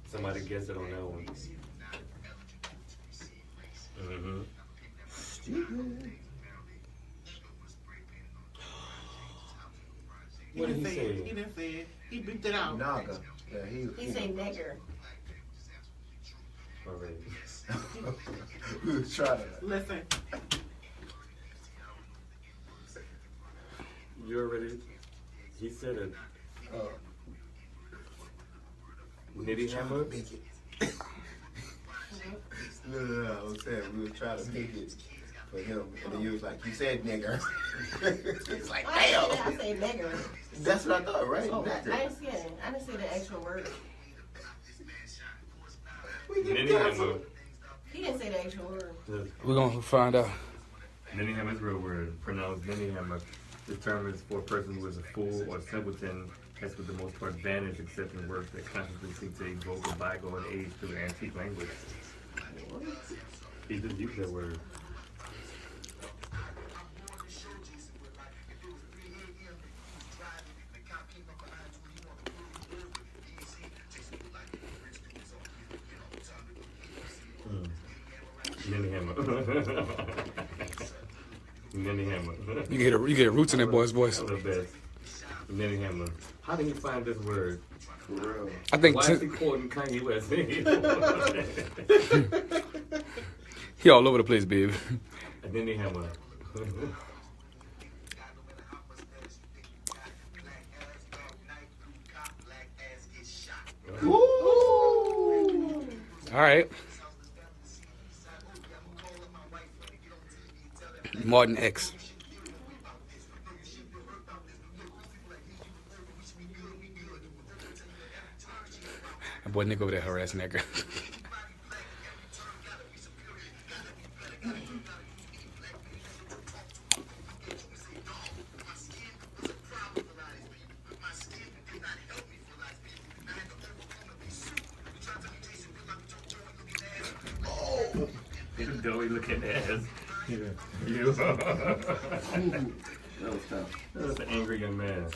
Somebody guessed it on that one. What did he say? He didn't say it. He beeped it out. Naga. Yeah, he said nigger. All right. We was trying to. Listen. You already... He said it. Ninnyhammer? No, I was saying we was trying to make it for him, and then you was like, "You said nigger." It's like, damn. I said nigger. That's what I thought, right? Oh, I didn't see it. I didn't see the actual word. Ninnyhammer. He didn't say the actual word. We're gonna find out. Ninnyhammer is a real word, pronounced Ninnyhammer. This term is for a person who is a fool or simpleton, has for the most part banished accepting works that consciously seek to evoke a bygone age through antique language. He didn't use that word. Ninnyhammer. Ninnyhammer. You get roots in that boy's voice. The best. Ninnyhammer. How did he find this word? For real. I think why is he quoting Kanye West? He all over the place, babe. A Ninnyhammer. All right. Morton X. That boy Nick over there harassing that girl. Doughy looking ass. You. That was tough. That was an angry young man.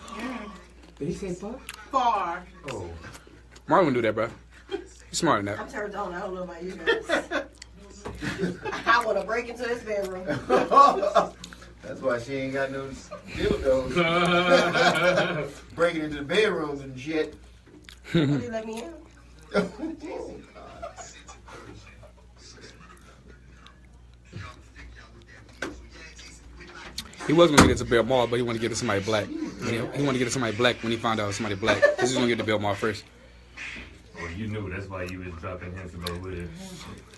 Did he say fuck? Far. Oh. Marlon do that, bro. He's smart enough. I'm turned on. I don't know about you guys. I want to break into this bedroom. That's why she ain't got no dildos. Breaking into the bedrooms and shit. Will you let me in? He was gonna get it to Bill Maher, but he wanted to get it to somebody black. He wanted to get it to somebody black when he found out somebody black. Because he was gonna get it to Bill Maher first. Well, you knew. That's why you was dropping hints about with it.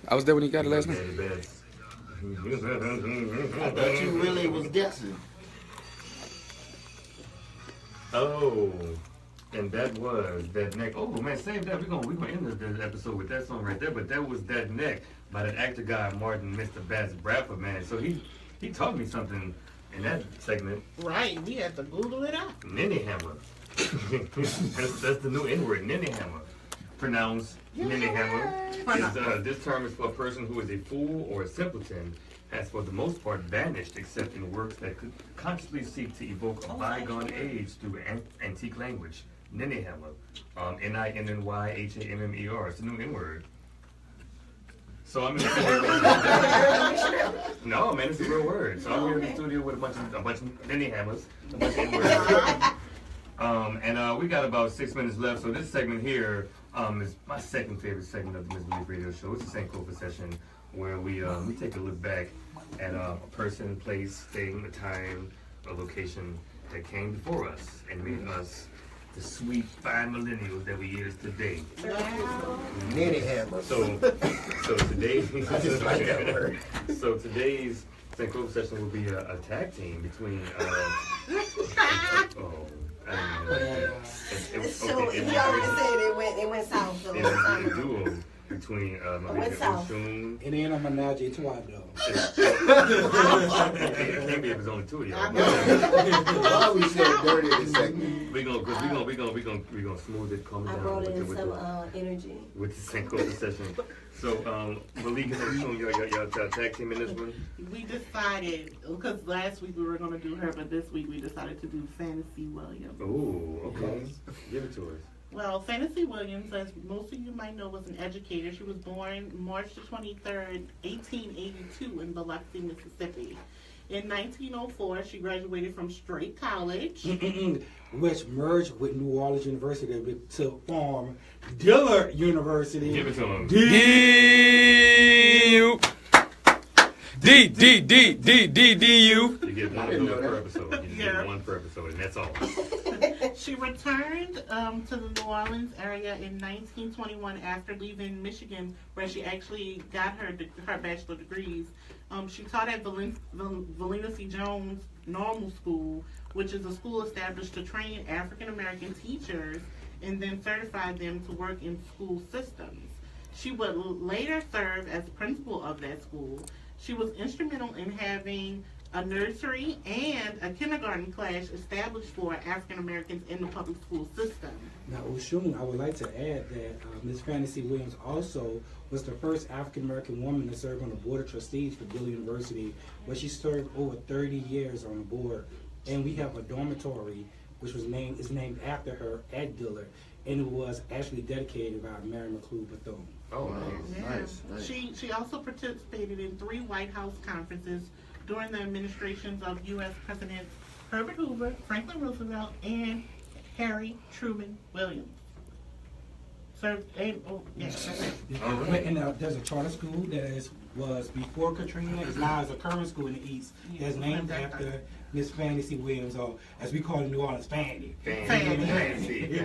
I was there when he got it last night. I thought you really was guessing. Oh, and that was That Neck. Oh man, save that. We're gonna end the episode with that song right there. But that was That Neck by that actor guy Morton, Mr. Bass Bradford, man. So he taught me something in that segment. Right, we had to Google it up. Ninnyhammer. that's the new N-word, Ninnyhammer. Pronounced Ninnyhammer. This term is for a person who is a fool or a simpleton, has for the most part vanished except in works that could consciously seek to evoke a bygone age through antique language. Ninnyhammer. Ninnyhammer. It's a new N-word. So I'm in the studio. No, man, it's a real word. So I'm here in the studio with a bunch of Ninnyhammers, a bunch of N-words. And we got about 6 minutes left. So this segment here is my second favorite segment of the Ms. Malik radio show. It's a St. Clover session where we take a look back at a person, place, thing, a time, a location that came before us and made us the sweet, fine millennials that we is today. Ninnyhammer. So today, I just like that word. So today's St. Clover session will be a tag team between. He already said it went south. So it was a duo between Malik and Oshun. It ain't a menage a trois though. It can't be if it's only two of y'all. Why we said dirty this segment? We gonna smooth it, calm it down. I brought in some energy with the St. Clover session. So Malik and Oshun, y'all tag team in this one. We decided because last week we were gonna do her, but this week we decided to do Fantasy Williams. Oh, okay. Give it to us. Well, Fantasy Williams, as most of you might know, was an educator. She was born March the 23rd, 1882 in Biloxi, Mississippi. In 1904, she graduated from Straight College. Which merged with New Orleans University to form Dillard University. Give it to him. D-U. You get one of those per episode. You get one per episode, and that's all. She returned to the New Orleans area in 1921 after leaving Michigan, where she actually got her bachelor degrees. She taught at Valina C. Jones Normal School, which is a school established to train African American teachers and then certify them to work in school systems. She would later serve as principal of that school. She was instrumental in having a nursery and a kindergarten class established for African Americans in the public school system. Now, Oshun, I would like to add that Ms. Fantasy Williams also was the first African American woman to serve on the Board of Trustees for Dillard University, where she served over 30 years on the board. And we have a dormitory which is named after her at Dillard, and it was actually dedicated by Mary McLuhan Bethune. Oh, nice. She also participated in 3 White House conferences during the administrations of U.S. Presidents Herbert Hoover, Franklin Roosevelt, and Harry Truman Williams. And there's a charter school that was before Katrina. It's now a current school in the East. That's named after Miss Fantasy Williams, or as we call it in New Orleans, Fanny. Fantasy.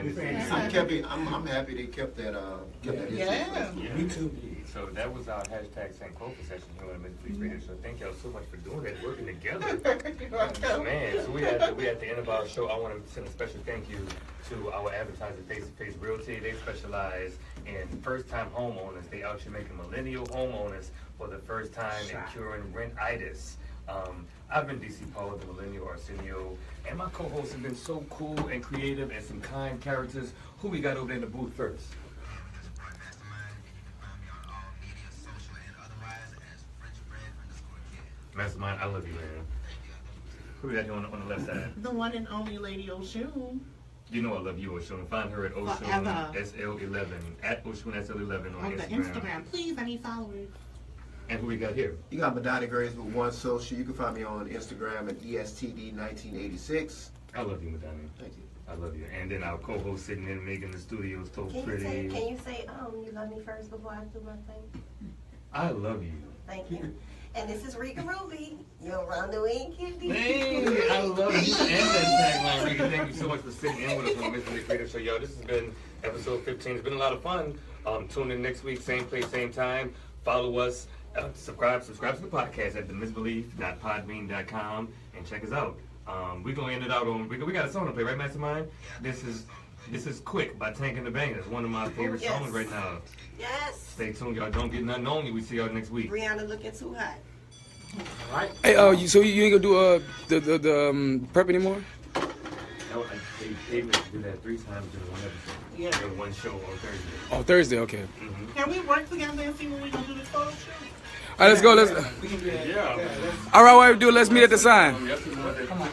I'm happy they kept that. Yeah. Me too. So that was our hashtag St. Clover session here on the Mizfitz Radio Show. Thank y'all so much for doing that, working together. Man, so we at the end of our show. I want to send a special thank you to our advertiser, Face to Face Realty. They specialize in first-time homeowners. They out here making millennial homeowners for the first time and curing rent-itis. I've been DC Paul, the Millennial Arsenio, and my co-hosts have been so cool and creative and some kind characters. Who we got over there in the booth first? Mastermind, I love you, man. Who we got here on the left side? The one and only Lady Oshun. You know I love you, Oshun. Find her at Oshun SL11, at Oshun SL11 on the Instagram. Please, I need followers. And who we got here? You got Madania Grace with one social. You can find me on Instagram at ESTD1986. I love you, Madania. Thank you. I love you. And then our co-host sitting in making the studio so pretty. Can you say you love me first before I do my thing? I love you. Thank you. And this is Riga Ruby. You're around the way, kitty. Hey, I love you. And that tagline, Riga. Thank you so much for sitting in with us on the Mizfitz Radio Show. Yo, this has been episode 15. It's been a lot of fun. Tune in next week, same place, same time. Follow us. Subscribe to the podcast at themizbelief.podbean.com and check us out. We're gonna end it out on we got a song to play, right, Mastermind? This is Quick by Tank and the Bangas, one of my favorite songs right now. Yes. Stay tuned, y'all. Don't get nothing on you. We see y'all next week. Brianna looking too hot. All right. Hey, so you ain't gonna do the prep anymore? No, they do that 3 times in one episode. Yeah. In one show on Thursday. Oh, Thursday, okay. Mm-hmm. Can we work together and see when we gonna do this photo shoot? All right, let's go. All right, what we do? Let's meet at the sign. Come on.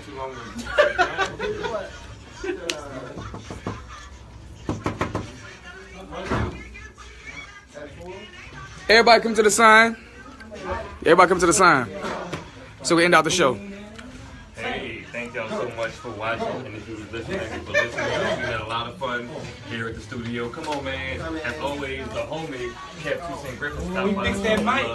Everybody come to the sign. Everybody come to the sign. So we end out the show. Hey, thank y'all so much for watching, and if you was listening, thank you for listening. We had a lot of fun here at the studio. Come on, man. As always, the homie kept St. Griffin stop by. Fix that mic.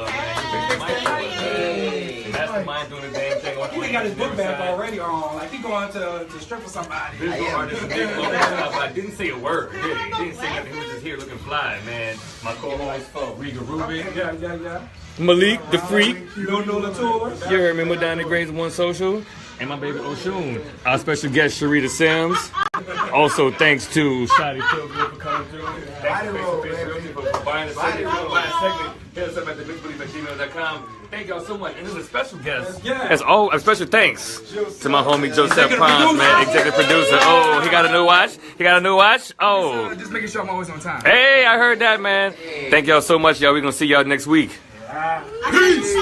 Mastermind doing the damn thing. He got his book bag already on. Like he going to strip for somebody. I didn't say a word, did he? He didn't say nothing. He was just here looking fly, man. My co-host, Riga Ruby. Yeah. Malik, the freak. You don't know the tour. You heard me, Madania Grace, one social. And my baby Oshun. Our special guest, Sharita Sims. Also, thanks to Shaddy Feel Good for coming through. Thanks for buying the segment. Hit us up at themizbelief@gmail.com. Thank y'all so much. And this is a special guest. As always, a special thanks to my homie Joseph Pons, man, executive producer. Oh, he got a new watch? Oh. Just making sure I'm always on time. Hey, I heard that, man. Thank y'all so much, y'all. We're going to see y'all next week. Peace.